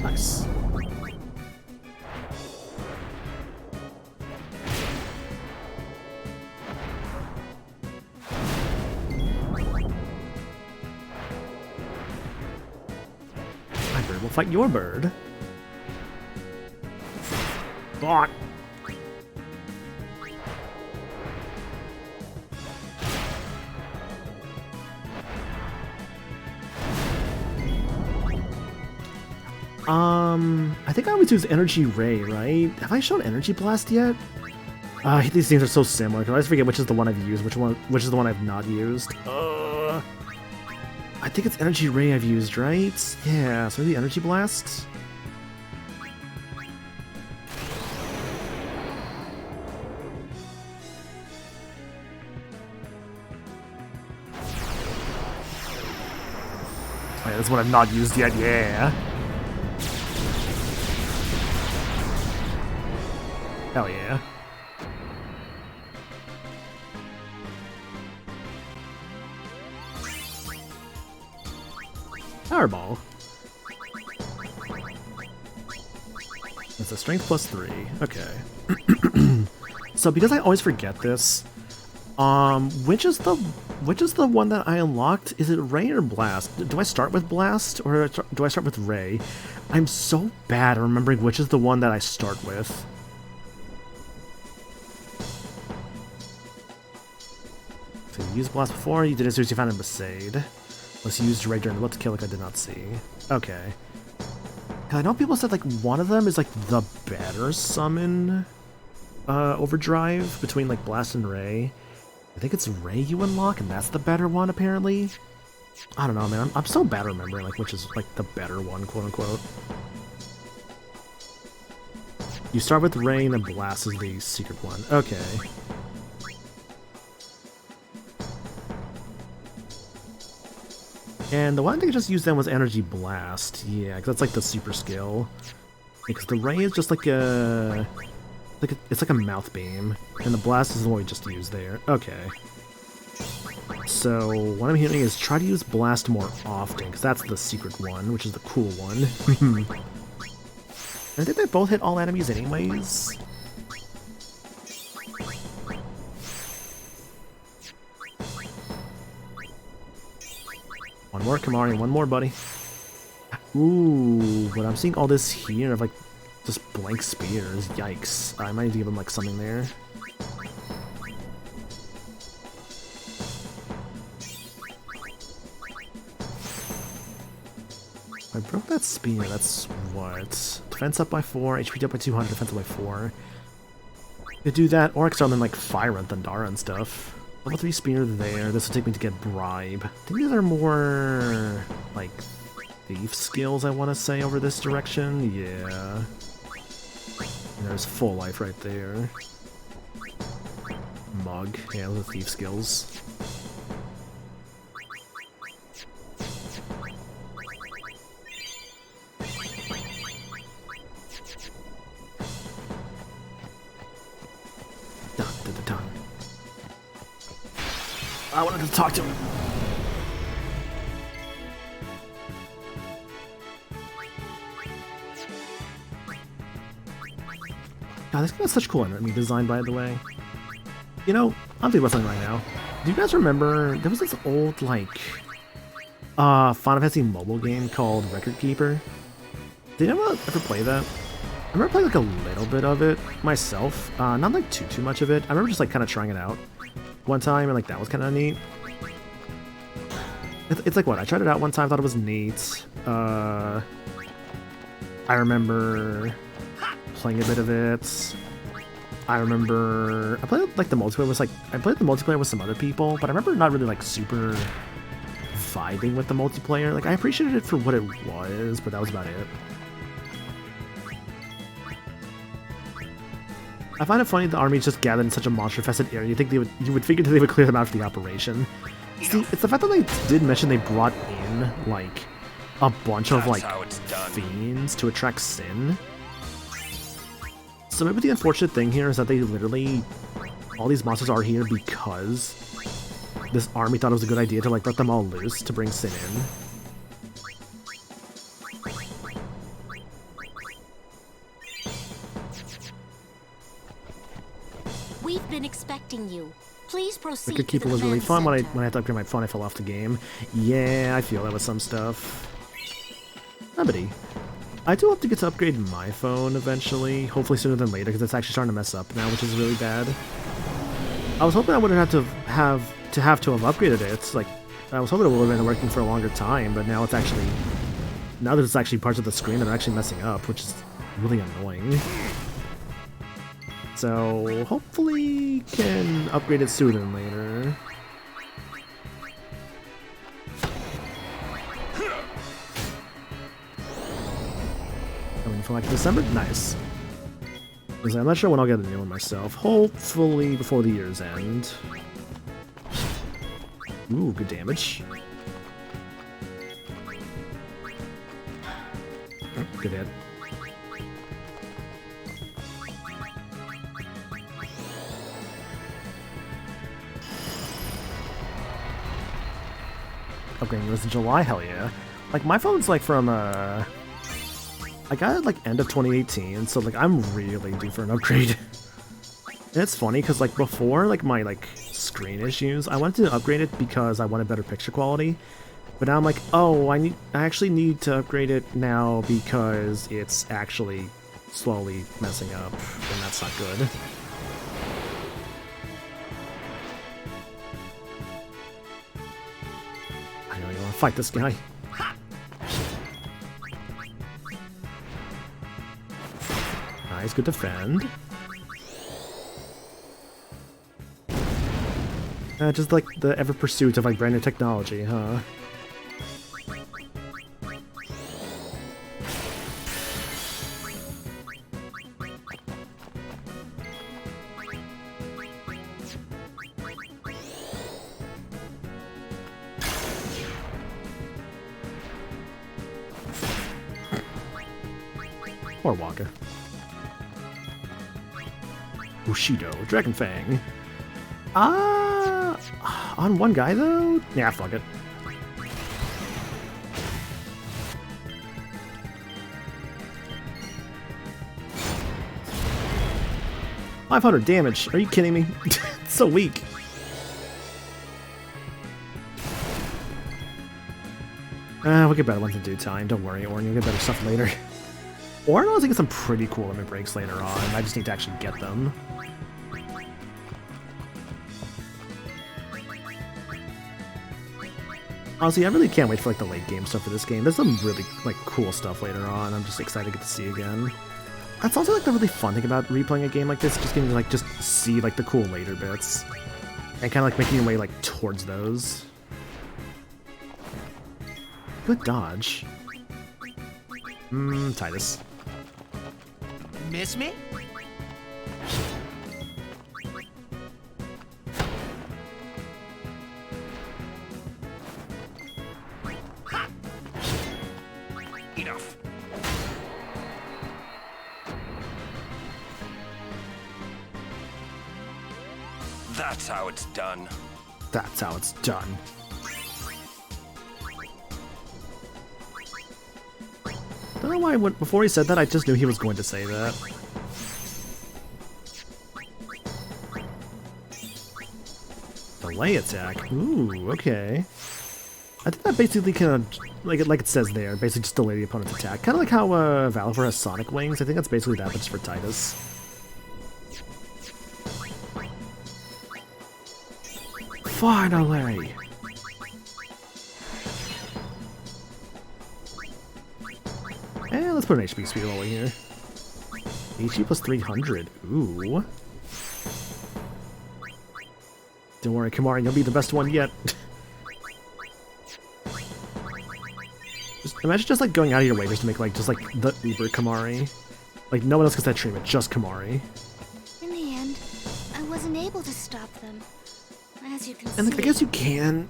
Nice. My bird will fight your bird. Bonk. I think I always use Energy Ray, right? Have I shown Energy Blast yet? These things are so similar. I always forget which is the one I've used, which is the one I've not used. I think it's Energy Ray I've used, right? Yeah, so the Energy Blast. Oh, yeah, that's what I've not used yet, yeah. Hell yeah. Powerball. It's a strength plus 3. Okay. So because I always forget this, which is the one that I unlocked? Is it Ray or Blast? Do I start with Blast or do I start with Ray? I'm so bad at remembering which is the one that I start with. So you used Blast before, you did as soon as you found a Besaid. Unless you used Ray during the kill, like I did not see. Okay. I know people said like one of them is like the better summon overdrive between like Blast and Ray. I think it's Ray you unlock and that's the better one apparently. I don't know, man. I'm so bad at remembering like which is like the better one, quote unquote. You start with Ray and then Blast is the secret one. Okay. And the one I think I just used then was Energy Blast. Yeah, because that's like the super skill. Because the Ray is just like it's like a mouth beam, and the Blast is the one we just used there. Okay. So what I'm hearing is try to use Blast more often, because that's the secret one, which is the cool one. I think they both hit all enemies anyways. One more, Kamari, one more, buddy. Ooh, but I'm seeing all this here of like just blank spears. Yikes. I might need to give him like something there. I broke that spear, that's what? Defense up by 4, HP up by 200, defense up by 4. Could do that, or I could start them like Fire and Thundara and stuff. Level 3 spear there, this will take me to get Bribe. I think these are more, like, thief skills, I want to say, over this direction. Yeah. And there's full life right there. mug. Yeah, those are thief skills. I wanted to talk to him. God, this guy's such cool enemy design, by the way. You know, I'm thinking about something right now. Do you guys remember there was this old, like, Final Fantasy mobile game called Record Keeper? Did anyone ever play that? I remember playing like a little bit of it myself. Not like too much of it. I remember just like kind of trying it out one time, and like that was kind of neat. It's like what? I tried it out one time, thought it was neat. I remember playing a bit of it. I remember I played like the multiplayer was like I played the multiplayer with some other people, but I remember not really like super vibing with the multiplayer. Like I appreciated it for what it was, but that was about it. I find it funny the army just gathered in such a monster-infested area. You would figure that they would clear them out for the operation. See, it's the fact that they did mention they brought in like a bunch of like fiends to attract sin. So maybe the unfortunate thing here is that they literally, all these monsters are here because this army thought it was a good idea to like let them all loose to bring sin in. We've been expecting you. Please proceed. Record Keeper was really fun. When I had to upgrade my phone, I fell off the game. Yeah, I feel that with some stuff. Nobody. I do hope to get to upgrade my phone eventually, hopefully sooner than later, because it's actually starting to mess up now, which is really bad. I was hoping I wouldn't have to have upgraded it. Like, I was hoping it would have been working for a longer time, but now there's actually parts of the screen that are actually messing up, which is really annoying. So hopefully can upgrade it sooner than later. Coming for like December? Nice. Because I'm not sure when I'll get a new one myself. Hopefully before the year's end. Ooh, good damage. Oh, good hit. Upgrading was in July, hell yeah. Like my phone's like from I got it like end of 2018, so like I'm really due for an upgrade. And it's funny because like before like my like screen issues, I wanted to upgrade it because I wanted better picture quality. But now I'm like, oh, I actually need to upgrade it now because it's actually slowly messing up, and that's not good. I don't even want to fight this guy. Nice, good defend. Just like the ever pursuit of like brand new technology, huh? Or Waka. Bushido, Dragon Fang. On one guy though? Yeah, fuck it. $500 damage. Are you kidding me? It's so weak. We'll get better ones in due time. Don't worry, Orn. You'll get better stuff later. Or I get some pretty cool limit breaks later on. I just need to actually get them. Honestly, I really can't wait for like the late game stuff for this game. There's some really like cool stuff later on. I'm just excited to get to see again. That's also like the really fun thing about replaying a game like this, just getting to like just see like the cool later bits. And kind of like making your way like towards those. Good dodge. Titus. Miss me? That's how it's done. That's how it's done. I don't know why before he said that, I just knew he was going to say that. Delay attack. Ooh, okay. I think that basically kind of, like it says there, basically just delay the opponent's attack. Kind of like how Valifor has Sonic Wings. I think that's basically that, but just for Titus. Finally! And let's put an HP speed roller here. HP plus 300. Ooh. Don't worry, Kamari, you'll be the best one yet. Imagine just like going out of your way just to make like the Uber Kamari. Like no one else gets that treatment, just Kamari. In the end, I wasn't able to stop them. As you can And like, see, I guess you can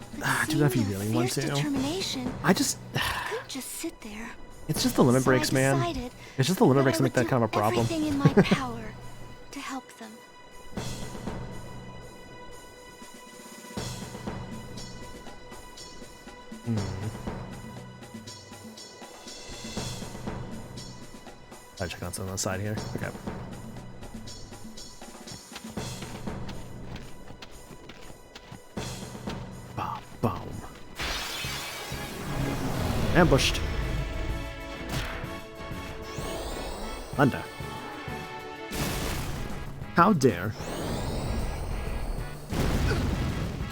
do that if you their really want fierce to. determination, I just couldn't just sit there. it's just the limit So I breaks, man. decided It's just the limit that breaks I that make would that kind of a do problem. everything in my power to help them. I'll check out something on the side here. Okay. Boom. Ambushed. Thunder. How dare.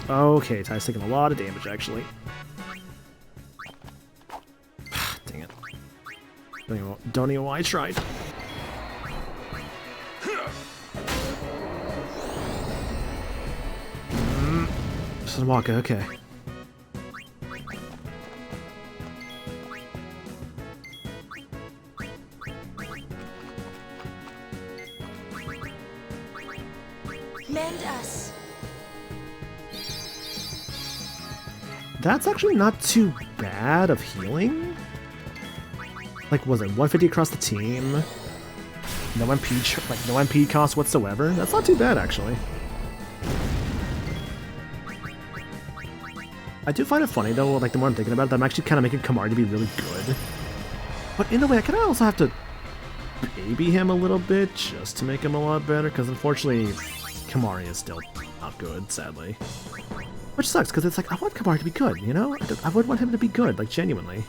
Okay, Ty's taking a lot of damage, actually. Dang it. Don't even know why I tried. Sunwaka, okay. Mend us. That's actually not too bad of healing. Like, was it 150 across the team? No MP, like no MP cost whatsoever. That's not too bad, actually. I do find it funny though, like the more I'm thinking about it, that I'm actually kind of making Kamari to be really good. But in a way, I kind of also have to baby him a little bit just to make him a lot better, because unfortunately, Kamari is still not good, sadly. Which sucks, because it's like, I want Kamari to be good, you know? I would want him to be good, like genuinely.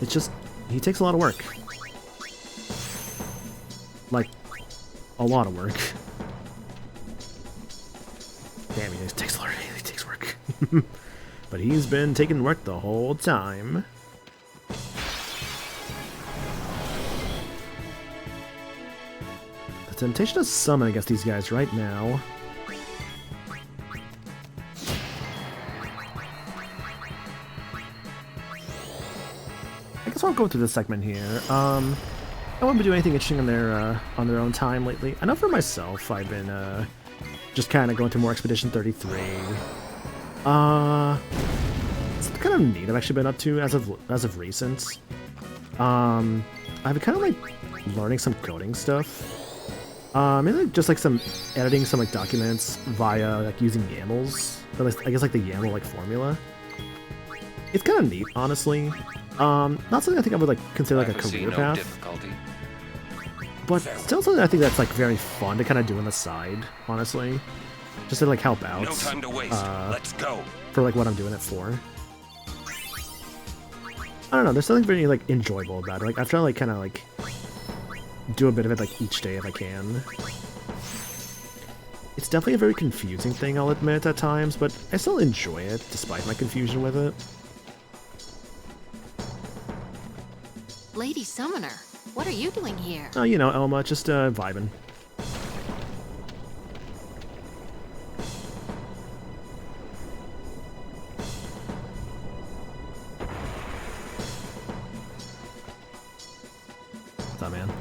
It's just, he takes a lot of work. Like, a lot of work. Damn, he takes a lot, he takes work. But he's been taking work the whole time. The temptation to summon against these guys right now. I guess I'll go through this segment here. I won't be doing anything interesting on their own time lately. I know for myself, I've been just kind of going through more Expedition 33. It's kind of neat I've actually been up to as of recent. I've been kind of like learning some coding stuff. Maybe like, just like some editing some like documents via like using YAMLs. Or, like, I guess like the YAML like formula. It's kind of neat, honestly. Not something I think I would like consider like a career path. Difficulty. But still something I think that's like very fun to kind of do on the side, honestly. Just to like help out. No time to waste. Let's go. For like what I'm doing it for. I don't know, there's something very like enjoyable about it. Like I've tried to like kind of like do a bit of it like each day if I can. It's definitely a very confusing thing, I'll admit, at times, but I still enjoy it despite my confusion with it. Lady Summoner, what are you doing here? Oh, you know, Elma, just vibing. What's up, man?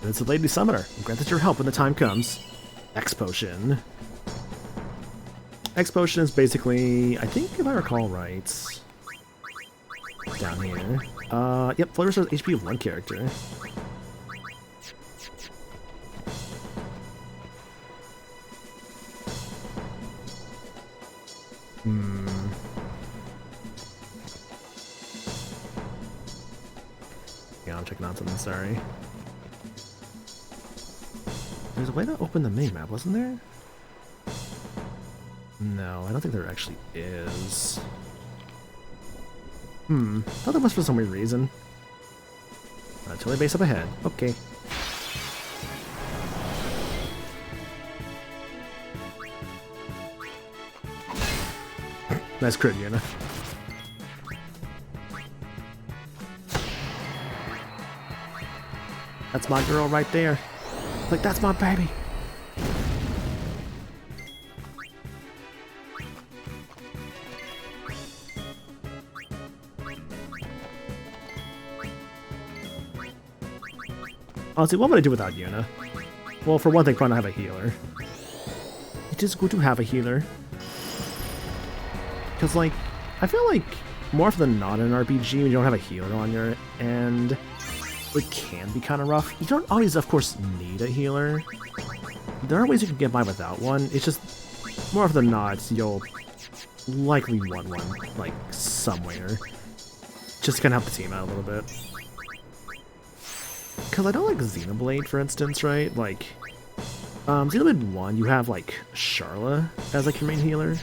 It's a Lady Summoner. Granted your help when the time comes. X Potion. X Potion is basically, I think if I recall right, down here. Yep, Flavor Star's HP of one character. Yeah, I'm checking out something, sorry. There's a way to open the mini-map, wasn't there? No, I don't think there actually is. Thought there must be some weird reason. Artillery base up ahead. Okay. Nice crit, Yuna. That's my girl right there. Like, that's my baby. Honestly, what would I do without Yuna? Well, for one thing, probably not have a healer. It is good to have a healer. Because, like, I feel like more often than not in an RPG, when you don't have a healer on your end, it can be kind of rough. You don't always, of course, need a healer. There are ways you can get by without one. It's just, more often than not, you'll likely want one, like, somewhere. Just to kind of help the team out a little bit. Because I don't like Xenoblade, for instance, right? Like, Xenoblade 1, you have, like, Charla as, like, your main healer.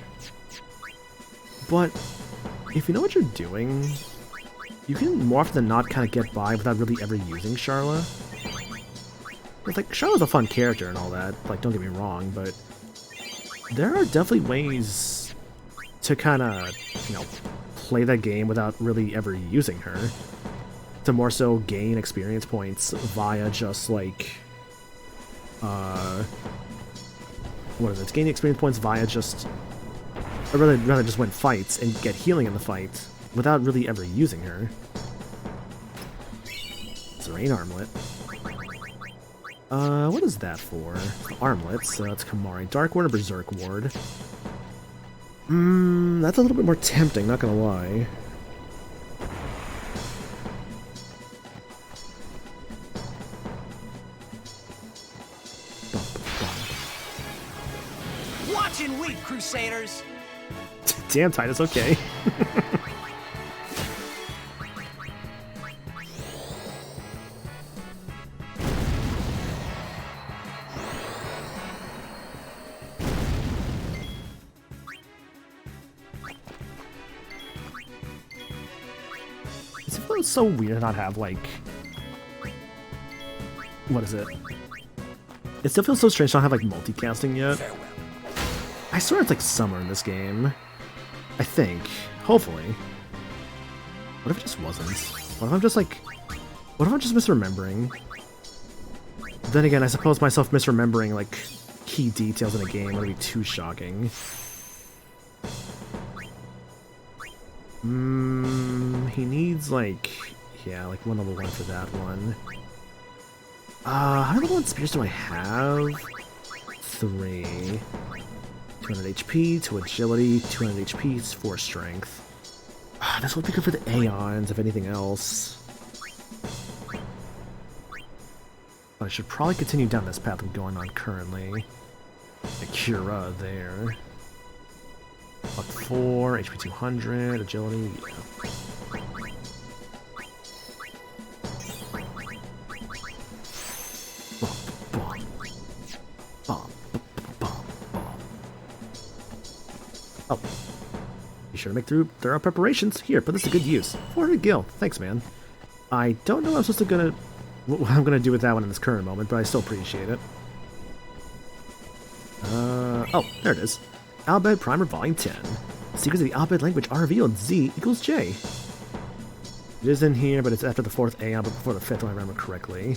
But if you know what you're doing, you can more often than not kind of get by without really ever using Charla. It's like, Charla's a fun character and all that, like, don't get me wrong, but there are definitely ways to kind of, you know, play that game without really ever using her. To more so gain experience points via just, like, what is it? Gain experience points via just, or rather just win fights and get healing in the fight without really ever using her. Serene Armlet. What is that for? Armlets, so that's Kamari. Dark Ward or Berserk Ward. That's a little bit more tempting, not gonna lie. Watch and weep, Crusaders! Damn, Titus, okay. It feels so weird to not have, like... What is it? It still feels so strange to not have, like, multicasting yet. I swear it's, like, summer in this game. I think. Hopefully. What if it just wasn't? What if I'm just, like... What if I'm just misremembering? Then again, I suppose myself misremembering, like, key details in a game would be too shocking. He needs, like... Yeah, like, one level 1 for that one. How many level 1 spears do I have? 3. 200 HP, 2 agility, 200 HP, 4 strength. This would be good for the Aeons, if anything else. But I should probably continue down this path I'm going on currently. The Cura there. Buck 4, HP 200, agility, yeah. Oh. Be sure to make thorough preparations. Here, put this to good use. 400 gil. Thanks, man. I don't know what I'm gonna do with that one in this current moment, but I still appreciate it. Oh, there it is. Albed Primer Volume 10. Secrets of the Albed language are revealed. Z equals J. It is in here, but it's after the 4th Aeon, but before the 5th, if I remember correctly.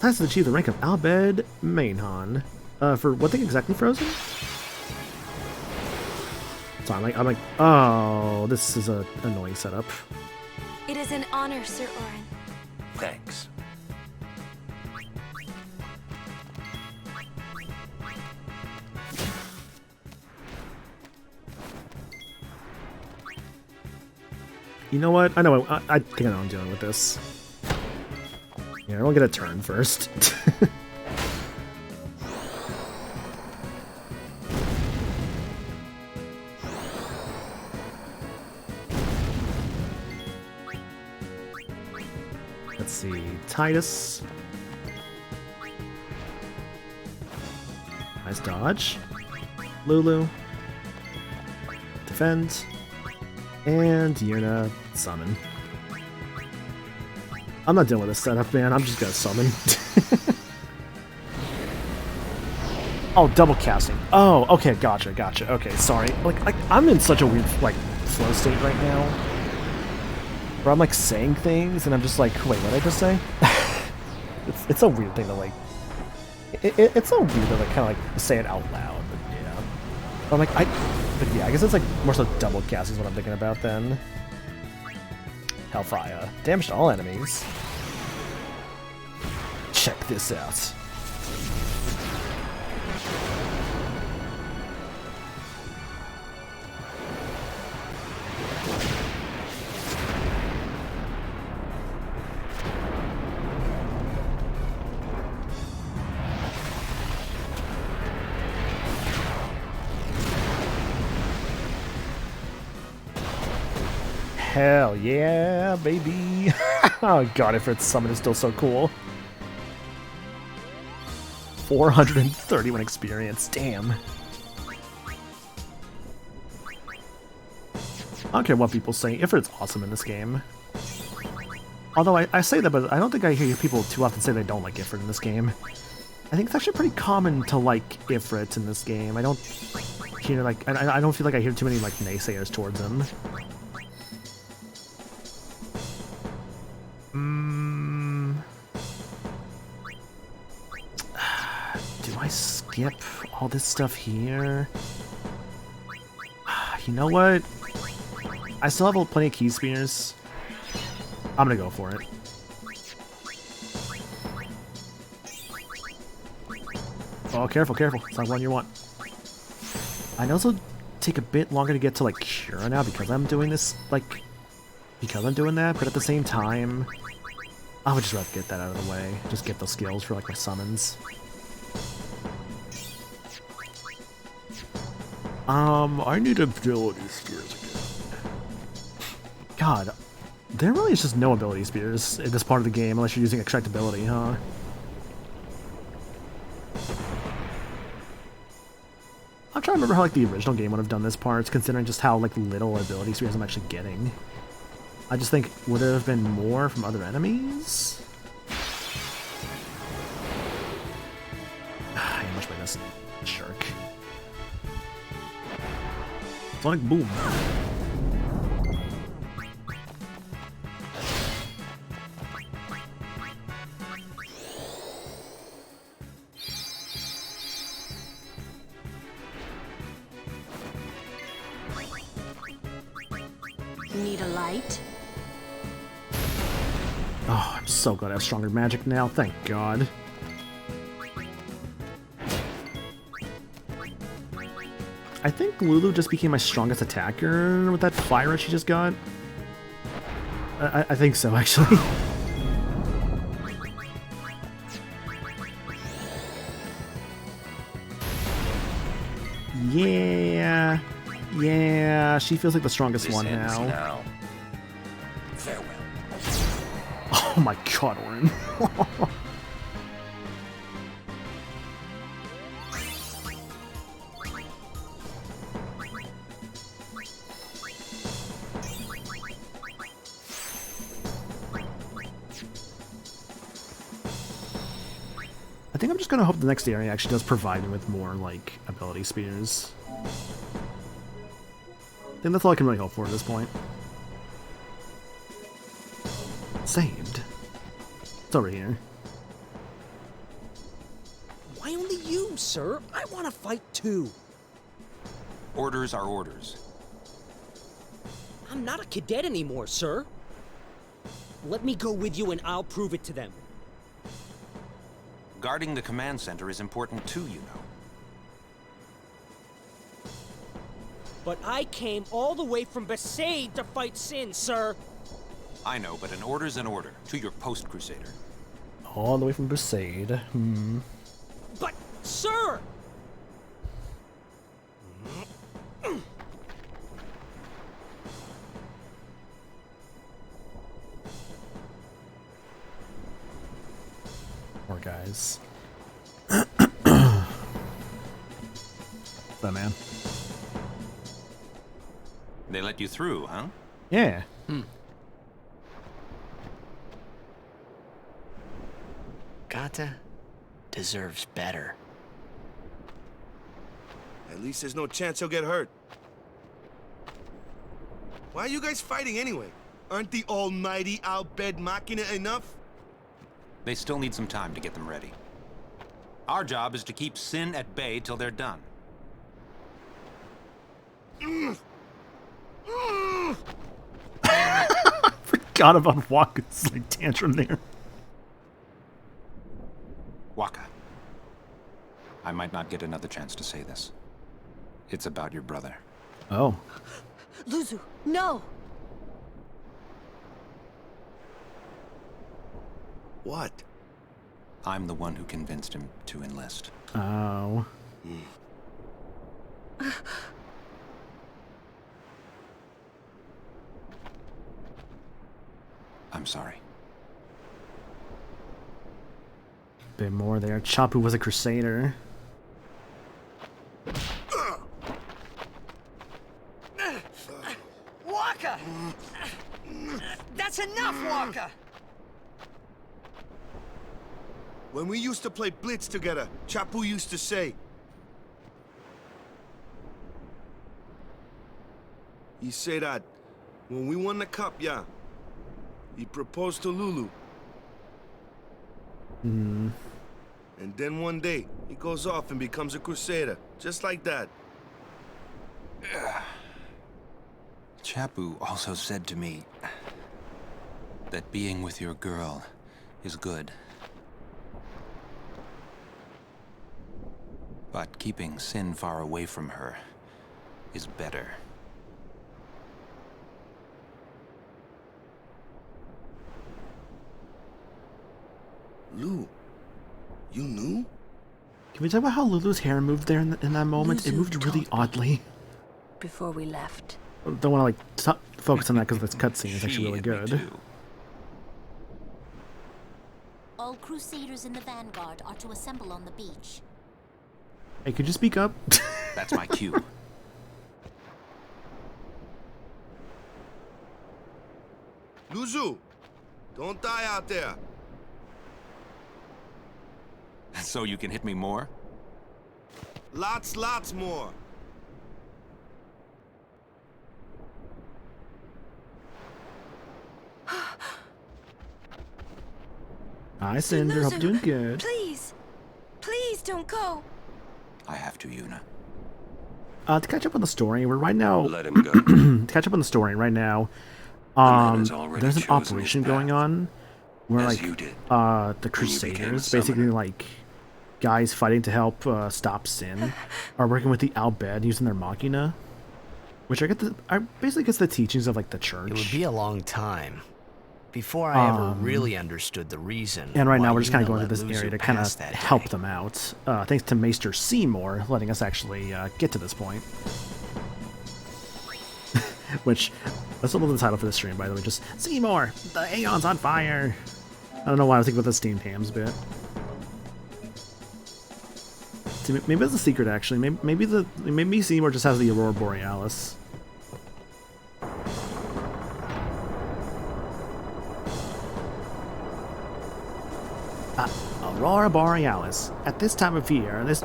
Class has achieved the rank of Albed Mainhan. For what thing exactly, Frozen? So I'm like, oh, this is a annoying setup. It is an honor, Sir Orin. Thanks. You know what? I know. I think I know what I'm dealing with this. Yeah, I won't get a turn first. Titus. Nice dodge. Lulu. Defend. And Yuna summon. I'm not dealing with this setup, man. I'm just gonna summon. Oh, double casting. Oh, okay, gotcha. Okay, sorry. Like I'm in such a weird like flow state right now, where I'm like saying things and I'm just like, wait, what did I just say? it's a weird thing to like. It's so weird to like kind of like say it out loud. But yeah. But I'm like but yeah, I guess it's like more so double casting is what I'm thinking about then. Hellfire. Damaged all enemies. Check this out. Hell yeah, baby! Oh god, Ifrit's summon is still so cool. 431 experience, damn. I don't care what people say, Ifrit's awesome in this game. Although I say that, but I don't think I hear people too often say they don't like Ifrit in this game. I think it's actually pretty common to like Ifrit in this game. I don't hear like I don't feel like I hear too many like naysayers towards him. Do I skip all this stuff here? You know what? I still have plenty of key spears. I'm gonna go for it. Oh, careful. It's not one you want. I'd also take a bit longer to get to, like, Cura now because I'm doing this, like... Because I'm doing that, but at the same time... I would just rather get that out of the way. Just get those skills for, like, my summons. I need ability spears again. God, there really is just no ability spears in this part of the game unless you're using extractability, huh? I'm trying to remember how like the original game would have done this part, considering just how like little ability spears I'm actually getting. I just think, would there have been more from other enemies? I am much by this jerk. Sonic Boom. Need a light? Oh, I'm so glad I have stronger magic now, thank God. I think Lulu just became my strongest attacker with that fire she just got. I think so, actually. Yeah, she feels like the strongest one now. Farewell. Oh my God, Orin. I think I'm just gonna hope the next area actually does provide me with more, like, ability spears. I think that's all I can really hope for at this point. Saved. It's over here. Why only you, sir? I want to fight too. Orders are orders. I'm not a cadet anymore, sir. Let me go with you and I'll prove it to them. Guarding the command center is important too, you know. But I came all the way from Besaid to fight Sin, sir. I know, but an order's an order. To your post, Crusader. All the way from Besaid. But, sir! that man. They let you through, huh? Yeah. Kata deserves better. At least there's no chance he'll get hurt. Why are you guys fighting anyway? Aren't the almighty Al Bhed Machina enough? They still need some time to get them ready. Our job is to keep Sin at bay till they're done. Forgot about Waka's like tantrum there. Waka, I might not get another chance to say this. It's about your brother. Oh. Luzu, no! What? I'm the one who convinced him to enlist. Oh. I'm sorry. Bit more there. Chapu was a crusader. Waka! That's enough, Waka! When we used to play Blitz together, Chapu used to say... He said that when we won the cup, yeah, he proposed to Lulu. And then one day, he goes off and becomes a crusader, just like that. Chapu also said to me that being with your girl is good. But keeping Sin far away from her is better. Lou, you knew? Can we talk about how Lulu's hair moved there in that moment? It moved really oddly. Before we left. Don't want to like focus on that because this cutscene is actually really good. All Crusaders in the Vanguard are to assemble on the beach. Hey, could you speak up? That's my cue. Luzu, don't die out there. So you can hit me more? Lots more. Hi, Cinder. Hope you're doing good. Please don't go. I have to, Yuna. To catch up on the story, we're right now. Let him go. To catch up on the story right now, has already there's an chosen his operation path, going on where as like you did the became a Crusaders, summoner. basically like guys fighting to help stop Sin, are working with the Al Bhed using their Machina, which I basically gets the teachings of like the church. It would be a long time before I ever really understood the reason. And right now why we're just kind of Yuna going to let this Luzu area to kind of pass that help day. them out. Thanks to Maester Seymour letting us actually get to this point. Which, that's a little the title for the stream, by the way. Just, Seymour, the Aeon's on fire! I don't know why I was thinking about the steamed hams bit. See, maybe that's a secret, actually. Maybe Seymour just has the Aurora Borealis. Aurora Borealis. At this time of year, at this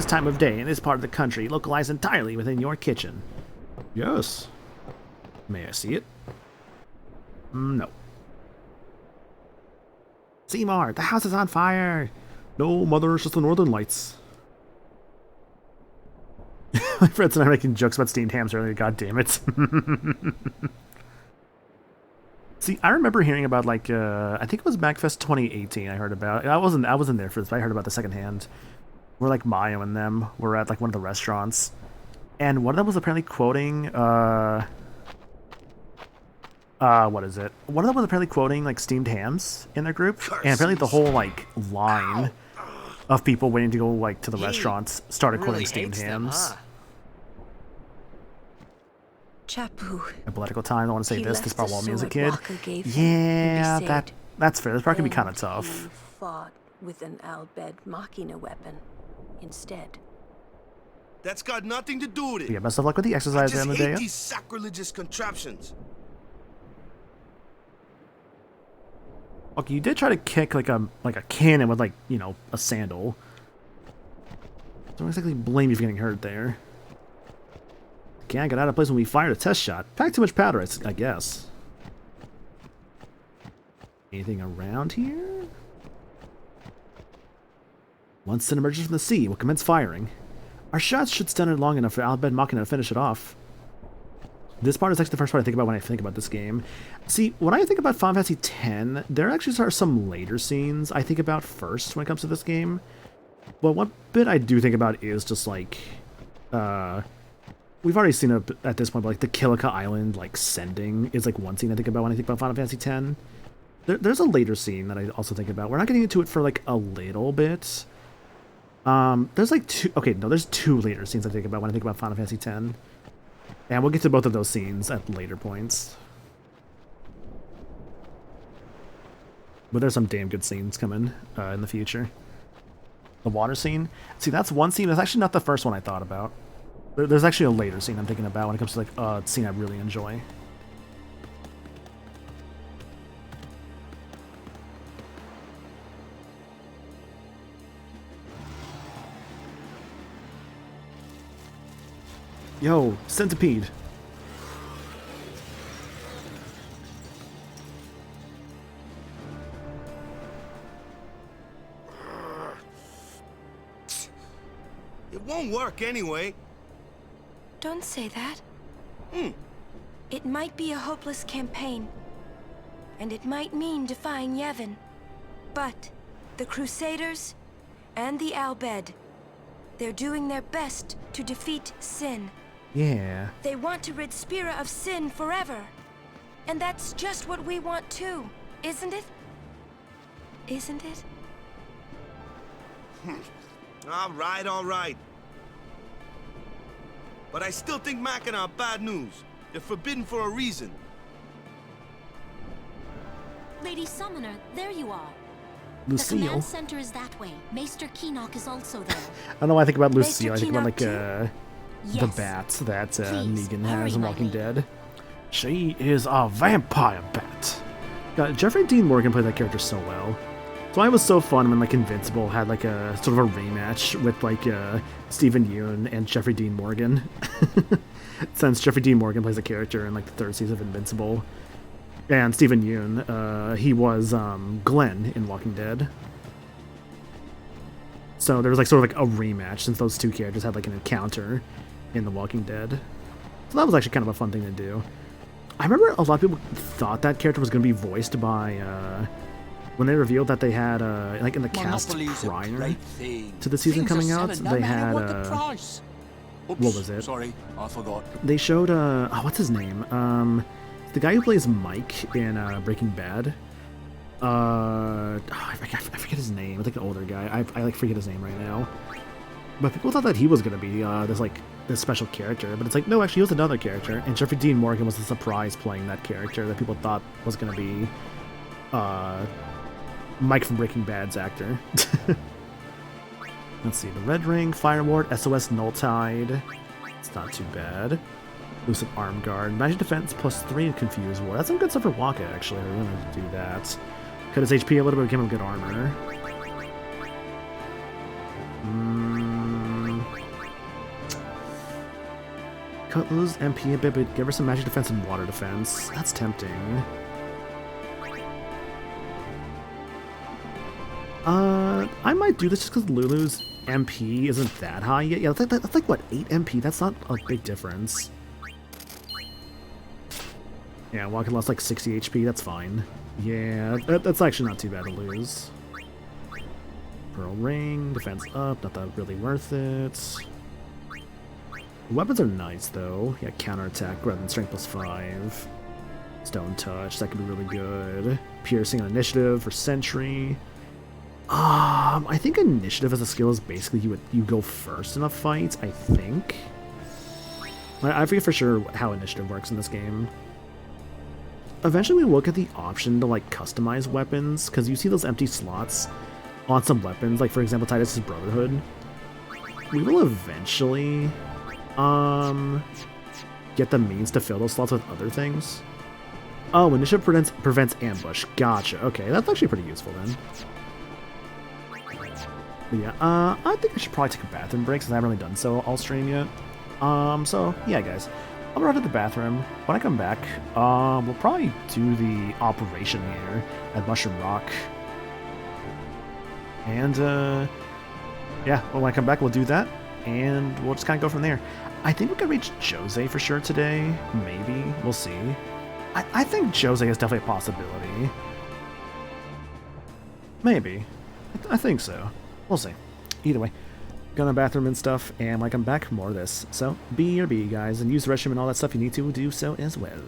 time of day, in this part of the country, localized entirely within your kitchen. Yes. May I see it? No. Seymour, the house is on fire! No, mother, it's just the northern lights. My friends and I were making jokes about steamed hams earlier, god damn it. See, I remember hearing about like I think it was MagFest 2018 I heard about. I wasn't there for this, but I heard about the secondhand. Where like Mayo and them were at like one of the restaurants. And one of them was apparently quoting what is it? One of them was apparently quoting like steamed hams in their group. And apparently the whole like line of people waiting to go like to the restaurants started quoting steamed hams. Chapu. A political time. I want to say He this left part the while me as a sword kid. Waka gave him Yeah, to be saved. that's fair. This part can be Then kind of tough. He fought with an Al Bhed Machina weapon instead. That's got nothing to do with it. Yeah, best of luck with the exercise I at the just end of the hate day. these sacrilegious contraptions. Okay, you did try to kick like a cannon with like, you know, a sandal. Don't exactly blame you for getting hurt there. Can't get out of place when we fired a test shot. Packed too much powder, I guess. Anything around here? Once Sin emerges from the sea, we'll commence firing. Our shots should stun it long enough for Al Bhed Machina to finish it off. This part is actually the first part I think about when I think about this game. See, when I think about Final Fantasy X, there actually are some later scenes I think about first when it comes to this game. But one bit I do think about is just like, we've already seen it at this point, but like the Kilika Island like sending is like one scene I think about when I think about Final Fantasy X. There's a later scene that I also think about. We're not getting into it for like a little bit. There's like there's two later scenes I think about when I think about Final Fantasy X. And we'll get to both of those scenes at later points. But there's some damn good scenes coming in the future. The water scene. See, that's one scene. That's actually not the first one I thought about. There's actually a later scene I'm thinking about when it comes to like a scene I really enjoy. Yo, centipede. It won't work anyway. Don't say that. It might be a hopeless campaign. And it might mean defying Yevon. But the Crusaders and the Al Bhed, they're doing their best to defeat Sin. Yeah. They want to rid Spira of Sin forever. And that's just what we want too, isn't it? Isn't it? All right. But I still think Machina are bad news. They're forbidden for a reason. Lady Summoner, there you are. Lucille. The command center is that way. Maester Keenock is also there. I don't know why I think about Lucille. Maester I think about Keenock like the Yes. bats that Please, Negan hurry, has in my Walking lady. Dead. She is a vampire bat. God, Jeffrey Dean Morgan played that character so well. That's why it was so fun when like Invincible had like a sort of a rematch with like Stephen Yeun and Jeffrey Dean Morgan. Since Jeffrey Dean Morgan plays a character in like the third season of Invincible, and Stephen Yeun, he was Glenn in Walking Dead. So there was like sort of like a rematch since those two characters had like an encounter in The Walking Dead. So that was actually kind of a fun thing to do. I remember a lot of people thought that character was going to be voiced by, when they revealed that they had, like in the cast Monopoly's a prior great thing. to the season Things are coming out, selling no they matter had, what the price. Oops, what was it? Sorry, I forgot. They showed, what's his name? The guy who plays Mike in Breaking Bad. I forget his name. It's like an older guy. I like forget his name right now. But people thought that he was gonna be this special character, but it's like no, actually he was another character. And Jeffrey Dean Morgan was the surprise playing that character that people thought was gonna be Mike from Breaking Bad's actor. Let's see, the Red Ring, Fire Ward, SOS Nulltide. It's not too bad. Lucid Arm Guard, Magic Defense +3 and Confuse Ward. That's some good stuff for Waka, actually. We're gonna do that. Cut his HP a little bit, give him good armor. Cut Lulu's MP a bit, but give her some Magic Defense and Water Defense. That's tempting. I might do this just because Lulu's MP isn't that high yet. Yeah, that's like what, 8 MP? That's not a big difference. Yeah, Walker lost like 60 HP, that's fine. Yeah, that's actually not too bad to lose. Pearl Ring, defense up, not that really worth it. Weapons are nice though. Yeah, counterattack rather than strength +5. Stone Touch, that could be really good. Piercing and Initiative for Sentry. I think Initiative as a skill is basically you go first in a fight, I think. I forget for sure how Initiative works in this game. Eventually we look at the option to like customize weapons, because you see those empty slots on some weapons, like for example Titus's Brotherhood. we will eventually get the means to fill those slots with other things. Oh, initiative prevents ambush. Gotcha. Okay, that's actually pretty useful then. But yeah, I think I should probably take a bathroom break since I haven't really done so all stream yet. So yeah, guys, I'll run to the bathroom. When I come back, we'll probably do the operation here at Mushroom Rock. And yeah, when I come back, we'll do that, and we'll just kind of go from there. I think we could reach Jose for sure today. Maybe. We'll see. I think Jose is definitely a possibility. Maybe. I think so. We'll see. Either way, go to the bathroom and stuff, and when I come back, more of this. So, be your bee, guys, and use the restroom and all that stuff you need to do so as well.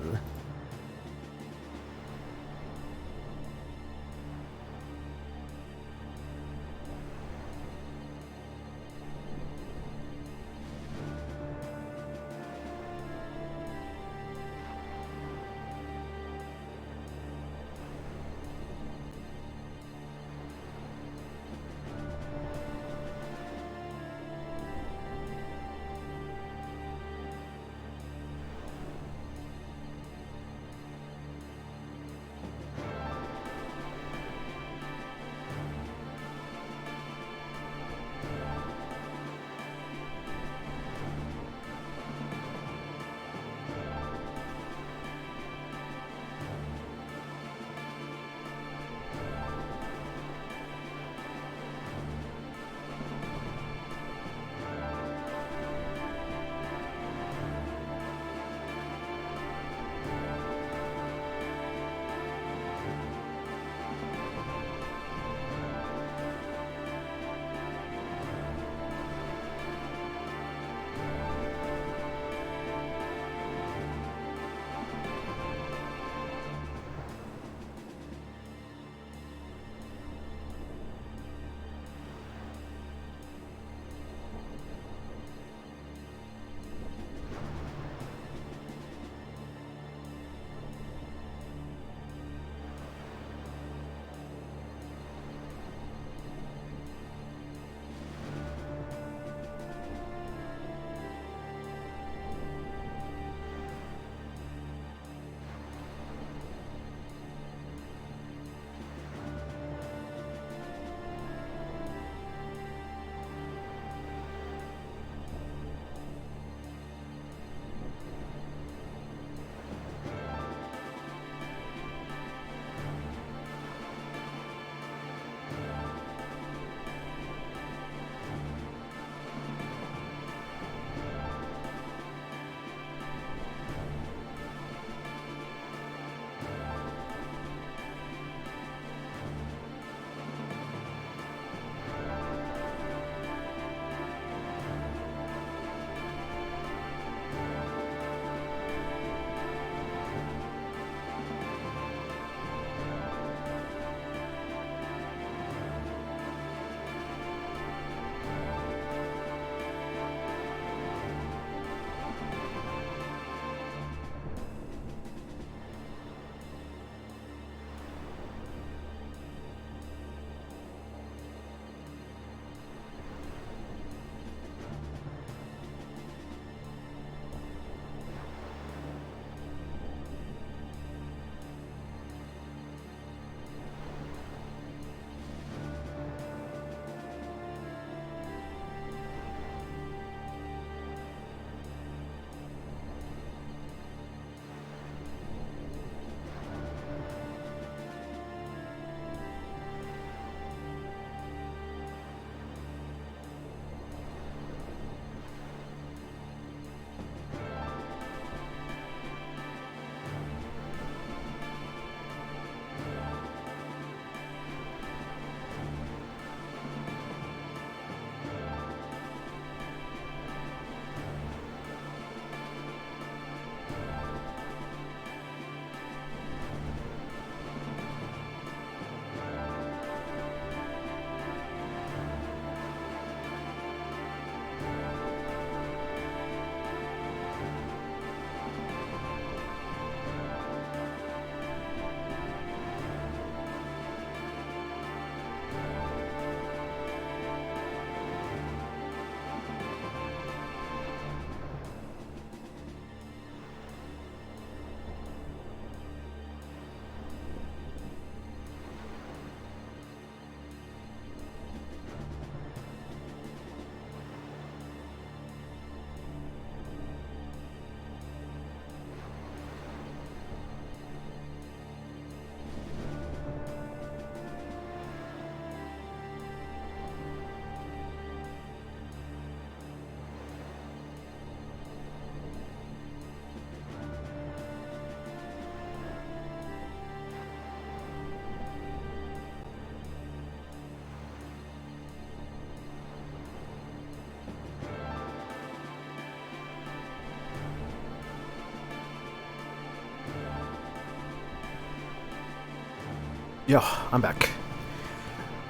Yo, I'm back.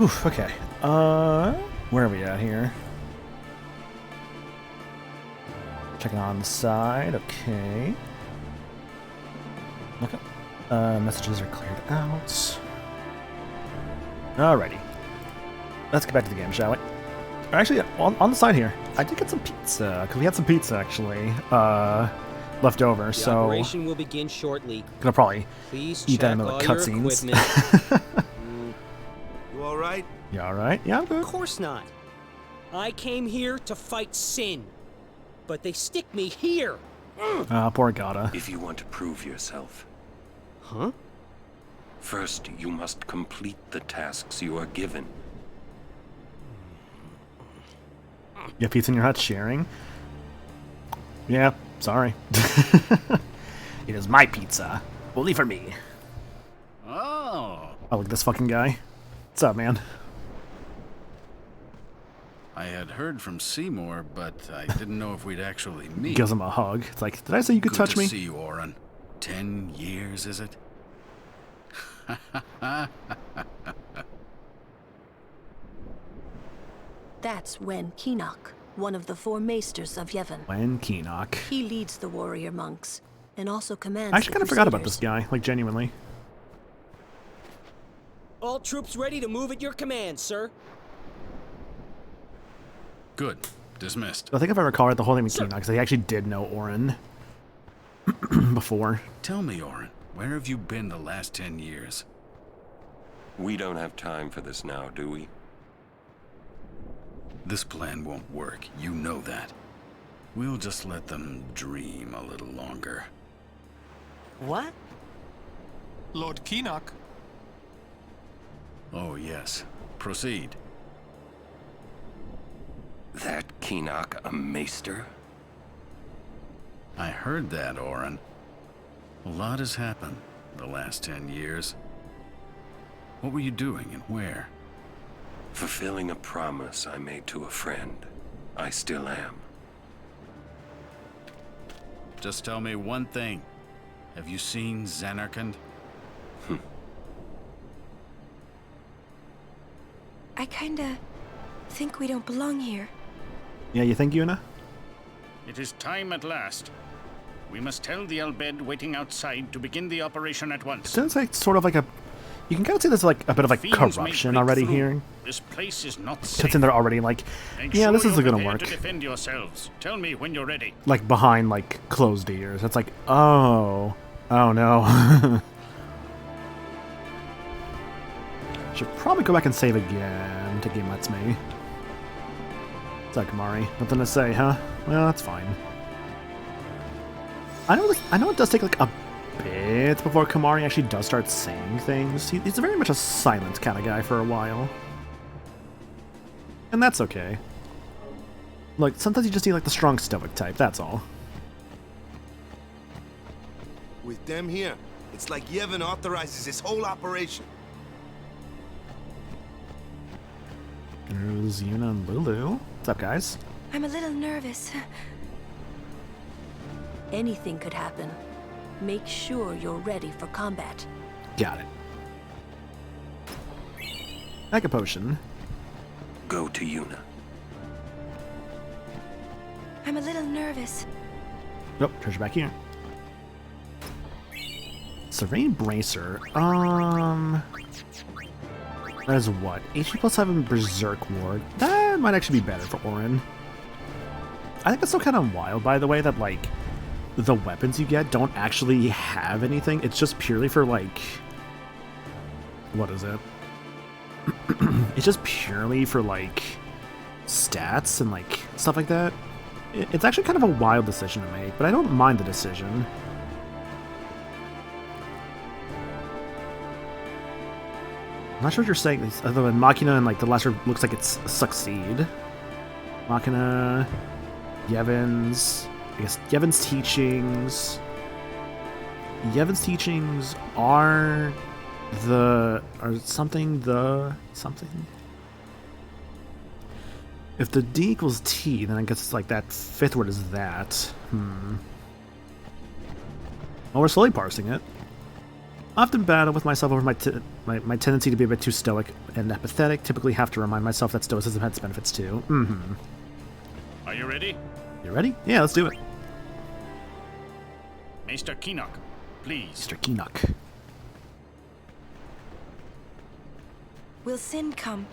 Oof, okay. Where are we at here? Checking on the side, okay. Okay. Messages are cleared out. Alrighty. Let's get back to the game, shall we? Actually, on the side here, I did get some pizza, because we had some pizza, actually, left over, The so... operation will begin shortly. Gonna probably Please eat that check into the all your cutscenes. equipment. You alright? You alright? Yeah, I'm good. Of course not. I came here to fight sin, but they stick me here. Poor Gata. If you want to prove yourself. Huh? First, you must complete the tasks you are given. You have pizza in your hut sharing? Yeah, sorry. It is my pizza. Only for me. Oh. Oh, look at this fucking guy. What's up, man? I had heard from Seymour, but I didn't know if we'd actually meet. Gives him a hug. It's like, did I say you could Good touch to me? see you, Oren. 10 years, is it? That's Wen Keenock, one of the 4 maesters of Yevon. Wen Keenock. He leads the warrior monks, and also commands I actually the kind of forgot about Crusaders. this guy, like genuinely. All troops ready to move at your command, sir. Good. Dismissed. I think if I recall right, the whole thing with Keenock, because he actually did know Oren before. Tell me, Oren, where have you been the last 10 years? We don't have time for this now, do we? This plan won't work. You know that. We'll just let them dream a little longer. What? Lord Keenock. Oh, yes. Proceed. That Keenock a maester? I heard that, Oren. A lot has happened the last 10 years. What were you doing and where? Fulfilling a promise I made to a friend. I still am. Just tell me one thing. Have you seen Zanarkand? I kinda think we don't belong here. Yeah, you think, Yuna? It is time at last. We must tell the Albed waiting outside to begin the operation at once. Sounds like sort of like a... You can kind of see there's like a bit of like Fiends may corruption break already through. here. This place is not safe. Cuts in there already like, Make yeah, sure this you're isn't gonna prepared work. to defend yourselves. Tell me when you're ready. Like behind like closed ears. It's like, oh no. Should probably go back and save again to game lets me. What's up, Kamari? Nothing to say, huh? Well, that's fine. I know it does take like a bit before Kamari actually does start saying things. He's very much a silent kind of guy for a while. And that's okay. Like, sometimes you just need like the strong stoic type, that's all. With them here, it's like Yevon authorizes this whole operation. There's Yuna and Lulu. What's up, guys? I'm a little nervous. Anything could happen. Make sure you're ready for combat. Got it. Like a potion. Go to Yuna. I'm a little nervous. Nope, treasure back here. Serene Bracer. That is what? HP plus 7 Berserk Ward. That might actually be better for Orin. I think it's still kind of wild, by the way, that, like, the weapons you get don't actually have anything. It's just purely for, like... What is it? It's just purely for, like, stats and, like, stuff like that. It's actually kind of a wild decision to make, but I don't mind the decision. I'm not sure what you're saying, other than Machina and like the lesser looks like it's succeed. Machina, Yevon's, I guess Yevon's teachings. Yevon's teachings are something. If the D equals T, then I guess it's like that fifth word is that. Well, we're slowly parsing it. Often battle with myself over my tendency to be a bit too stoic and apathetic. Typically have to remind myself that stoicism has benefits too. Mm-hmm. Are you ready? You ready? Yeah, let's do it. Mr. Keenock, please. Mr. Keenock. Will Sin come?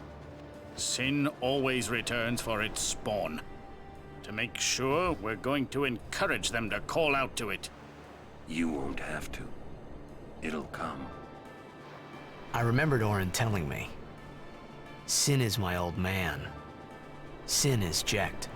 Sin always returns for its spawn. To make sure, we're going to encourage them to call out to it. You won't have to. It'll come. I remembered Orin telling me. Sin is my old man. Sin is Jecht.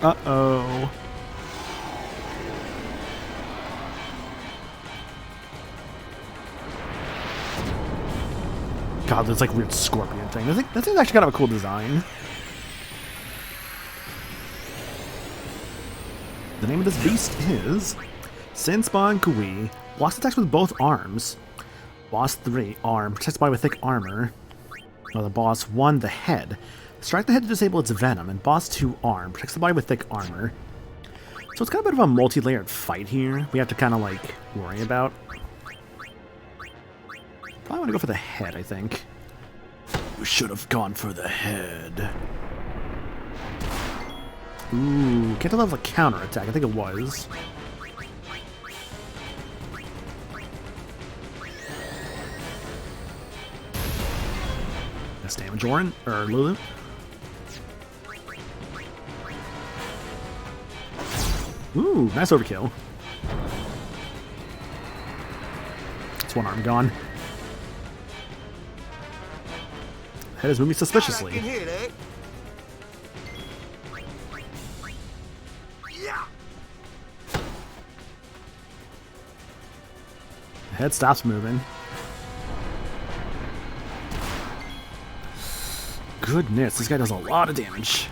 Uh-oh. God, there's like weird scorpion thing. That thing's actually kind of a cool design. The name of this beast is Sin Spawn Kui. Boss attacks with both arms. Boss 3, arm. Protects the body with thick armor. While the boss 1, the head. Strike the head to disable its venom, and boss 2, arm. Protects the body with thick armor. So it's kind of a bit of a multi-layered fight here. We have to kind of, like, worry about. Probably want to go for the head, I think. We should have gone for the head. Ooh, can't tell if it was a counterattack. I think it was. That's damage, Orin, or Lulu. Ooh, nice overkill. It's one arm gone. Head is moving suspiciously. Head stops moving. Goodness, this guy does a lot of damage.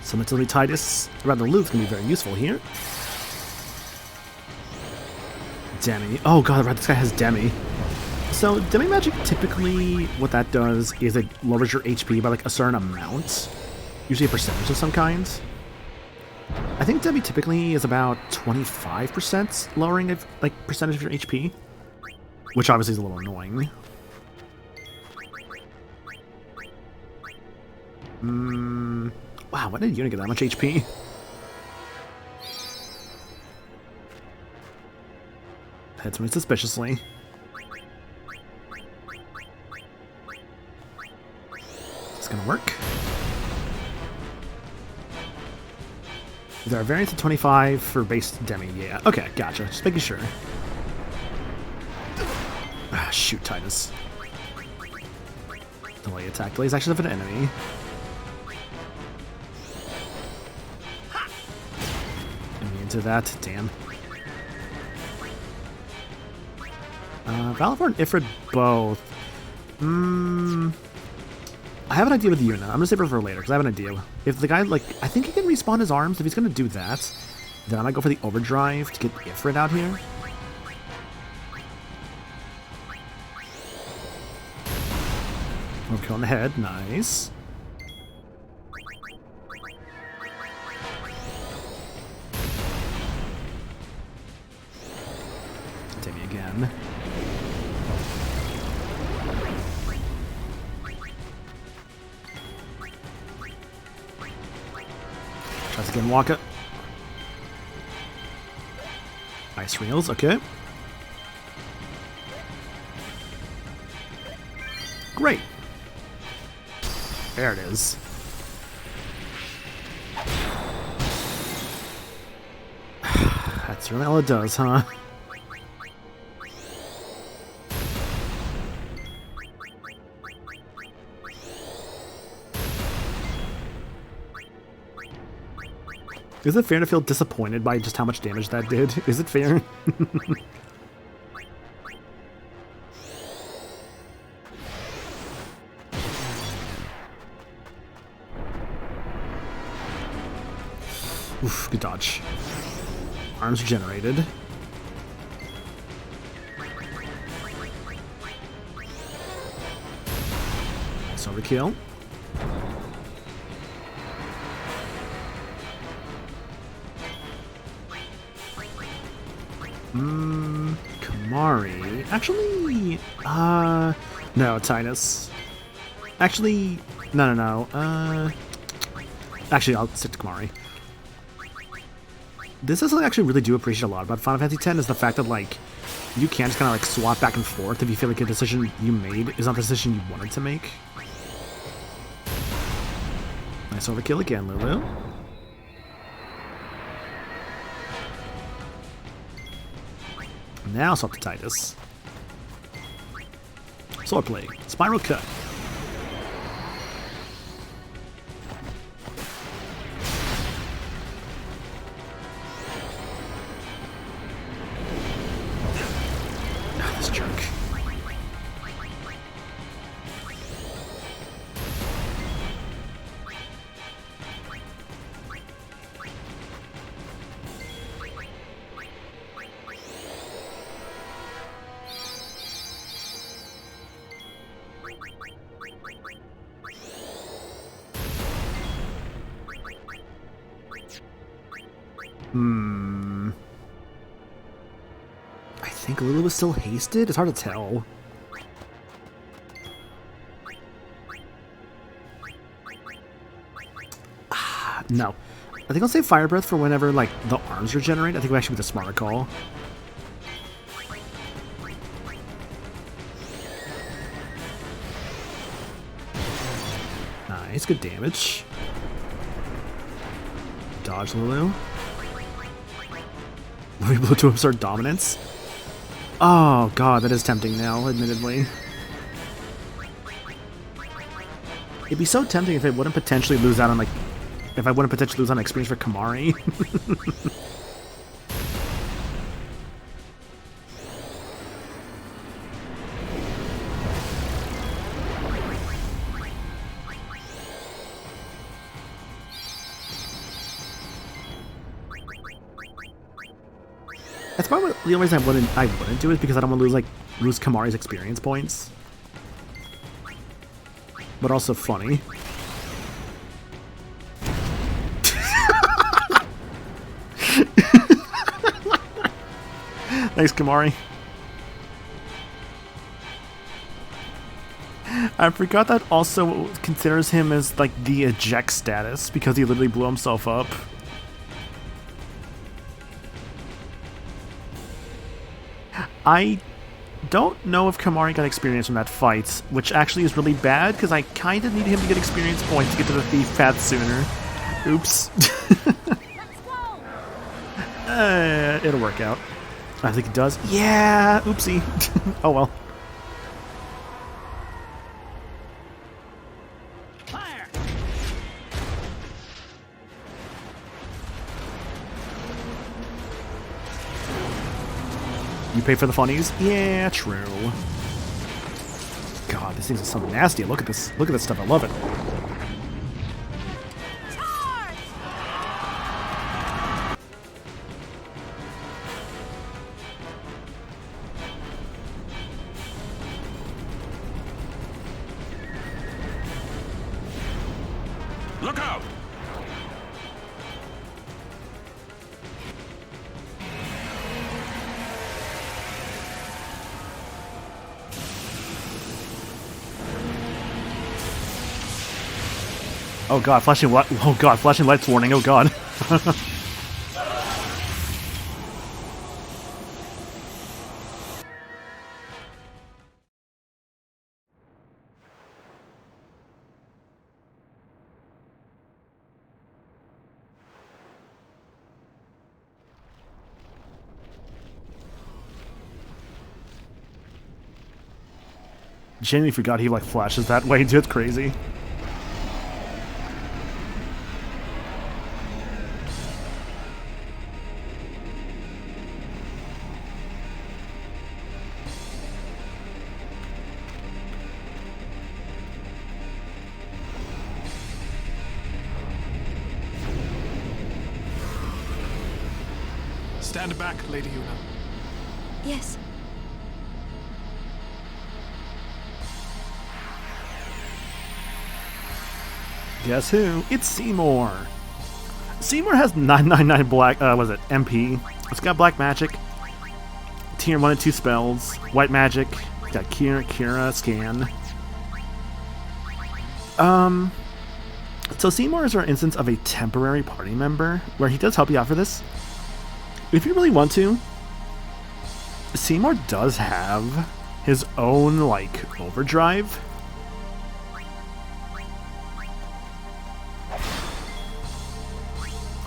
Some utility Titus around the loop can be very useful here. Demi. Oh god, right, this guy has Demi. So, Demi Magic, typically, what that does is it lowers your HP by, like, a certain amount. Usually a percentage of some kind. I think Demi typically is about 25% lowering of, like, percentage of your HP. Which obviously is a little annoying. Wow, why did Yuna get that much HP? Heads moving suspiciously. Is this gonna work? Is there a variance of 25 for base Demi? Yeah. Okay, gotcha. Just making sure. Ah, shoot, Titus. Delay attack. Delays action of an enemy. To that, damn. Valor and Ifrit both. I have an idea with Yuna. I'm gonna save her for later because I have an idea. If the guy, like, I think he can respawn his arms. If he's gonna do that, then I might go for the overdrive to get Ifrit out here. Overkill on the head, nice. Again. Tries again, Waka. Ice reels, okay. Great. There it is. That's really all it does, huh? Is it fair to feel disappointed by just how much damage that did? Is it fair? Oof, good dodge. Arms regenerated. Nice overkill. Kamari. Actually, no, Titus. Actually, no. Actually, I'll stick to Kamari. This is something I actually really do appreciate a lot about Final Fantasy X is the fact that, like, you can just kind of, like, swap back and forth if you feel like a decision you made is not the decision you wanted to make. Nice overkill again, Lulu. Now swap to Titus. Swordplay. Spiral cut. This jerk. I think Lulu was still hasted? It's hard to tell. No. I think I'll save Fire Breath for whenever, like, the arms regenerate. I think it would actually be the smarter call. Nice, good damage. Dodge Lulu. We blew to absurd dominance. Oh god, that is tempting now, admittedly. It'd be so tempting if it wouldn't potentially lose out on, like, if I wouldn't potentially lose on experience for Kamari. That's probably the only reason I wouldn't do it, because I don't want to lose Kamari's experience points. But also funny. Thanks, Kamari. I forgot that also considers him as, like, the eject status, because he literally blew himself up. I don't know if Kamari got experience from that fight, which actually is really bad, because I kind of need him to get experience points to get to the thief path sooner. Oops. It'll work out. I think it does. Yeah! Oopsie. Oh well. You pay for the funnies? Yeah, true. God, these things are so nasty. Look at this. Look at this stuff. I love it. Look out! Oh god, flashing light. Oh god, flashing lights warning. Oh god. Genuinely forgot he like flashes that way, dude. It's crazy. Stand back, Lady Yuna. Yes. Guess who? It's Seymour. Seymour has 999 black, was it MP? It's got black magic, tier 1 and 2 spells, white magic, it's got Kira, scan. So Seymour is our instance of a temporary party member, where he does help you out for this. If you really want to, Seymour does have his own, like, overdrive.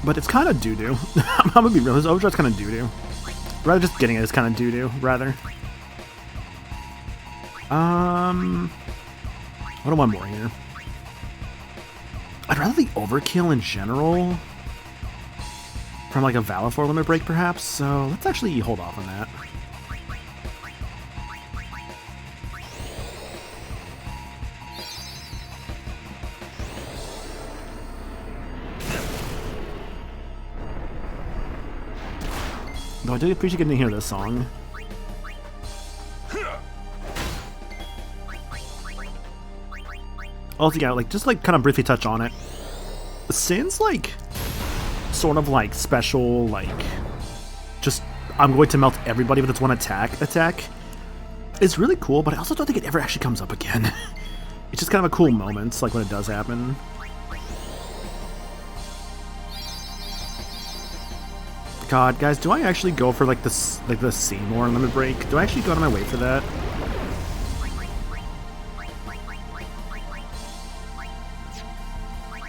But it's kind of doo-doo. I'm gonna be real, his overdrive's kind of doo-doo. Rather just getting it is kind of doo-doo, rather. What do I want more here? I'd rather the overkill in general. From like a Valifor limit break, perhaps. So let's actually hold off on that. Though I do appreciate getting to hear this song. Also, yeah, like, just, like, kind of briefly touch on it. Sin's, like, sort of, like, special, like, just, I'm going to melt everybody with its one attack. It's really cool, but I also don't think it ever actually comes up again. It's just kind of a cool moment, like, when it does happen. God, guys, do I actually go for, like, the Seymour limit break? Do I actually go out of my way for that?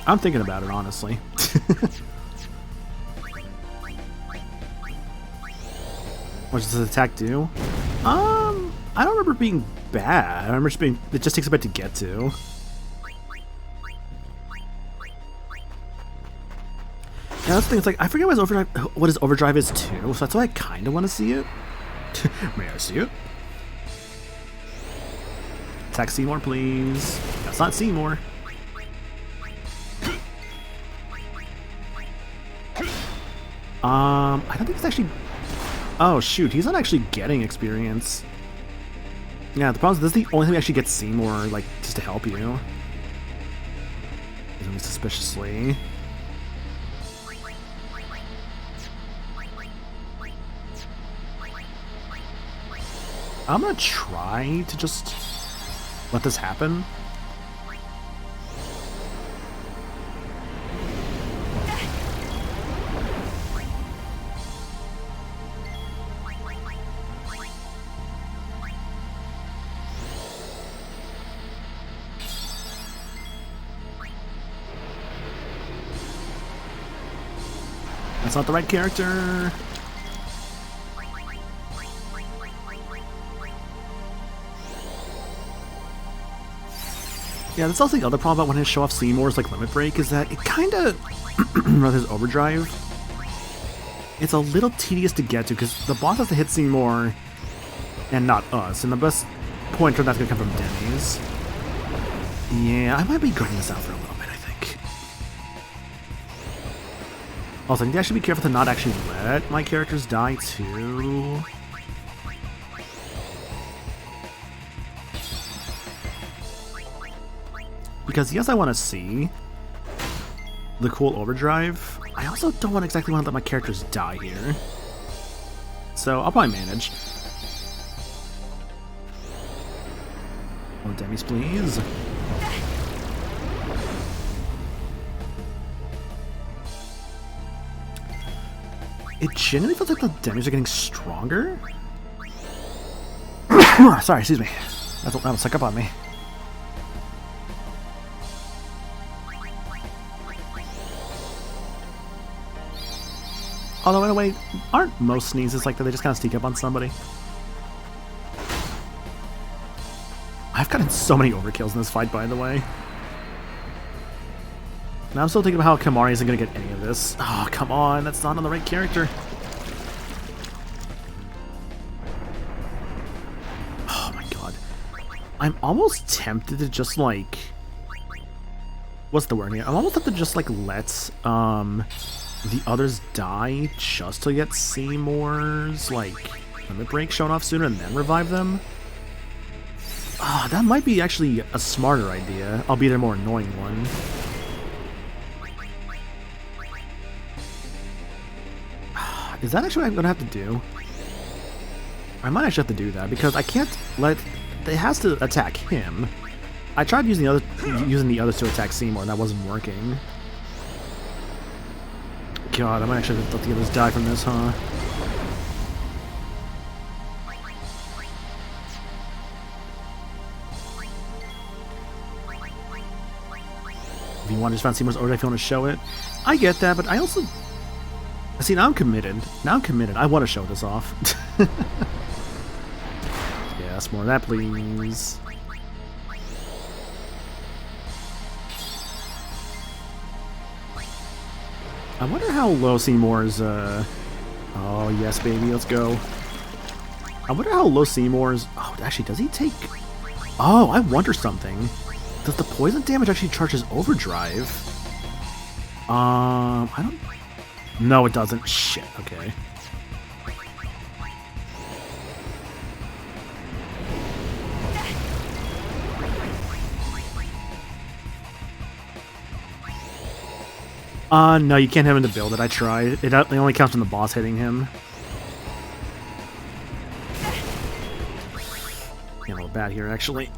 I'm thinking about it, honestly. What does this attack do? I don't remember it being bad. I remember it just takes a bit to get to. Yeah, that's the thing. It's like, I forget what his overdrive is too, so that's why I kind of want to see it. May I see it? Attack Seymour, please. That's not Seymour. I don't think it's actually... Oh, shoot. He's not actually getting experience. Yeah, the problem is this is the only thing we actually get Seymour, like, just to help you. Suspiciously. I'm gonna try to just let this happen. That's not the right character. Yeah, that's also the other problem about when I show off Seymour's like limit break is that it kind of, rather his overdrive, it's a little tedious to get to because the boss has to hit Seymour and not us, and the best point for that's gonna come from Demi's. Yeah, I might be grinding this out for a little bit, I think. Also, I think I should be careful to not actually let my characters die too. Because yes, I want to see the cool overdrive. I also don't exactly want to let my characters die here. So I'll probably manage. Oh, Demis, please. It genuinely feels like the Demis are getting stronger. Sorry, excuse me. That'll suck up on me. Although, in a way, aren't most sneezes like that? They just kind of sneak up on somebody. I've gotten so many overkills in this fight, by the way. Now I'm still thinking about how Kamari isn't going to get any of this. Oh, come on. That's not on the right character. Oh, my God. I'm almost tempted to just, like... What's the word here? I'm almost tempted to just, like, let, the others die just to get Seymour's, like, limit break shown off sooner and then revive them? Ah, that might be actually a smarter idea, albeit a more annoying one. Is that actually what I'm gonna have to do? I might actually have to do that, because I can't let... It has to attack him. I tried using the others to attack Seymour, and that wasn't working. God, I might actually have to let the others die from this, huh? If you want to just find Seymour's order, if you want to show it. I get that, but I also... See, now I'm committed. Now I'm committed. I want to show this off. Yes, more of that, please. I wonder how low Seymour's, Oh, yes, baby, let's go. I wonder how low Seymour's... Oh, actually, does he take... Oh, I wonder something. Does the poison damage actually charge his overdrive? I don't... No, it doesn't. Shit, okay. No, you can't have him to build it. I tried. It only counts when the boss hitting him. Getting a little bad here, actually.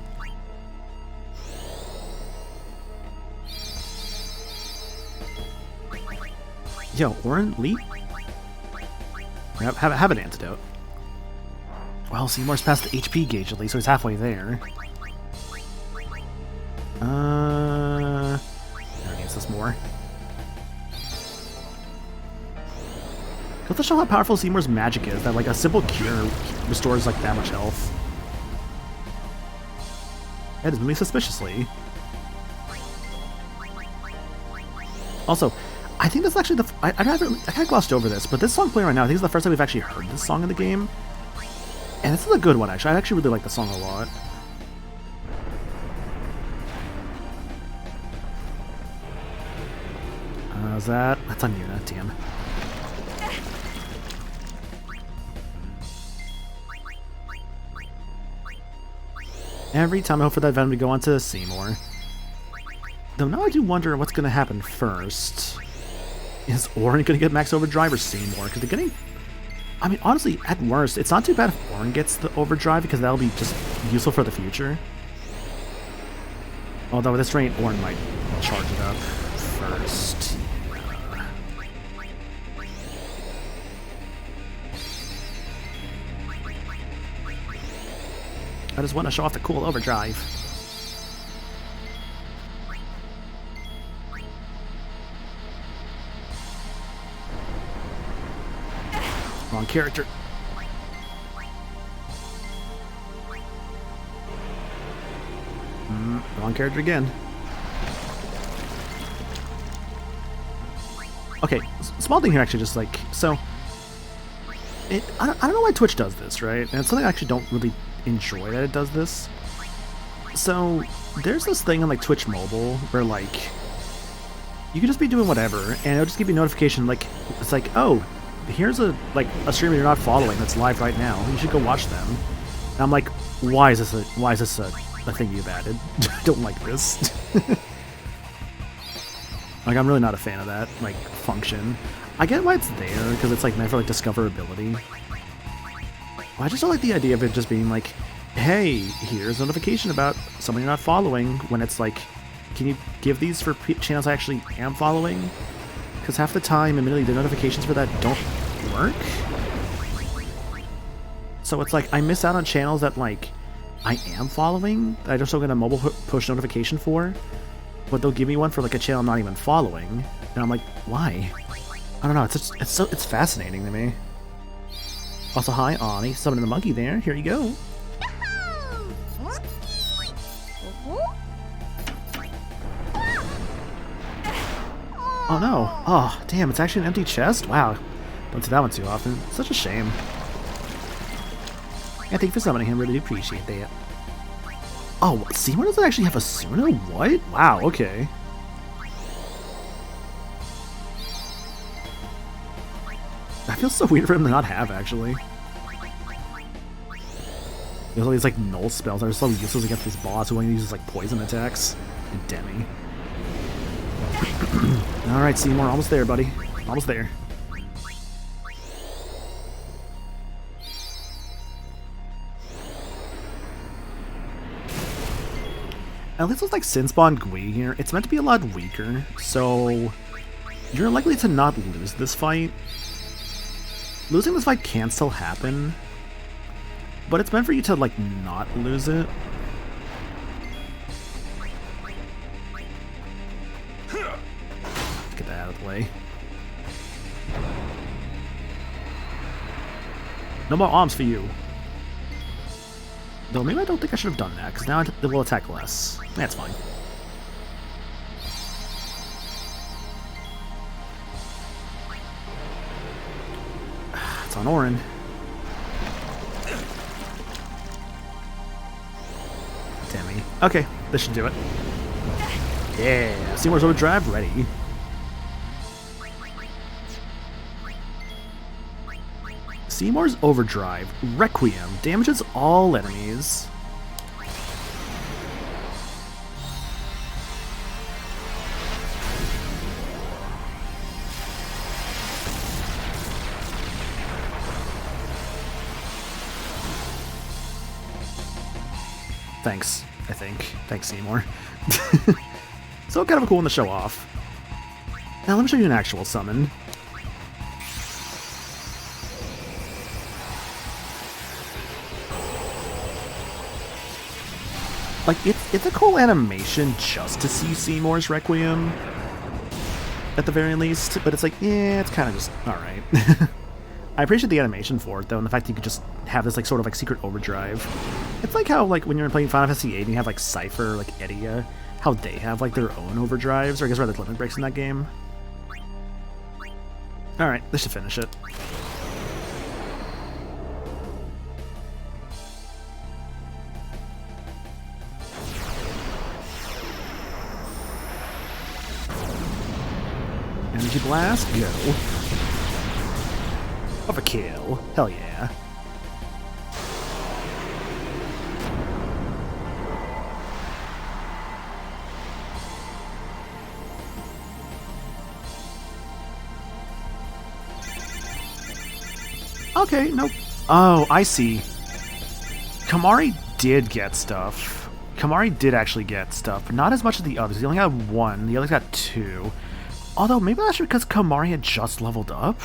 Yo, Orin, leap? Have an antidote. Well, Seymour's past the HP gauge at least, so he's halfway there. There needs this more. Does that show how powerful Seymour's magic is? That like a simple cure restores like that much health. That is moving suspiciously. Also, I think that's actually the... I kind of glossed over this, but this song playing right now, I think it's the first time we've actually heard this song in the game. And this is a good one, actually. I actually really like the song a lot. Is that... That's on Yuna, damn. Every time I hope for that Venom to go on to Seymour. Though now I do wonder what's going to happen first. Is Orin going to get max overdrive or Seymour? Because they're getting... I mean, honestly, at worst, it's not too bad if Orin gets the overdrive, because that'll be just useful for the future. Although with this rain, Orin might charge it up first. I just want to show off the cool overdrive. Wrong character. Wrong character again. Okay, small thing here actually, just like, so... I don't know why Twitch does this, right? And it's something I actually don't really enjoy that it does this. So, there's this thing on like Twitch Mobile where like, you can just be doing whatever, and it'll just give you a notification like, it's like, oh, here's a streamer you're not following that's live right now. You should go watch them. And I'm like, why is this a thing you've added? I don't like this. Like, I'm really not a fan of that like function. I get why it's there because it's like meant for like discoverability. I just don't like the idea of it just being like, hey, here's a notification about someone you're not following, when it's like, can you give these for channels I actually am following? Because half the time, admittedly, the notifications for that don't work. So it's like, I miss out on channels that, like, I am following, that I just don't get a mobile push notification for, but they'll give me one for, like, a channel I'm not even following. And I'm like, why? I don't know, it's fascinating to me. Also, hi, Ani, summoning the monkey there. Here you go. Oh no. Oh, damn, it's actually an empty chest? Wow. Don't see that one too often. Such a shame. Yeah, thank you for summoning him. Really do appreciate that. Oh, Seymour doesn't actually have a Suna? What? Wow, okay. That feels so weird for him to not have, actually. He has all these, like, null spells that are so useless against this boss who only uses, like, poison attacks. And Demi. Alright, Seymour, almost there, buddy. Almost there. At least with, like, Sinspawn Gui here, it's meant to be a lot weaker, so you're likely to not lose this fight. Losing this fight can still happen, but it's meant for you to, like, not lose it. Get that out of the way. No more arms for you. Though maybe I don't think I should have done that, because now it will attack less. That's fine. It's on Orin. Damn me. Okay, this should do it. Yeah, Seymour's Overdrive ready. Seymour's Overdrive, Requiem, damages all enemies. Thanks, I think. Thanks, Seymour. So kind of a cool one to show off. Now let me show you an actual summon. Like, it's a cool animation just to see Seymour's Requiem, at the very least, but it's like, yeah, it's kind of just alright. I appreciate the animation for it, though, and the fact that you could just have this, like, sort of, like, secret overdrive. It's like how, like, when you're playing Final Fantasy VIII and you have, like, Cypher, like, Edia, how they have, like, their own overdrives, or I guess rather limit breaks in that game. Alright, this should finish it. Energy Blast, go. Overkill, hell yeah. Okay, nope. Oh, I see. Kamari did get stuff. Kamari did actually get stuff, but not as much as the others. He only got one, the others got two. Although, maybe that's because Kamari had just leveled up?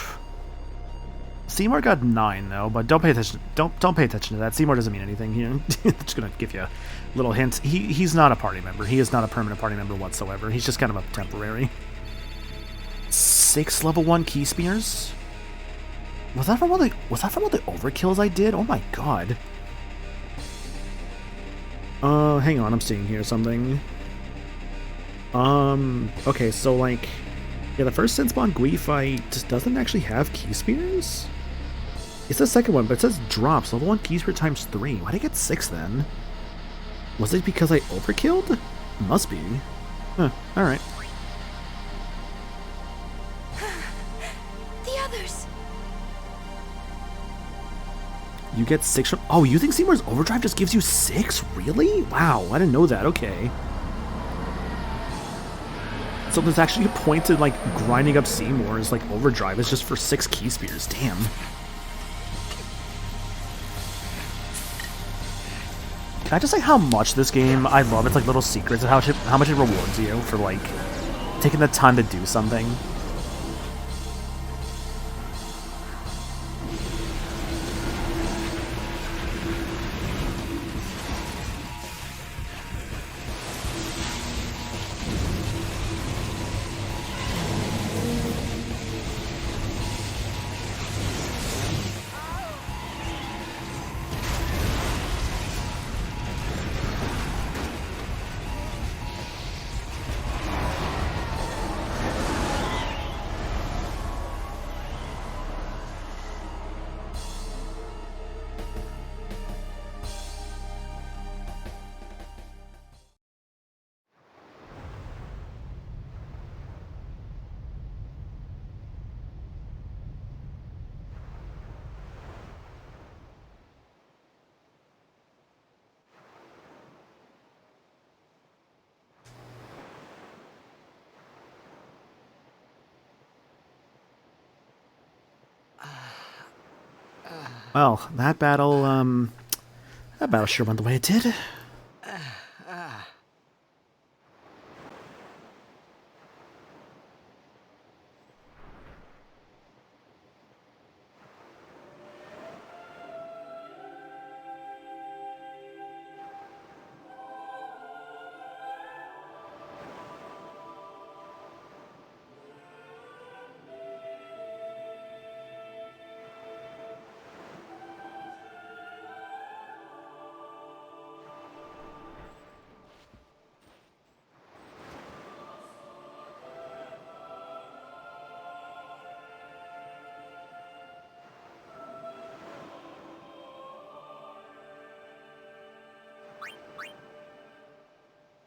Seymour got 9, though, but don't pay attention. Don't pay attention to that. Seymour doesn't mean anything here. Just gonna give you a little hint. He's not a party member. He is not a permanent party member whatsoever. He's just kind of a temporary. 6 level 1 key spears? Was that from one of the overkills I did? Oh my god. Hang on, I'm seeing here something. Okay, so like, yeah, the first Sinspawn Gui fight doesn't actually have key spears? It's the second one, but it says drops. Level 1 key spear times 3. Why'd I get 6 then? Was it because I overkilled? Must be. Huh, alright. The others! You get 6 from... Oh, you think Seymour's Overdrive just gives you 6? Really? Wow, I didn't know that. Okay. So there's actually a point to, like, grinding up Seymour's, like, Overdrive is just for 6 key spears. Damn. Can I just say how much this game, I love its, like, little secrets and how much it rewards you for, like, taking the time to do something? Well, that battle sure went the way it did.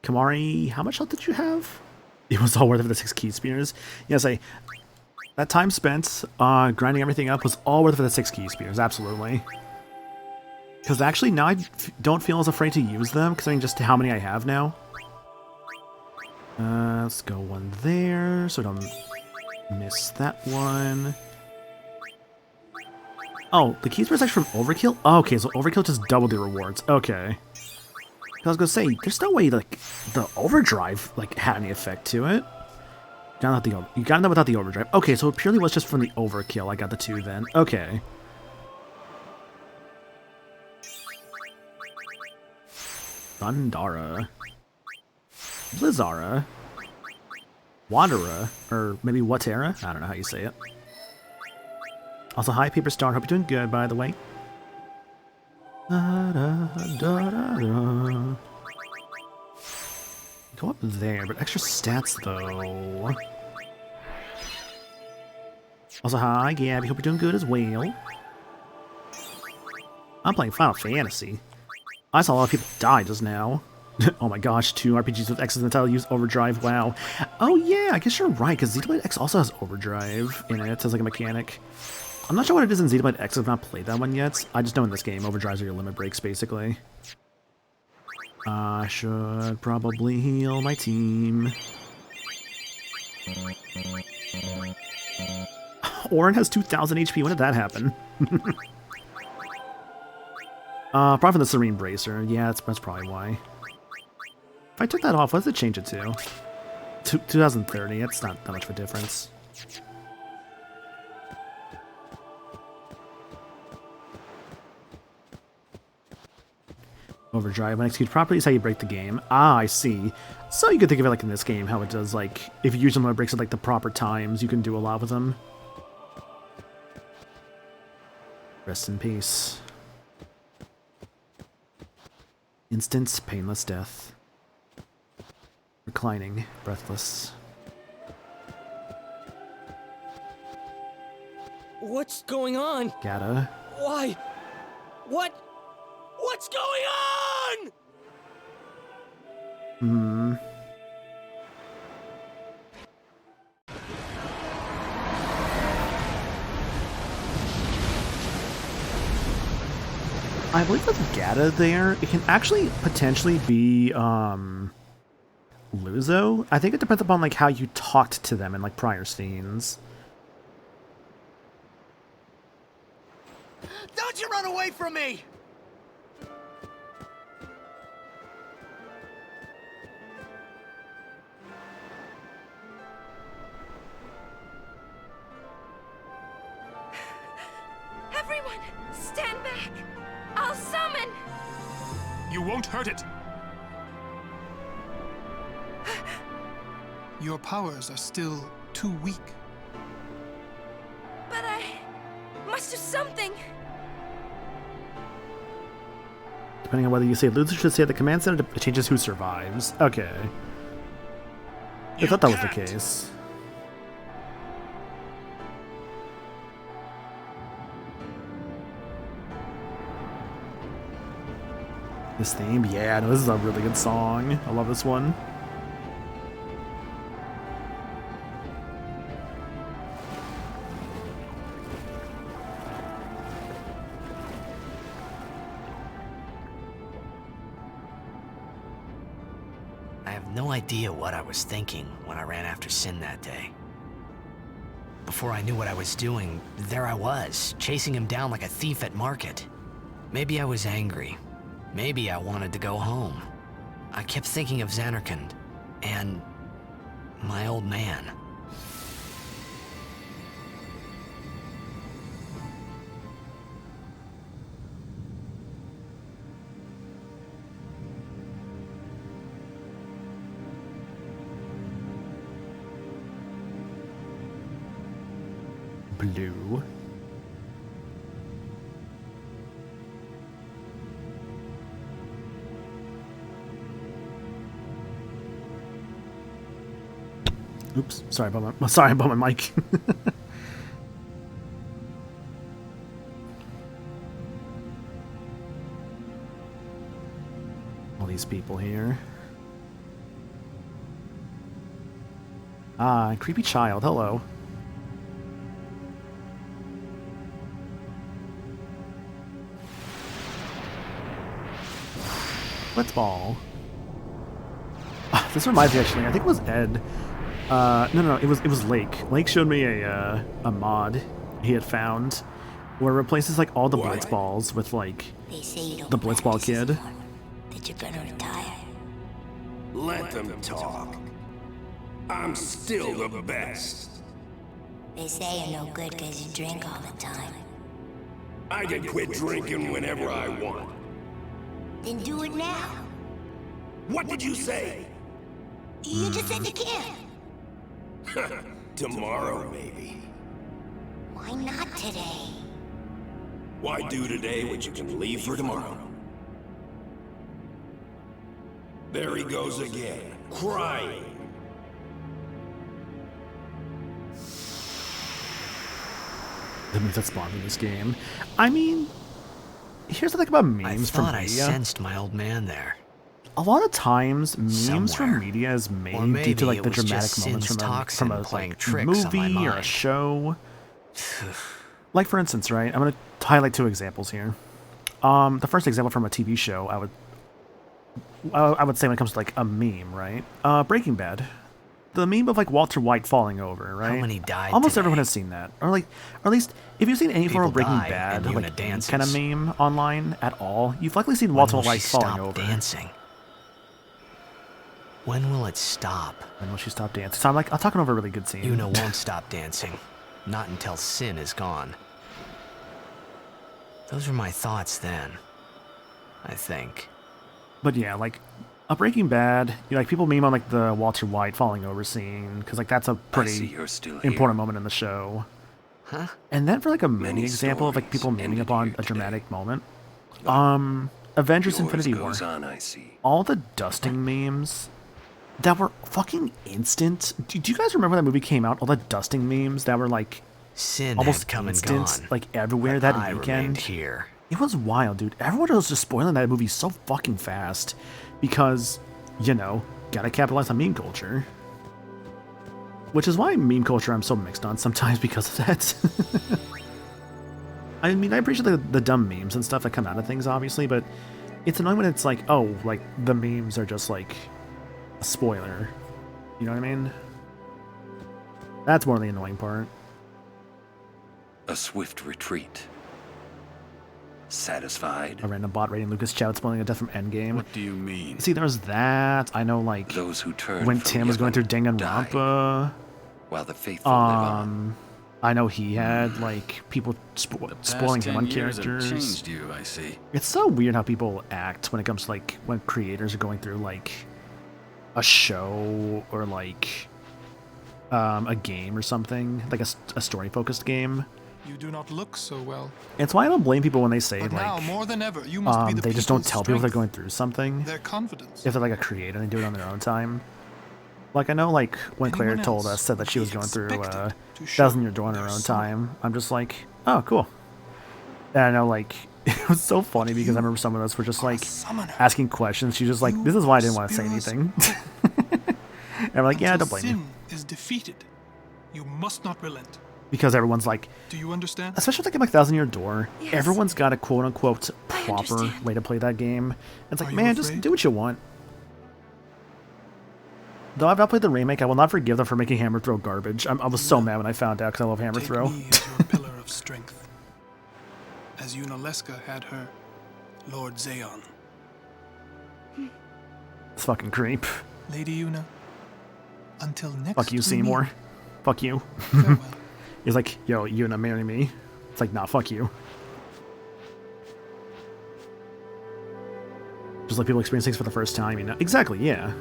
Kamari, how much health did you have? It was all worth it for the 6 key spears. Yes, that time spent grinding everything up was all worth it for the 6 key spears, absolutely. Because actually now I don't feel as afraid to use them, considering just how many I have now. Let's go one there, so I don't miss that one. Oh, the key spear is actually from Overkill? Oh, okay, so Overkill just doubled the rewards. Okay. I was gonna say, there's no way like the overdrive like had any effect to it. You got that without the overdrive. Okay, so it purely was just from the overkill. I got the 2 then. Okay. Thundara. Blizzara. Wanderer. Or maybe Watera? I don't know how you say it. Also, hi Paper Star. Hope you're doing good, by the way. Da, da, da, da, da. Go up there, but extra stats though. Also, hi Gabby, hope you're doing good as well. I'm playing Final Fantasy. I saw a lot of people die just now. Oh my gosh, 2 RPGs with X's in the title use Overdrive, wow. Oh yeah, I guess you're right, because Xenoblade X also has Overdrive in it as like a mechanic. I'm not sure what it is in Xenoblade X, I've not played that one yet. I just know in this game, overdrives are your limit breaks, basically. I should probably heal my team. Orin has 2,000 HP, when did that happen? Probably from the Serene Bracer, yeah, that's probably why. If I took that off, what does it change it to? 2030, that's not that much of a difference. Overdrive. When executed properly is how you break the game. Ah, I see. So you could think of it like in this game, how it does, like, if you use them when it breaks at, like, the proper times, you can do a lot with them. Rest in peace. Instant, painless death. Reclining, breathless. What's going on? Gata. Why? What's going on? I believe with Gata there, it can actually potentially be, Luzo. I think it depends upon, like, how you talked to them in, like, prior scenes. Don't you run away from me! Everyone, stand back! I'll summon! You won't hurt it! Your powers are still too weak. But I must do something! Depending on whether you say Luther should say the command center, it changes who survives. Okay. I thought that was the case. This theme? Yeah, no, this is a really good song. I love this one. I have no idea what I was thinking when I ran after Sin that day. Before I knew what I was doing, there I was, chasing him down like a thief at market. Maybe I was angry. Maybe I wanted to go home. I kept thinking of Xanarkand and my old man. Blue. Oops, sorry about my mic. All these people here. Ah, creepy child, hello. Blitzball. This reminds me, actually, I think it was Ed. No, it was Lake. Lake showed me a mod he had found where it replaces like all the Blitzballs with like the Blitzball kid. That you're gonna retire. Let them talk. I'm still the best. They say you're no good because you drink all the time. I can quit drinking whenever I want. Then do it now. What did you say? You just said you can't. Tomorrow, maybe. Why not today? Why do today what you can leave for tomorrow? There he goes again, crying. The memes that spawned in this game. I mean, here's the thing about memes from media. I sensed my old man there. A lot of times, memes from media is made due to like the dramatic moments from a like, movie or a show. Like for instance, right? I'm gonna highlight two examples here. The first example from a TV show, I would say when it comes to like a meme, right? Breaking Bad. The meme of like Walter White falling over, right? How many died Almost today? everyone has seen that, or at least if you've seen any form of Breaking Bad, like kind of meme online at all, you've likely seen Walter White falling over. Dancing. When will it stop? When will she stop dancing? So I'm talking over a really good scene. Yuna won't stop dancing. Not until Sin is gone. Those were my thoughts then. I think. But yeah, like a Breaking Bad, like people meme on like the Walter White falling over scene because like that's a pretty important moment in the show. Huh? And then for like a mini example of like people memeing upon a dramatic moment, Avengers: Infinity War. All the dusting memes that were fucking instant. Do you guys remember when that movie came out? All the dusting memes that were like Sin almost come instant, and gone, like everywhere that weekend. Here. It was wild, dude. Everyone was just spoiling that movie so fucking fast because, you know, gotta capitalize on meme culture. Which is why meme culture I'm so mixed on sometimes because of that. I mean, I appreciate the dumb memes and stuff that come out of things, obviously, but it's annoying when it's like, oh, like, the memes are just, like, a spoiler. You know what I mean? That's more the annoying part. A swift retreat. Satisfied? A random bot rating Lucas Chow spoiling a death from Endgame. What do you mean? See, there was that. I know, like, those who turn when Tim was going through Danganronpa. While the faithful live on. I know he had, like, people spoiling him on characters. Changed you, I see. It's so weird how people act when it comes to, like, when creators are going through, like, a show or, like, a game or something. Like a story-focused game. You do not look so well. It's why I don't blame people when they say, But like, now, more than ever, you must be the they just don't tell people they're strength, going through something. their confidence. If they're, like, a creator and they do it on their own time. Like, I know, like, when Claire Anyone told else us, said that she was would going be through expected to show 1,000 Year Door on her own time. I'm just like, oh, cool. And I know, like, it was so funny because I remember some of us were just, like, asking questions. She's just like, this is why I didn't want to say anything. And I'm like, yeah, don't blame sin you. is defeated. You must not relent. Because everyone's like, Do you understand? especially with like 1,000 Year Door, Yes. everyone's got a quote-unquote proper way to play that game. It's like, man, just do what you want. Though I've not played the remake, I will not forgive them for making Hammer Throw garbage. I was so mad when I found out because I love Hammer Take Throw. me as your pillar of strength, as Yunaleska had her Lord Aeon. This fucking creep. Lady Yuna, until next Fuck you, we Seymour. meet. Fuck you. He's like, yo, Yuna, marry me. It's like, nah, fuck you. Just like people experience things for the first time, you know? Exactly, yeah.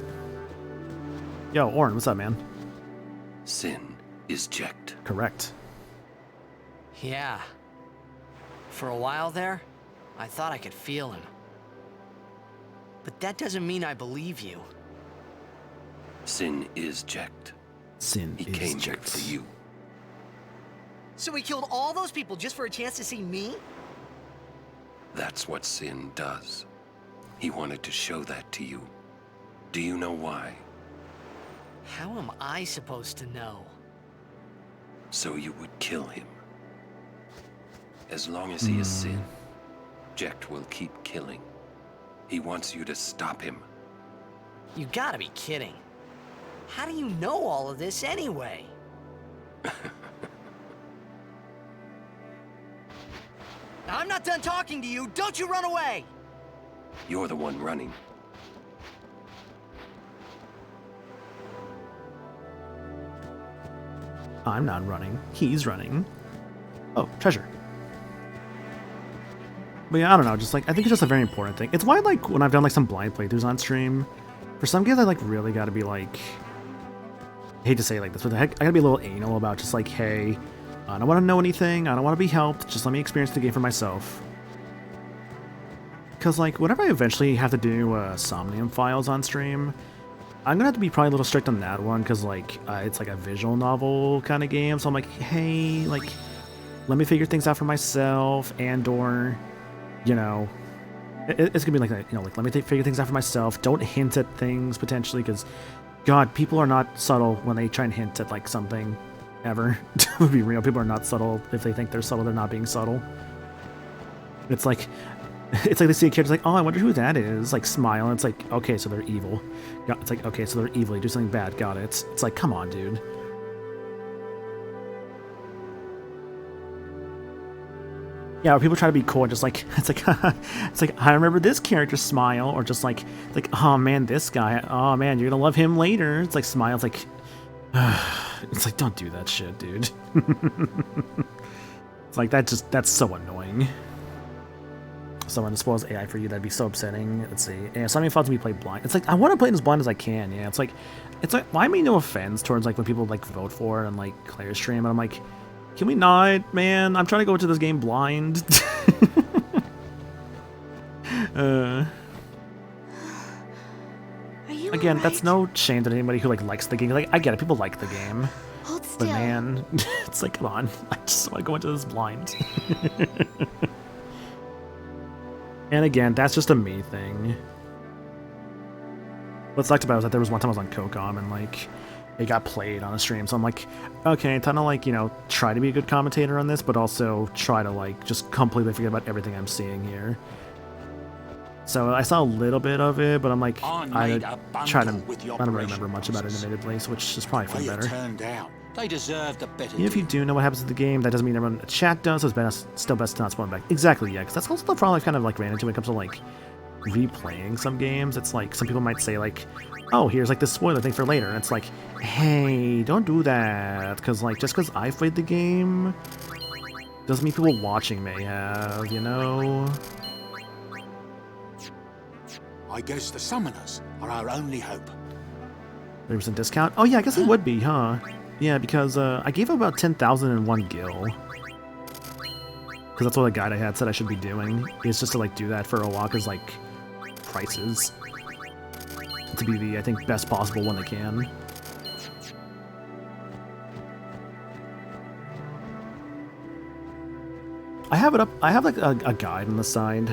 Yo, Orin, what's up, man? Sin is checked. Correct. Yeah. For a while there, I thought I could feel him. But that doesn't mean I believe you. Sin is checked. Sin he is came checked. here for you. So he killed all those people just for a chance to see me? That's what Sin does. He wanted to show that to you. Do you know why? How am I supposed to know? So you would kill him. As long as he is Sin, Jecht will keep killing. He wants you to stop him. You gotta be kidding. How do you know all of this anyway? Now, I'm not done talking to you. Don't you run away! You're the one running. I'm not running. He's running. Oh, treasure. But yeah, I don't know. Just like, I think it's just a very important thing. It's why, like, when I've done like some blind playthroughs on stream, for some games I like really got to be like, I hate to say it like this, but I gotta be a little anal about just like, hey, I don't want to know anything. I don't want to be helped. Just let me experience the game for myself. Because like, whenever I eventually have to do Somnium Files on stream, I'm gonna have to be probably a little strict on that one because like it's like a visual novel kind of game. So I'm like, hey, like, let me figure things out for myself, and/or, you know, it's gonna be like that. You know, like, let me figure things out for myself. Don't hint at things potentially, because, God, people are not subtle when they try and hint at like something. Ever. To be real, people are not subtle. If they think they're subtle, they're not being subtle. It's like they see a character like, oh, I wonder who that is. Like, smile, and it's like, okay, so they're evil. It's like, okay, so they're evil. You do something bad. Got it. It's like, come on, dude. Yeah, where people try to be cool and just like, it's like I remember this character, smile, or just like oh man, this guy, oh man, you're gonna love him later. It's like, smile. It's like, it's like, don't do that shit, dude. It's like, that's so annoying. Someone spoils AI for you, that'd be so upsetting. Let's see. Yeah, something fun to be played blind. It's like, I want to play it as blind as I can. Yeah, it's like, I mean, no offense towards like when people like vote for it and like Claire's stream, and I'm like, can we not, man? I'm trying to go into this game blind. Again, that's no shame to anybody who like likes the game. Like, I get it, people like the game. Hold still. But man, it's like, come on. I just want to go into this blind. And again, that's just a me thing. What sucked about it was that there was one time I was on Kokam and like it got played on a stream, so I'm like, okay, time to like, you know, try to be a good commentator on this, but also try to like just completely forget about everything I'm seeing here. So I saw a little bit of it, but I'm like, I don't remember much about it admittedly, so which is probably for the better. They deserved a better. Even if you do know what happens to the game, that doesn't mean everyone in the chat does, so it's still best to not spawn back. Exactly, yeah, because that's also the problem I've kind of like ran into when it comes to like replaying some games. It's like, some people might say like, oh, here's like this spoiler thing for later, and it's like, hey, don't do that, because like, just because I've played the game doesn't mean people watching may have, you know? I guess the summoners are our only hope. 30% discount? Oh yeah, I guess it would be, huh? Yeah, because I gave him about 10,001 gil. Because that's what the guide I had said I should be doing. Is just to like do that for a while, because like prices. To be the, I think, best possible one they can. I have it up, I have like a guide on the side.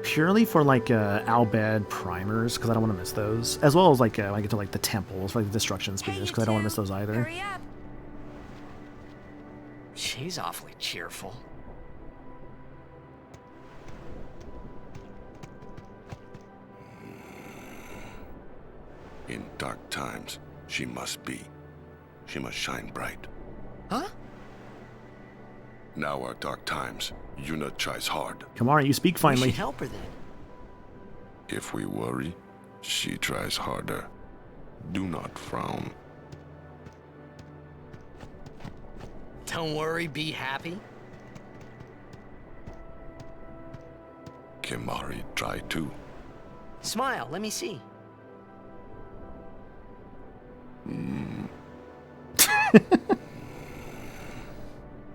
Purely for like Albed primers, because I don't want to miss those, as well as like when I get to like the temples, like the destruction spears, because I don't want to miss those either. Hurry up. She's awfully cheerful. In dark times, she must be. She must shine bright. Huh? Now are dark times. Yuna tries hard. Kamari, you speak finally. We should help her then. If we worry, she tries harder. Do not frown. Don't worry, be happy. Kimari try too. Smile, let me see.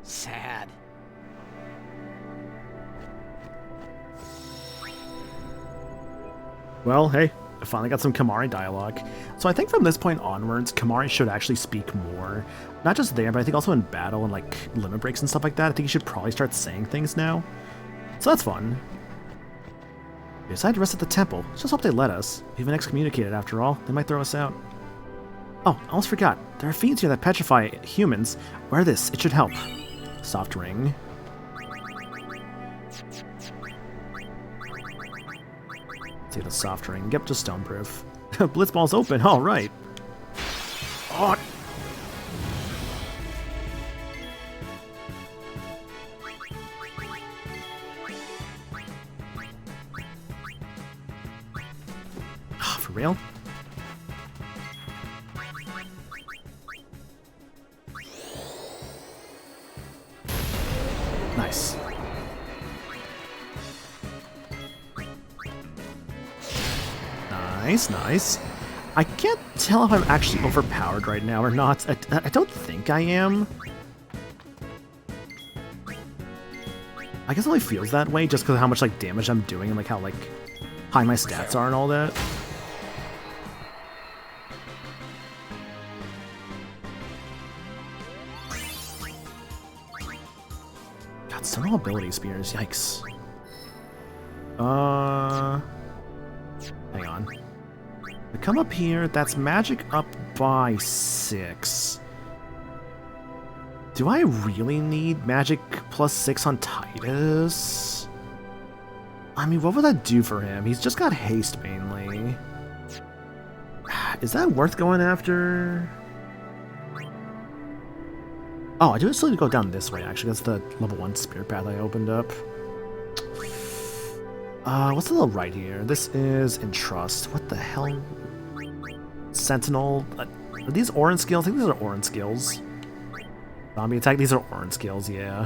Sad. Well, hey, I finally got some Kamari dialogue. So I think from this point onwards, Kamari should actually speak more. Not just there, but I think also in battle and like limit breaks and stuff like that. I think he should probably start saying things now. So that's fun. We decided to rest at the temple. Just hope they let us. We've been excommunicated after all. They might throw us out. Oh, I almost forgot. There are fiends here that petrify humans. Wear this. It should help. Soft ring. Let's get a soft ring. Yep, just stoneproof. Blitzball's open. All right. Oh. Oh, for real? Nice. Nice, nice. I can't tell if I'm actually overpowered right now or not. I don't think I am. I guess it only feels that way just because of how much like damage I'm doing and like how like high my stats are and all that. God, still no ability spears. Yikes. Hang on. We come up here, that's magic up by 6. Do I really need magic plus 6 on Titus? I mean, what would that do for him? He's just got haste mainly. Is that worth going after? Oh, I do still need to go down this way, actually. That's the level 1 spirit path I opened up. What's the little right here? This is Entrust. What the hell? Sentinel. Are these Orin skills? I think these are Orin skills. Zombie attack. These are Orin skills, yeah.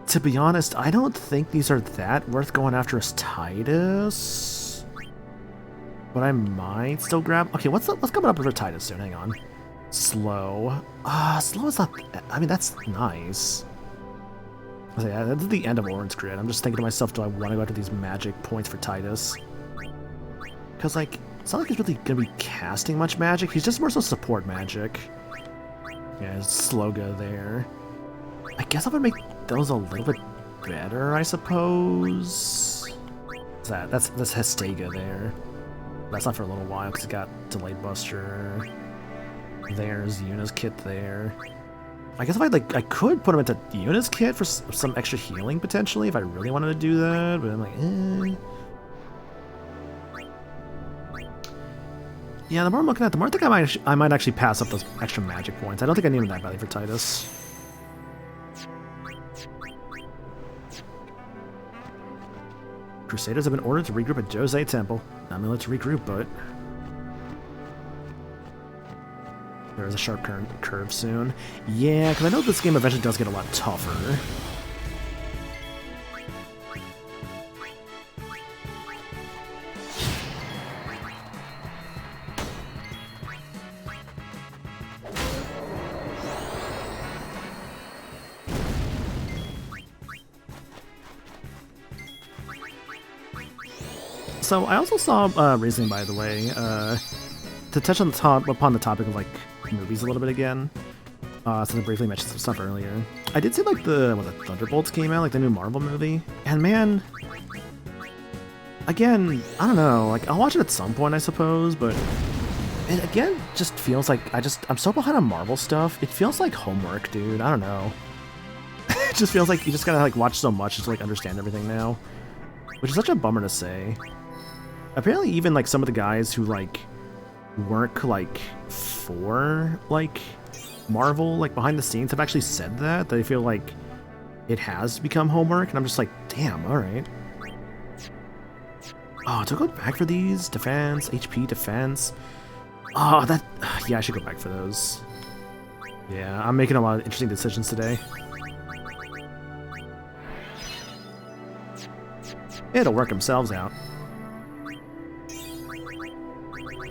To be honest, I don't think these are that worth going after as Titus. But I might still grab... Okay, what's coming up with Titus soon? Hang on. Slow. Slow is not... I mean, that's nice. So yeah, that's the end of Orin's grid. I'm just thinking to myself, do I want to go after these magic points for Titus? Because, like, it's not like he's really going to be casting much magic. He's just more so support magic. Yeah, slow go there. I guess I'm going to make those a little bit better, I suppose. What's that? That's Hestega there. That's not for a little while because he got Delayed Buster. There's Yuna's kit there. I guess if I could put him into Yuna's kit for some extra healing potentially if I really wanted to do that, but I'm like, Yeah, the more I'm looking at, the more I think I might actually pass up those extra magic points. I don't think I need them that badly for Titus. Crusaders have been ordered to regroup at Jose Temple. Not merely to regroup, but there is a sharp curve soon. Yeah, because I know this game eventually does get a lot tougher. So I also saw reasoning, by the way, to touch on upon the topic of like movies a little bit again. Since I briefly mentioned some stuff earlier, I did see like the Thunderbolts came out, like the new Marvel movie, and man, again, I don't know, like I'll watch it at some point, I suppose, but it again just feels like I'm so behind on Marvel stuff. It feels like homework, dude. I don't know. It just feels like you just gotta like watch so much just to like understand everything now. which is such a bummer to say. Apparently even like some of the guys who like weren't like for like Marvel like behind the scenes have actually said that they feel like it has become homework, and I'm just like, damn, all right. Oh, do I go back for these? Defense, HP, defense. Oh, that... Yeah, I should go back for those. Yeah, I'm making a lot of interesting decisions today. It'll work themselves out.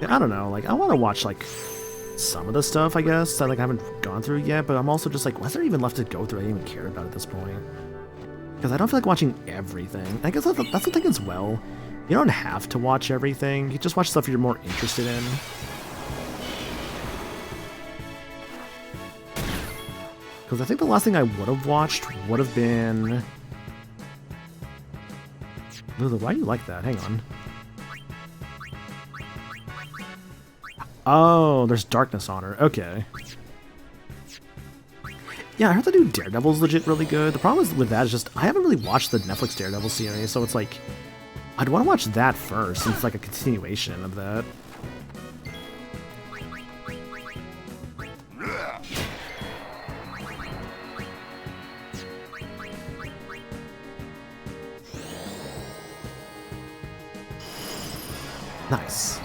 Yeah, I don't know, like, I want to watch, like, some of the stuff, I guess, that, like, I haven't gone through yet, but I'm also just like, what's there even left to go through I didn't even care about at this point? Because I don't feel like watching everything. I guess that's the thing as well. You don't have to watch everything. You just watch stuff you're more interested in. Because I think the last thing I would have watched would have been... Lulu, why do you like that? Hang on. Oh, there's darkness on her. Okay. Yeah, I heard the new Daredevil's legit really good. The problem with that is just, I haven't really watched the Netflix Daredevil series, so it's like, I'd want to watch that first, since it's like a continuation of that. Nice.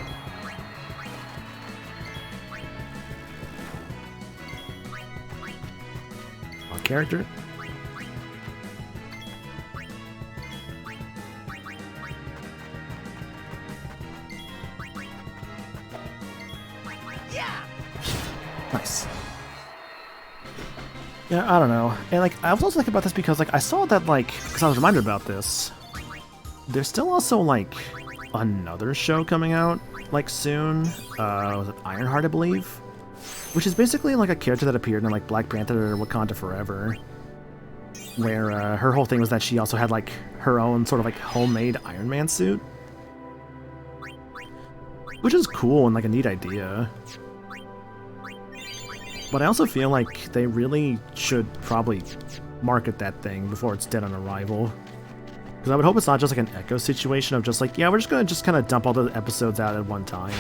On character. Nice. Yeah, I don't know. And like, I was also thinking about this because like, I saw that like, because I was reminded about this, there's still also like another show coming out like soon. Was it Ironheart, I believe? Which is basically like a character that appeared in like Black Panther or Wakanda Forever. Where her whole thing was that she also had like her own sort of like homemade Iron Man suit. Which is cool and like a neat idea. But I also feel like they really should probably market that thing before it's dead on arrival. Because I would hope it's not just like an Echo situation of just like, yeah, we're just going to just kind of dump all the episodes out at one time.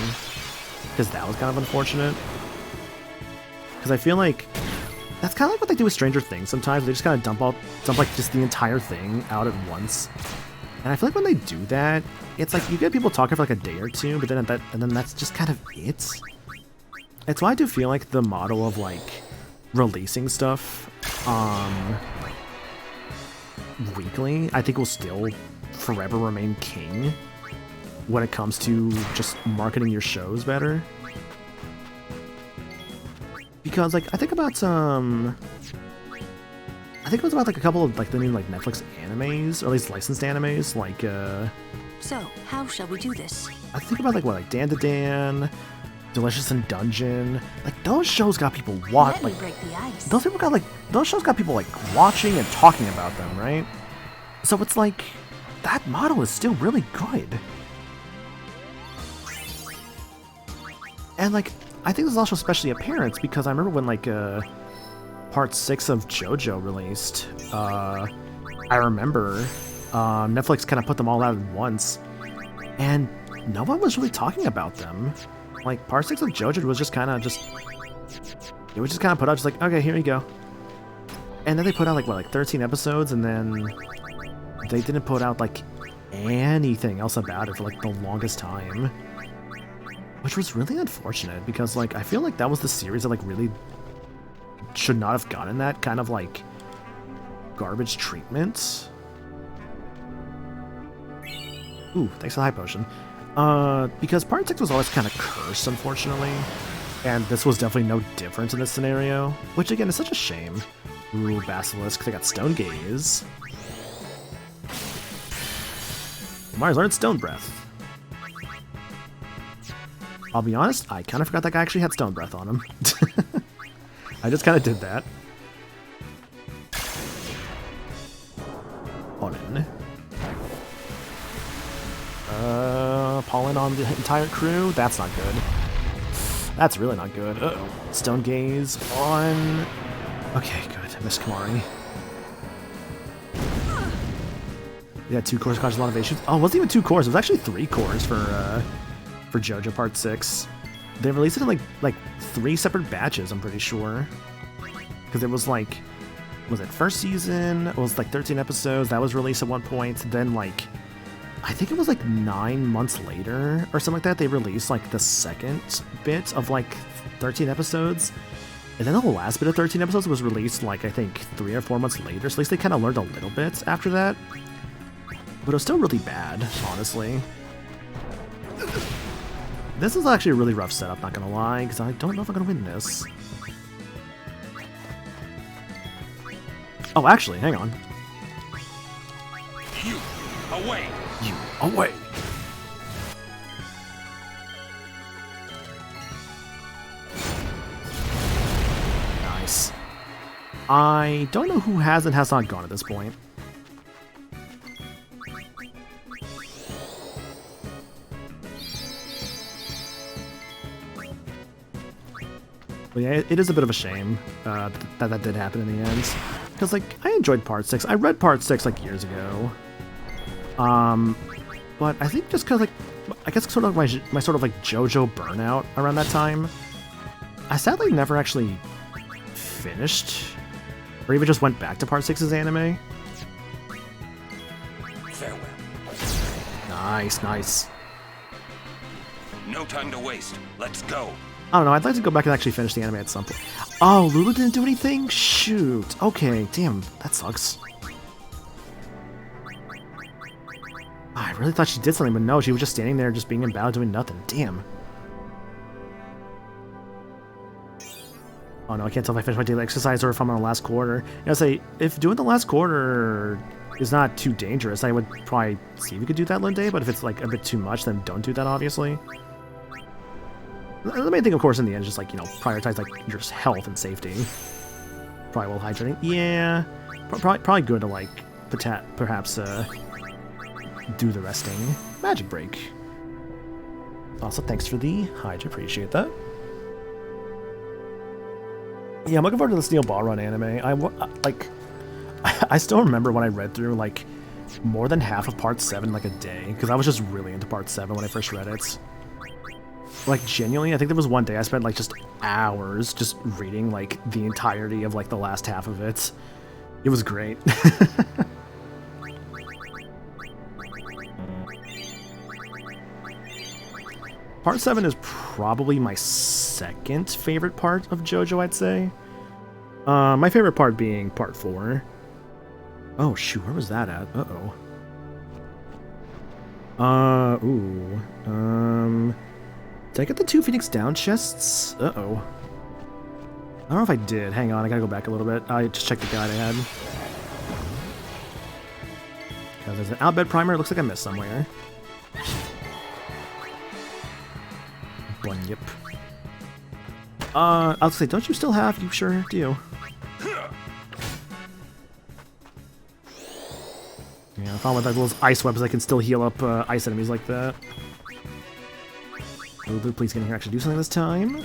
Because that was kind of unfortunate. Because I feel like that's kind of like what they do with Stranger Things sometimes. They just kind of dump like just the entire thing out at once. And I feel like when they do that, it's like you get people talking for like a day or two, but then that's just kind of it. It's why I do feel like the model of like releasing stuff weekly, I think will still forever remain king when it comes to just marketing your shows better. Because like I think about like a couple of like the new like Netflix animes, or at least licensed animes, like So, how shall we do this? I think about like what, like Dan to Dan, Delicious in Dungeon. Like those shows got people Let me break the ice. Those shows got people like watching and talking about them, right? So it's like that model is still really good. And like I think this is also especially apparent because I remember when like part 6 of JoJo released, I remember Netflix kind of put them all out at once, and no one was really talking about them. Like part 6 of JoJo was just kind of it was just kind of put out just like, okay, here you go. And then they put out like what, like 13 episodes, and then they didn't put out like anything else about it for like the longest time, which was really unfortunate because like I feel like that was the series that like really should not have gotten that kind of like garbage treatment. Ooh, thanks for the high potion. Because part 6 was always kind of cursed, unfortunately, and this was definitely no different in this scenario, which again is such a shame. Ooh, Basilisk, they got Stone Gaze. Mars learned Stone Breath. I'll be honest, I kind of forgot that guy actually had Stone Breath on him. I just kind of did that. Pollen. Pollen on the entire crew? That's not good. That's really not good. Uh-oh. Stone Gaze on... Okay, good. I missed Kamari. Yeah, 2 cores caused a lot of issues. Oh, it wasn't even 2 cores. It was actually 3 cores for JoJo Part 6. They released it in like 3 separate batches, I'm pretty sure. Because it was like, was it first season? It was like 13 episodes. That was released at one point. Then like, I think it was like 9 months later or something like that, they released like the second bit of like 13 episodes. And then the last bit of 13 episodes was released like, I think 3 or 4 months later. So at least they kind of learned a little bit after that. But it was still really bad, honestly. This is actually a really rough setup, not gonna lie, because I don't know if I'm gonna win this. Oh, actually, hang on. You, away! You, away! Nice. I don't know who has and has not gone at this point. But yeah, it is a bit of a shame that did happen in the end. Because, like, I enjoyed Part 6. I read Part 6, like, years ago. But I think just because, like, I guess sort of my sort of, like, JoJo burnout around that time, I sadly never actually finished, or even just went back to Part 6's anime. Farewell. Nice, nice. No time to waste. Let's go. I don't know, I'd like to go back and actually finish the anime at some point. Oh, Lulu didn't do anything? Shoot. Okay, damn, that sucks. I really thought she did something, but no, she was just standing there just being in battle doing nothing. Damn. Oh no, I can't tell if I finished my daily exercise or if I'm on the last quarter. I say, if doing the last quarter is not too dangerous, I would probably see if we could do that one day, but if it's like a bit too much, then don't do that, obviously. The main thing, of course, in the end is just, like, you know, prioritize, like, your health and safety. Probably while hydrating. Yeah. Probably good to, like, perhaps, do the resting. Magic break. Also, thanks for the Hydra. Appreciate that. Yeah, I'm looking forward to the Steel Ball Run anime. I still remember when I read through, like, more than half of Part 7, like, a day. Because I was just really into Part 7 when I first read it. Like, genuinely, I think there was one day I spent, like, just hours just reading, like, the entirety of, like, the last half of it. It was great. Part 7 is probably my second favorite part of JoJo, I'd say. My favorite part being Part 4. Oh, shoot, where was that at? Did I get the 2 Phoenix Down chests? Uh-oh. I don't know if I did. Hang on, I gotta go back a little bit. I just checked the guide I had. Okay, there's an Outbed Primer. It looks like I missed somewhere. One, yep. I'll say, don't you still have? You sure do. Yeah, I found with like those ice webs, I can still heal up ice enemies like that. Lulu, please get in here actually do something this time.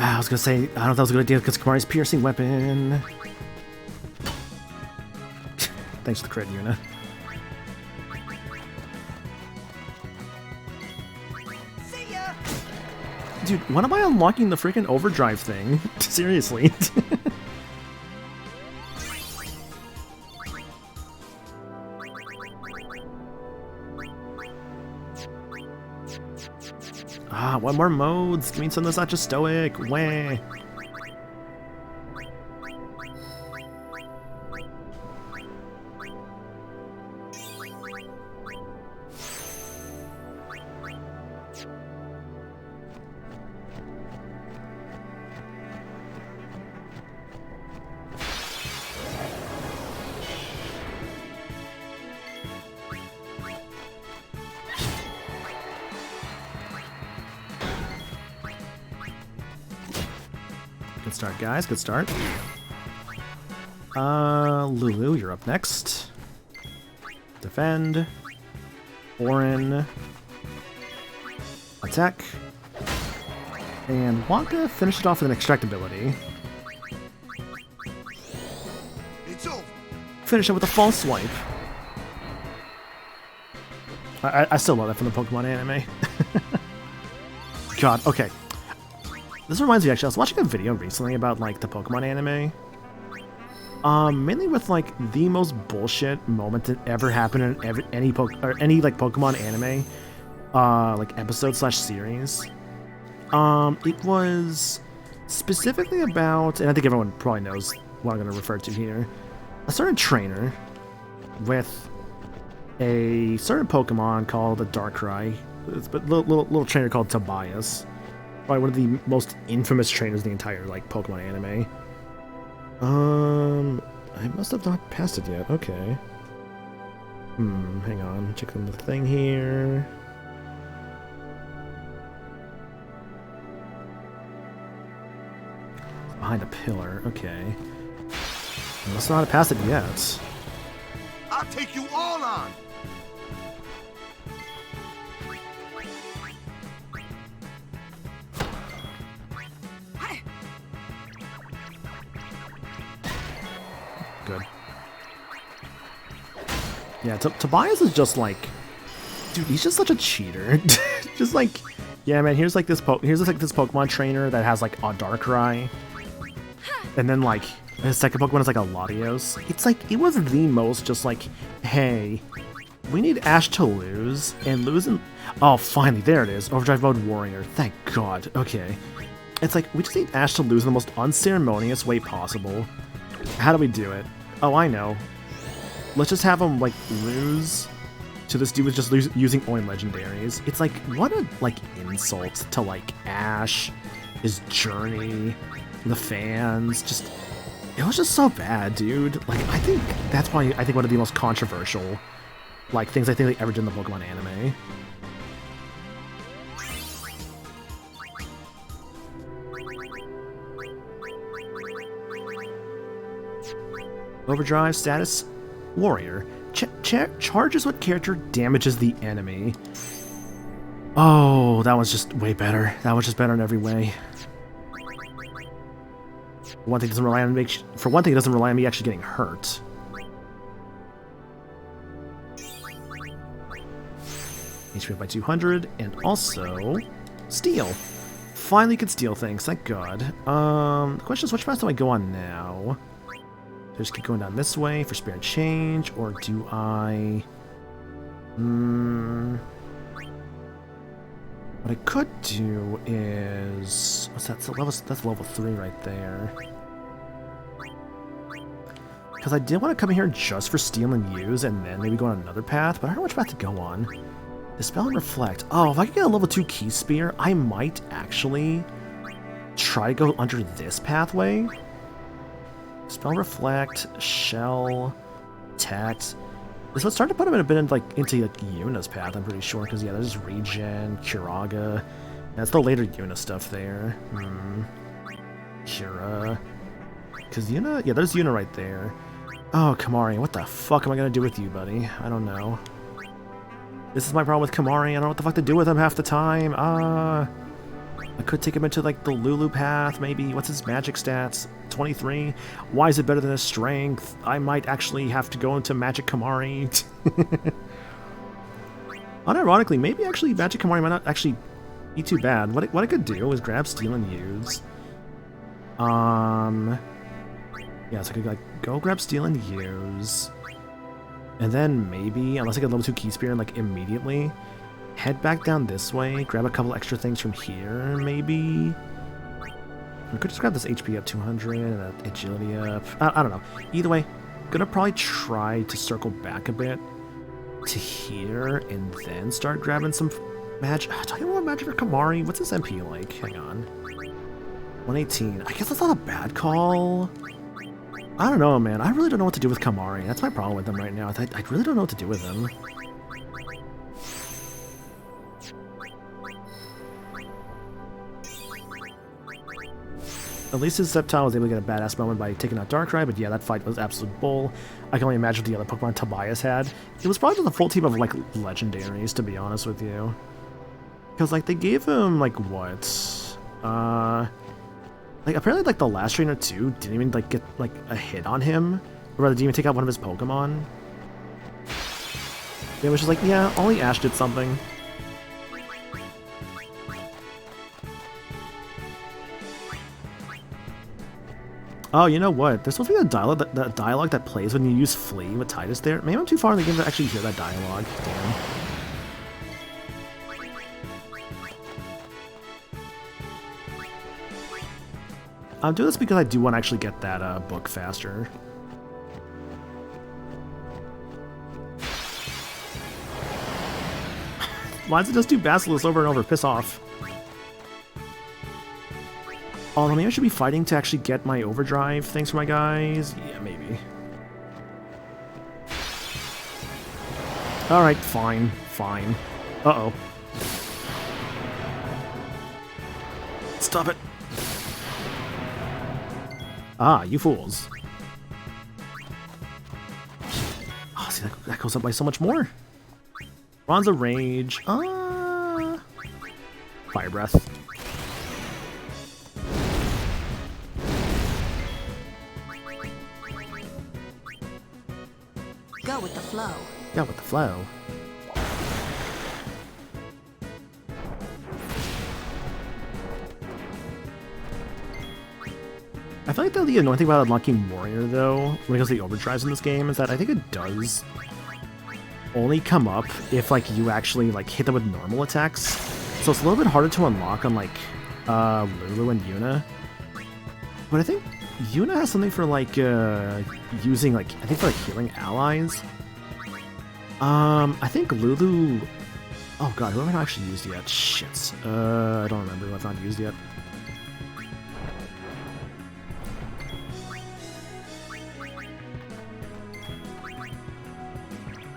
I was gonna say, I don't know if that was a good idea because Kamari's piercing weapon. Thanks for the crit, Yuna. See ya! Dude, when am I unlocking the freaking overdrive thing? Seriously. One more modes. Give me something that's not just stoic. Wah. Good start, guys. Good start. Lulu, you're up next. Defend. Orin. Attack. And want to finish it off with an extract ability. It's over. Finish it with a false swipe. I still love that from the Pokemon anime. God, okay. This reminds me, actually, I was watching a video recently about, like, the Pokemon anime. Mainly with, like, the most bullshit moment that ever happened in any Pokemon anime, like, episode/series. It was specifically about, and I think everyone probably knows what I'm going to refer to here, a certain trainer with a certain Pokemon called a Darkrai, a little trainer called Tobias, probably one of the most infamous trainers in the entire like Pokemon anime. I must have not passed it yet. Okay. Hang on, check on the thing here. Behind a pillar. Okay. I must not have passed it yet. I'll take you all on. Good. Yeah, Tobias is just like, dude, he's just such a cheater. Just like, yeah, man. Here's this Pokemon trainer that has like a Darkrai, and then like his second Pokemon is like a Latios. It's like it was the most just like, hey, we need Ash to lose and oh, finally, there it is. Overdrive Mode Warrior. Thank God. Okay, it's like we just need Ash to lose in the most unceremonious way possible. How do we do it? Oh, I know. Let's just have him, like, lose to this dude with just using Oin legendaries. It's like, what a, like, insult to, like, Ash, his journey, the fans. Just, it was just so bad, dude. Like, I think that's probably, one of the most controversial, like, things I think they ever did in the Pokemon anime. Overdrive status, Warrior. Charges what character damages the enemy. Oh, that was just way better. That was just better in every way. One thing doesn't rely on for one thing, it doesn't rely on me actually getting hurt. HP up by 200, and also steal. Finally could steal things, thank God. The question is, which path do I go on now? Do I just keep going down this way for spare change, or do I... What I could do is... What's that? That's level 3 right there. Because I did want to come in here just for steal and use, and then maybe go on another path, but I don't know which path to go on. Dispel and Reflect. Oh, if I could get a level 2 Key Spear, I might actually try to go under this pathway. Spell Reflect, Shell, Tact. This would start to put him in a bit into like Yuna's path, I'm pretty sure, because yeah, there's Regen, Curaga. That's the later Yuna stuff there. Cura. Because Yuna, yeah, there's Yuna right there. Oh, Kamari, what the fuck am I gonna do with you, buddy? I don't know. This is my problem with Kamari, I don't know what the fuck to do with him half the time. I could take him into, like, the Lulu path, maybe. What's his magic stats? 23? Why is it better than his strength? I might actually have to go into Magic Kamari. Unironically, maybe actually Magic Kamari might not actually be too bad. What I could do is grab Steal and Use. Yeah, so I could, like, go grab Steal and Use. And then maybe, unless I get level 2 Key Spear, like, immediately... head back down this way, grab a couple extra things from here, maybe? I could just grab this HP up 200 and that agility up. I don't know. Either way, gonna probably try to circle back a bit to here and then start grabbing some magic. Talking about magic for Kamari, what's his MP like? Hang on. 118. I guess that's not a bad call. I don't know, man. I really don't know what to do with Kamari. That's my problem with him right now. I really don't know what to do with him. At least his Sceptile was able to get a badass moment by taking out Darkrai, but yeah, that fight was absolute bull. I can only imagine what the other Pokemon Tobias had. It was probably just a full team of, like, legendaries, to be honest with you. Because, like, they gave him, like, what? Like, apparently, like, the last trainer, too, didn't even, like, get, like, a hit on him. Or rather, didn't even take out one of his Pokemon. It was just like, yeah, only Ash did something. Oh, you know what? There's supposed to be a dialogue that plays when you use Flee with Tidus there. Maybe I'm too far in the game to actually hear that dialogue. Damn. I'm doing this because I do want to actually get that book faster. Why does it just do Basilisk over and over? Piss off. Although maybe I should be fighting to actually get my overdrive things for my guys. Yeah, maybe. Alright, fine. Fine. Uh-oh. Stop it. Ah, you fools. Oh, see, that goes up by so much more. Bronze Rage. Fire Breath. Go with the flow. Go with the flow. I feel like the annoying thing about unlocking Warrior, though, when it comes to the overdrives in this game, is that I think it does only come up if, like, you actually, like, hit them with normal attacks. So it's a little bit harder to unlock on, like, Lulu and Yuna. But I think Yuna has something for, like, using, like, I think for, like, healing allies. I think Lulu... Oh god, who have I not actually used yet? Shit. I don't remember who I've not used yet.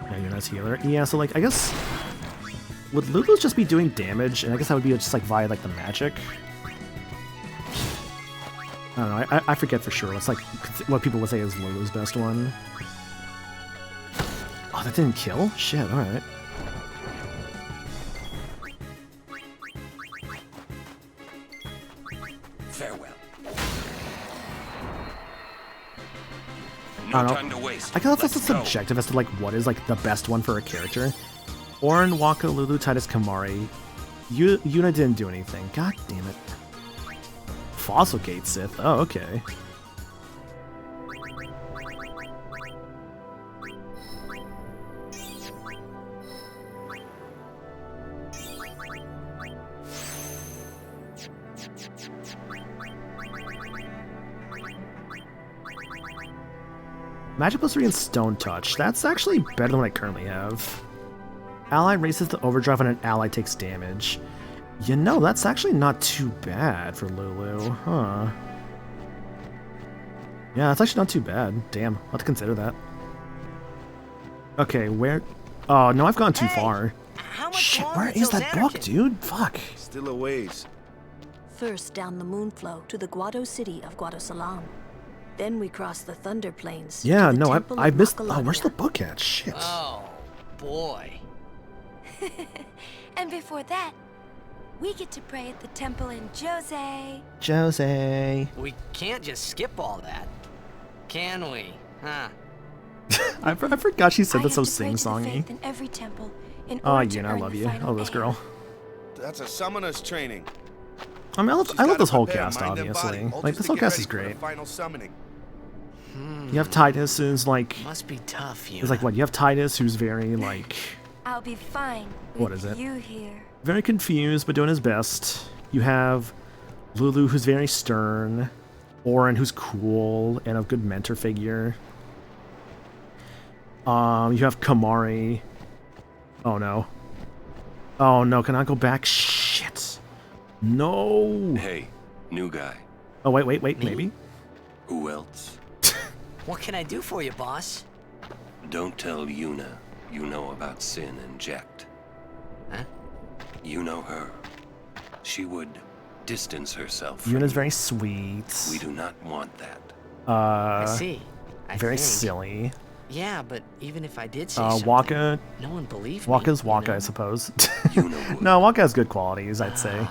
Yeah, Yuna's healer. Yeah, so, like, I guess... Would Lulu's just be doing damage? And I guess that would be just, like, via, like, the magic? I don't know, I forget for sure. It's like what people would say is Lulu's best one. Oh, that didn't kill? Shit, alright. Farewell. I don't know. Time to waste. I guess that's also subjective as to like what is like the best one for a character. Auron, Waka, Lulu, Tidus, Kamari. Yuna didn't do anything. God damn it. Fossil Gate Sith. Oh, okay. Magic plus 3 and Stone Touch. That's actually better than what I currently have. Ally raises the overdrive when an ally takes damage. You know, that's actually not too bad for Lulu, huh? Yeah, that's actually not too bad. Damn, I'll have to consider that. Okay, where... Oh, no, I've gone too far. Shit, where is that book, dude? Fuck. Still a ways. First down the Moonflow to the Guado city of Guadosalam. Then we cross the Thunder Plains. Yeah, no, I missed... Oh, where's the book at? Shit. Oh, boy. And before that, we get to pray at the temple in Jose. Jose. We can't just skip all that, can we? Huh? I forgot she said that so sing-songy. In every temple in Oh, order to Yuna, I earn love the you. final Oh, this girl. That's a summoner's training. I mean, I love this whole Prepare cast, mind and obviously. body, all Like, just this to whole get cast ready is for the great. Final summoning. You have Tidus, who's like... Must be tough, Yuna. It's like, what, you have Tidus, who's very, like... I'll be fine. What is it? You here. Very confused, but doing his best. You have Lulu, who's very stern. Auron, who's cool and a good mentor figure. You have Kamari. Oh, no. Oh, no, can I go back? Shit. No! Hey, new guy. Oh, wait, maybe? Who else? What can I do for you, boss? Don't tell Yuna you know about Sin and Jecht. Huh? You know her. She would distance herself from Yuna's you. very sweet. We do not want that. I see. I Very think. silly. Yeah, but even if I did say something, Waka. no one believed Waka's me. Waka, I suppose. No, Waka has good qualities, I'd say.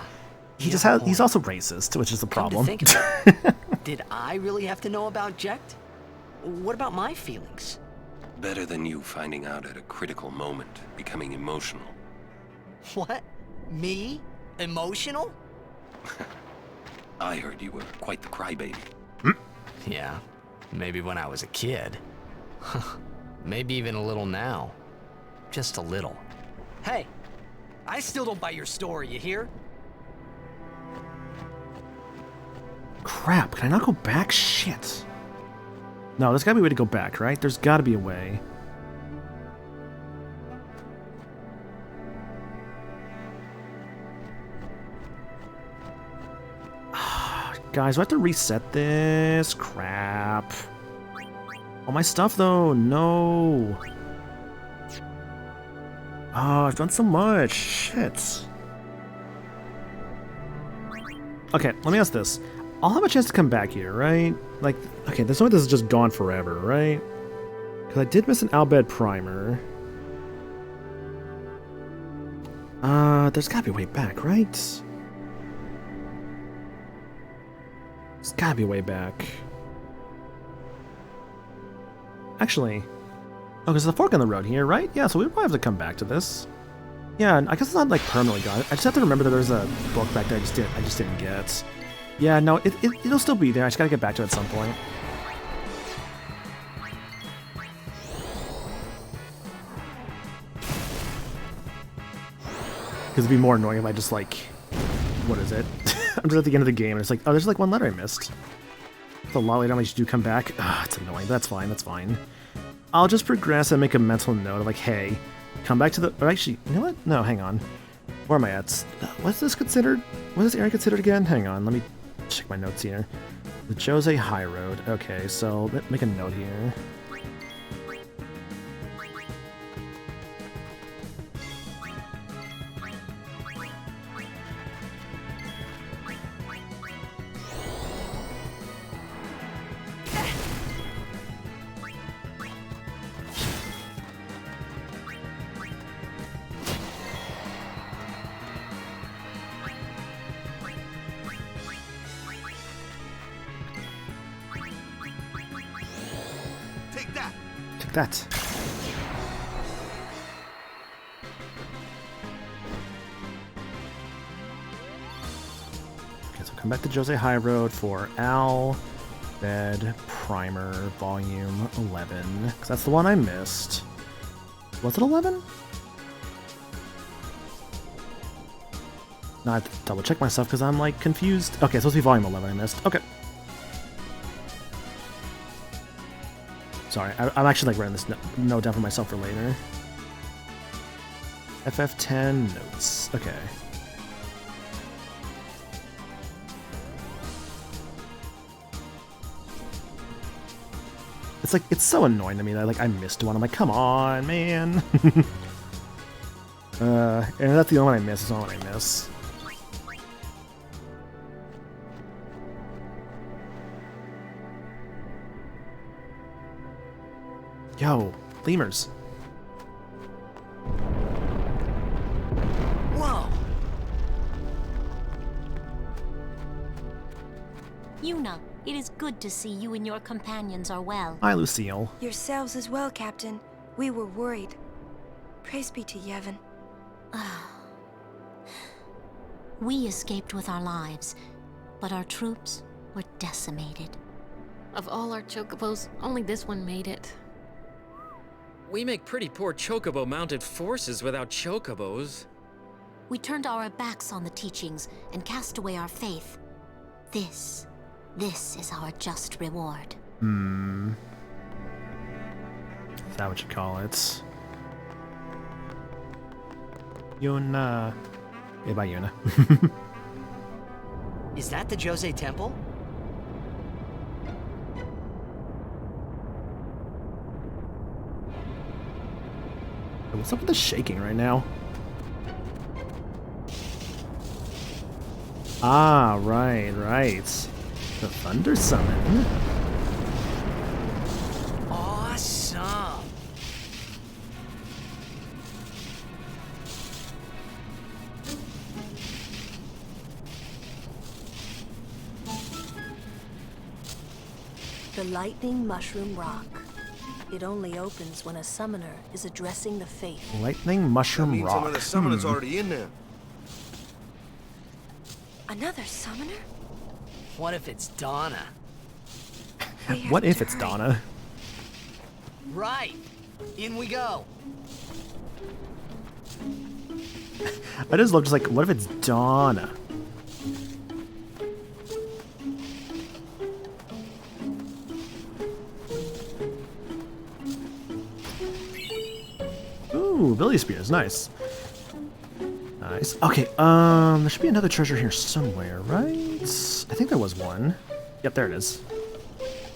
He's also racist, which is the Come to problem. think of it, did I really have to know about Jecht? What about my feelings? Better than you finding out at a critical moment, becoming emotional. What? Me? Emotional? I heard you were quite the crybaby. Yeah, maybe when I was a kid. Maybe even a little now. Just a little. Hey, I still don't buy your story, you hear? Crap, can I not go back? Shit. No, there's gotta be a way to go back, right? There's gotta be a way. Guys, do I have to reset this? Crap. All my stuff, though. No. Oh, I've done so much. Shit. Okay, let me ask this. I'll have a chance to come back here, right? Like, okay, there's no way this is just gone forever, right? Because I did miss an Albed primer. There's gotta be a way back, right? There's gotta be a way back. Actually, oh, because there's a fork in the road here, right? Yeah, so we probably have to come back to this. Yeah, I guess it's not like permanently gone. I just have to remember that there's a book back there I just didn't get. Yeah, no, it'll still be there. I just gotta get back to it at some point. Because it'd be more annoying if I just like, what is it? I'm just at the end of the game and it's like, oh, there's like one letter I missed. It's a lot later. I should do come back. Ah, it's annoying. That's fine. That's fine. I'll just progress and make a mental note of like, hey, come back to the. Or actually, you know what? No, hang on. Where am I at? What's this considered? What's this area considered again? Hang on. Let me check my notes here. The Jose High Road. Okay, so let's make a note here. Take that. Take that. Okay, so come back to Jose High Road for Al Bed Primer Volume 11. Because that's the one I missed. Was it 11? No, I have to double check myself because I'm like confused. Okay, it's supposed to be Volume 11 I missed. Okay. Sorry, I'm actually like writing this note down for myself for later. FF10 notes. Okay. It's like, it's so annoying to me that like I missed one. I'm like, come on, man. And that's the only one I miss. It's the only one I miss. Yo, lemurs. Whoa! Yuna, it is good to see you and your companions are well. Hi, Lucille. Yourselves as well, Captain. We were worried. Praise be to Yevon. We escaped with our lives, but our troops were decimated. Of all our chocobos, only this one made it. We make pretty poor chocobo-mounted forces without chocobos. We turned our backs on the teachings and cast away our faith. This is our just reward. Is that what you call it? Yuna. Yeah, bye, Yuna. Is that the Jose Temple? What's up with the shaking right now? Ah, right, right. The Thunder Summon. Awesome. The Lightning Mushroom Rock. It only opens when a summoner is addressing the fate. Lightning Mushroom That means Rock. another summoner's already in there. Another summoner? What if it's Donna? What if it's Donna? Right. In we go. I just love like, what if it's Donna? Ooh, Billy Spears, nice. Nice. Okay, there should be another treasure here somewhere, right? I think there was one. Yep, there it is.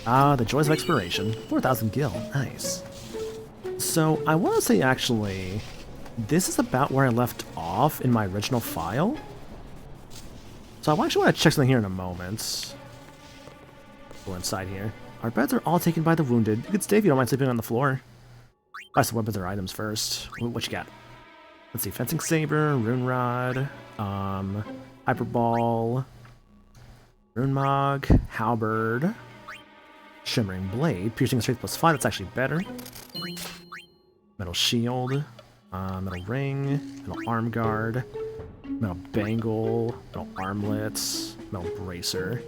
Ah, the Joys of Exploration. 4,000 gil. Nice. So, I want to say, actually, this is about where I left off in my original file. So, I actually want to check something here in a moment. Go inside here. Our beds are all taken by the wounded. You could stay if you don't mind sleeping on the floor. Buy some weapons or items first. What you got? Let's see. Fencing Saber, Rune Rod, Hyperball, Rune Mog, Halberd, Shimmering Blade, Piercing Strength +5, that's actually better. Metal Shield, Metal Ring, Metal Arm Guard, Metal Bangle, Metal Armlets, Metal Bracer.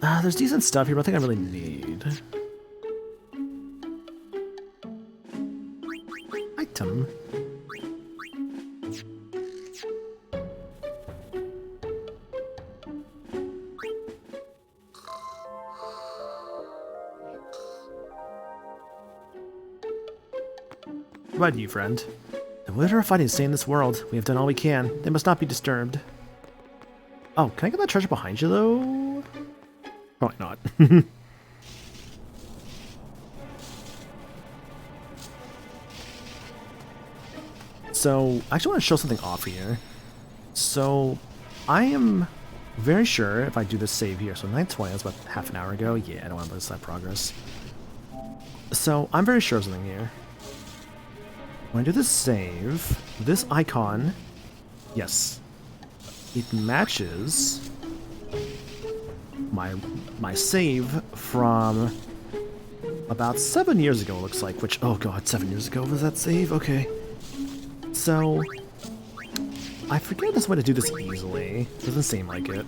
There's decent stuff here, but I think I really need. Item. What about you, friend? The Wizard are fighting to stay in this world. We have done all we can. They must not be disturbed. Oh, can I get that treasure behind you, though? Probably not. So, I actually want to show something off here. So, I am very sure if I do this save here, so 9:20, that's about half an hour ago. Yeah, I don't want to lose that progress. So, I'm very sure of something here. When I do this save, this icon, yes, it matches my save from about 7 years ago, it looks like, which, oh god, 7 years ago was that save? Okay. So, I forget this way to do this easily. Doesn't seem like it.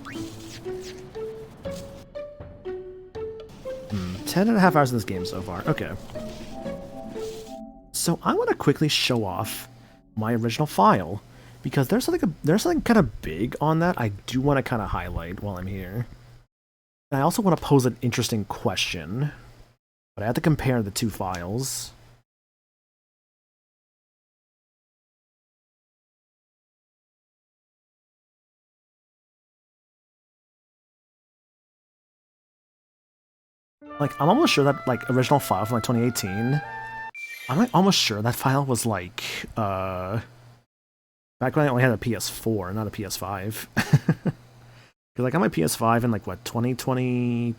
10.5 hours in this game so far. Okay. So I want to quickly show off my original file because there's something kind of big on that I do want to kind of highlight while I'm here. And I also want to pose an interesting question, but I have to compare the two files. Like, I'm almost sure that, like, original file from, like, 2018, I'm almost sure that file was, like, back when I only had a PS4, not a PS5. Because I got my PS5 in, like, what, 2022,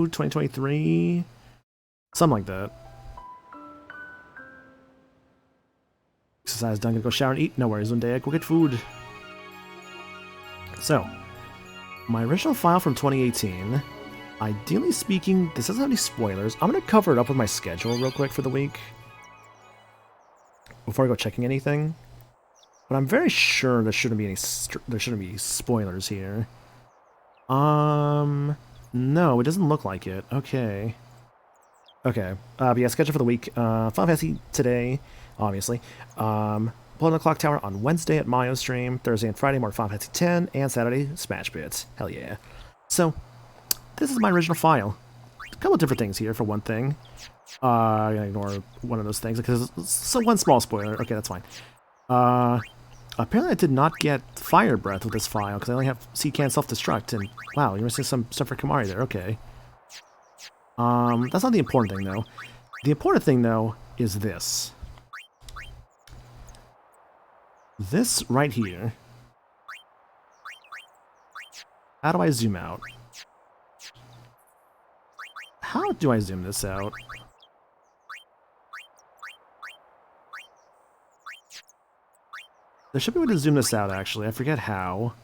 2023? Something like that. Exercise done, gonna go shower and eat. No worries, one day I go get food. So, my original file from 2018... Ideally speaking, this doesn't have any spoilers. I'm going to cover it up with my schedule real quick for the week. Before I go checking anything. But I'm very sure there shouldn't be any spoilers here. No, it doesn't look like it. Okay. Okay. But yeah, schedule for the week. Final Fantasy today, obviously. Blood on the Clock Tower on Wednesday at Mayo stream. Thursday and Friday more Final Fantasy 10. And Saturday, Smash Bits. Hell yeah. So... this is my original file. A couple of different things here, for one thing. I'm gonna ignore one of those things, because it's one small spoiler. Okay, that's fine. Apparently I did not get Fire Breath with this file, because I only have Seed-Can Self-Destruct, and wow, you're missing some stuff for Kamari there, okay. That's not the important thing, though. The important thing, though, is this. This right here How do I zoom out? How do I zoom this out? There should be a way to zoom this out, actually. I forget how.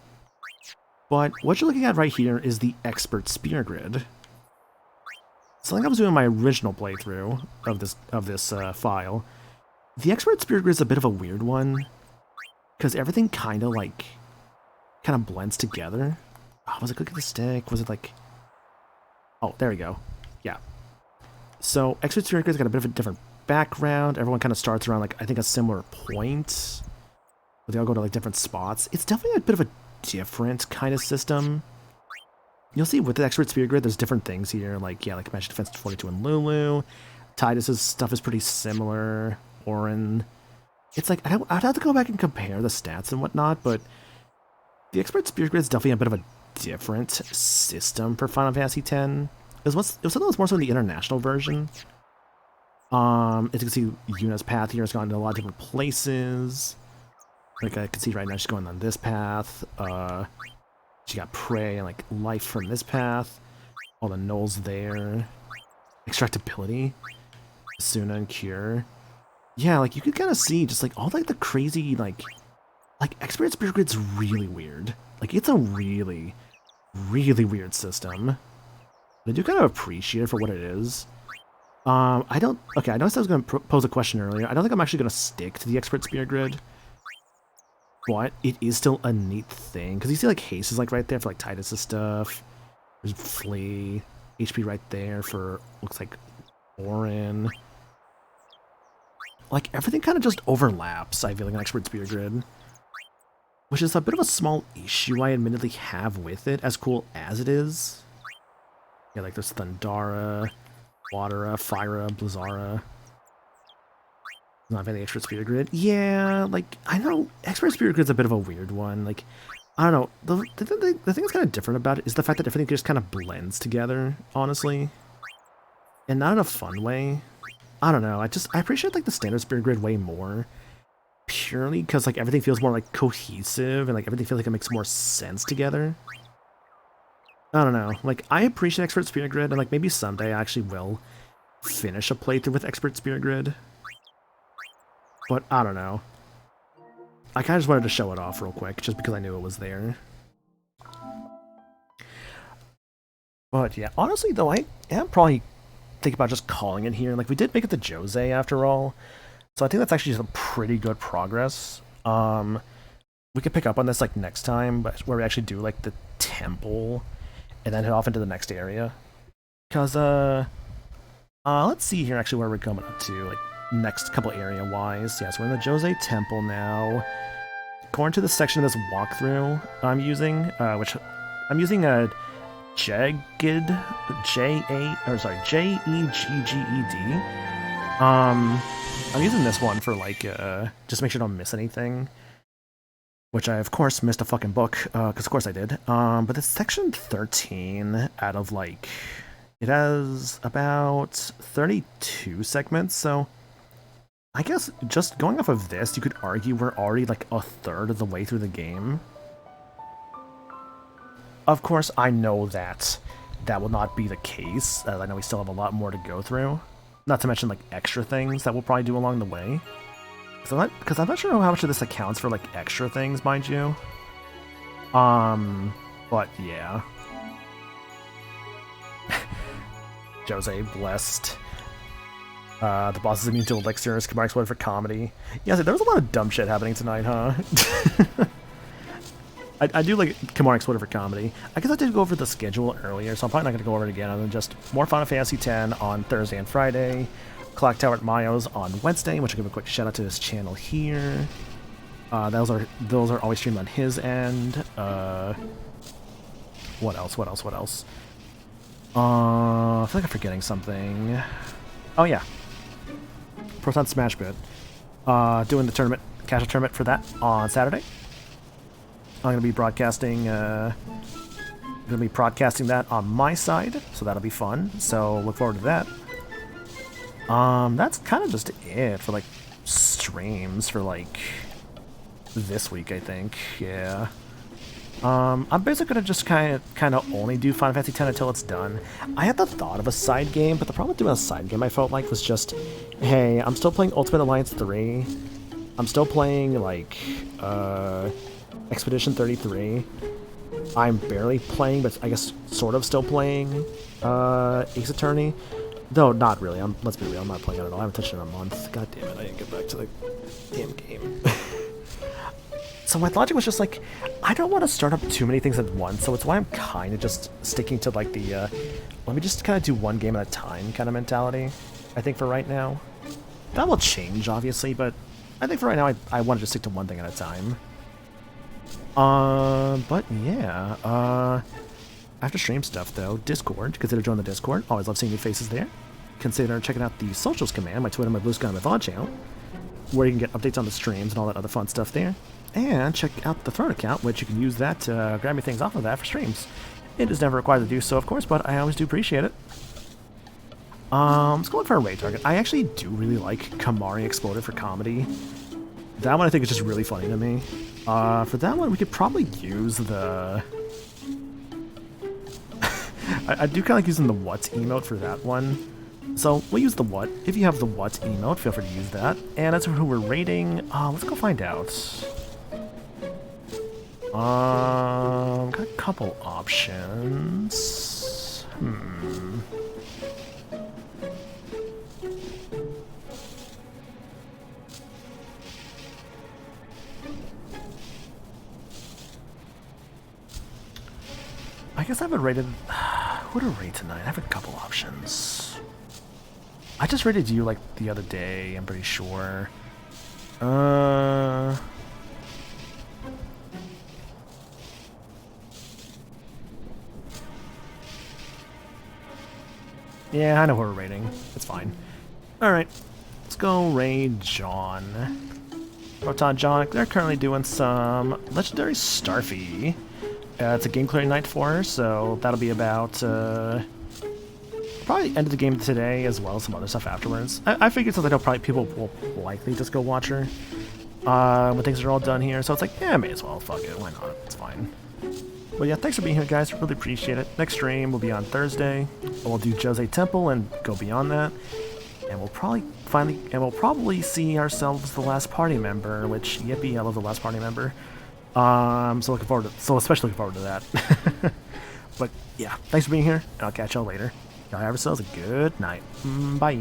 But what you're looking at right here is the expert spear grid. So like I was doing my original playthrough of this file. The expert spear grid is a bit of a weird one, because everything kind of blends together. Oh, was it click of the stick? Was it like... Oh, there we go. Yeah. So expert spear grid's got a bit of a different background. Everyone kind of starts around like I think a similar point. But they all go to like different spots. It's definitely a bit of a different kind of system. You'll see with the expert spear grid, there's different things here. Like, yeah, like Magic Defense 42 and Lulu. Tidus's stuff is pretty similar. Orin. It's like, I'd have to go back and compare the stats and whatnot, but the expert spear grid is definitely a bit of a different system for Final Fantasy X. It was something that was more so in the international version. As you can see, Yuna's path here has gone to a lot of different places. Like I can see right now she's going on this path. She got prey and like life from this path. All the knolls there. Extractability. Suna and Cure. Yeah, like you could kind of see just like all like the crazy like expert spear grid's really weird. Like it's a really, really weird system. But I do kind of appreciate it for what it is. I noticed I was going to pose a question earlier. I don't think I'm actually going to stick to the expert spear grid. But it is still a neat thing. Because you see like haste is like right there for like Tidus' stuff. There's Flea. HP right there for, looks like, Orin. Like everything kind of just overlaps, I feel like, an expert spear grid. Which is a bit of a small issue I admittedly have with it, as cool as it is. Yeah, like there's Thundara, Watera, Fyra, Blizzara. Not very expert spear grid. Yeah, like, I know expert spear grid's a bit of a weird one. Like, I don't know. The thing that's kind of different about it is the fact that everything just kind of blends together, honestly. And not in a fun way. I don't know. I appreciate, like, the standard spear grid way more. Purely because, like, everything feels more, like, cohesive and, like, everything feels like it makes more sense together. I don't know. Like, I appreciate expert spear grid, and, like, maybe someday I actually will finish a playthrough with expert spear grid. But, I don't know. I kind of just wanted to show it off real quick, just because I knew it was there. But, yeah, honestly, though, I am probably thinking about just calling it here. Like, we did make it to Jose, after all. So I think that's actually some pretty good progress. We could pick up on this, like, next time, but where we actually do, like, the temple, and then head off into the next area. Because, let's see here, actually, where we're coming up to, like, next couple area-wise. Yeah, so we're in the Jose Temple now. According to the section of this walkthrough I'm using, which I'm using a Jagged, J-E-G-G-E-D. I'm using this one for, like, just make sure I don't miss anything. Which I, of course, missed a fucking book, because of course I did. But it's section 13 out of, like, it has about 32 segments, so I guess just going off of this, you could argue we're already, like, a third of the way through the game. Of course, I know that that will not be the case, as I know we still have a lot more to go through. Not to mention, like, extra things that we'll probably do along the way. Because I'm not sure how much of this accounts for, like, extra things, mind you. But, yeah. Jose, blessed. The boss is immune to elixirs, combined explode for comedy. Yeah, so there was a lot of dumb shit happening tonight, huh? I do like Kimura Exploder for comedy. I guess I did go over the schedule earlier, so I'm probably not going to go over it again, other than just more Final Fantasy X on Thursday and Friday, Clock Tower at Mayo's on Wednesday, which I'll give a quick shout out to his channel here. Those are always streamed on his end. What else? I feel like I'm forgetting something. Oh yeah. Proton Smash Bit. Doing the tournament, casual tournament for that on Saturday. I'm gonna be broadcasting that on my side, so that'll be fun. So look forward to that. That's kind of just it for like streams for like this week, I think. Yeah. I'm basically gonna just kind of only do Final Fantasy X until it's done. I had the thought of a side game, but the problem with doing a side game I felt like was just, hey, I'm still playing Ultimate Alliance 3. I'm still playing like Expedition 33. I'm barely playing, but I guess sort of still playing Ace Attorney. Though not really. Let's be real, I'm not playing it at all. I haven't touched it in a month. God damn it, I didn't get back to the damn game. So my logic was just like, I don't want to start up too many things at once, so it's why I'm kind of just sticking to like the, let me just kind of do one game at a time kind of mentality, I think for right now. That will change, obviously, but I think for right now, I want to just stick to one thing at a time. But yeah, I have to stream stuff though. Discord, consider joining the Discord. Always love seeing new faces there. Consider checking out the socials command, my Twitter, my Blue Sky, my VOD channel, where you can get updates on the streams and all that other fun stuff there. And check out the Throne account, which you can use that to grab me things off of that for streams. It is never required to do so, of course, but I always do appreciate it. Let's go look for a raid target. I actually do really like Kamari Exploded for comedy. That one I think is just really funny to me. For that one, we could probably use the... I do kind of like using the what emote for that one. So we'll use the what. If you have the what emote, feel free to use that. And as for who we're raiding, let's go find out. Got a couple options. I guess I haven't rated... Who to rate tonight? I have a couple options. I just rated you like the other day, I'm pretty sure. Yeah, I know who we're rating. It's fine. Alright, let's go raid John. Proton John, they're currently doing some Legendary Starfy. It's a game clearing night for her, so that'll be about, probably end of the game today, as well as some other stuff afterwards. I figured since I know probably people will likely just go watch her when things are all done here, so it's like, yeah, may as well, fuck it, why not, it's fine. But yeah, thanks for being here, guys, really appreciate it. Next stream will be on Thursday. We'll do Jose Temple and go beyond that. And we'll probably see ourselves the last party member, which, yippee, I love the last party member. So especially looking forward to that. But yeah, thanks for being here, and I'll catch y'all later. Y'all have yourselves a good night. Bye.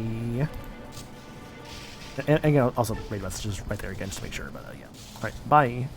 And you know, also raid messages right there again just to make sure, but yeah. Alright, bye.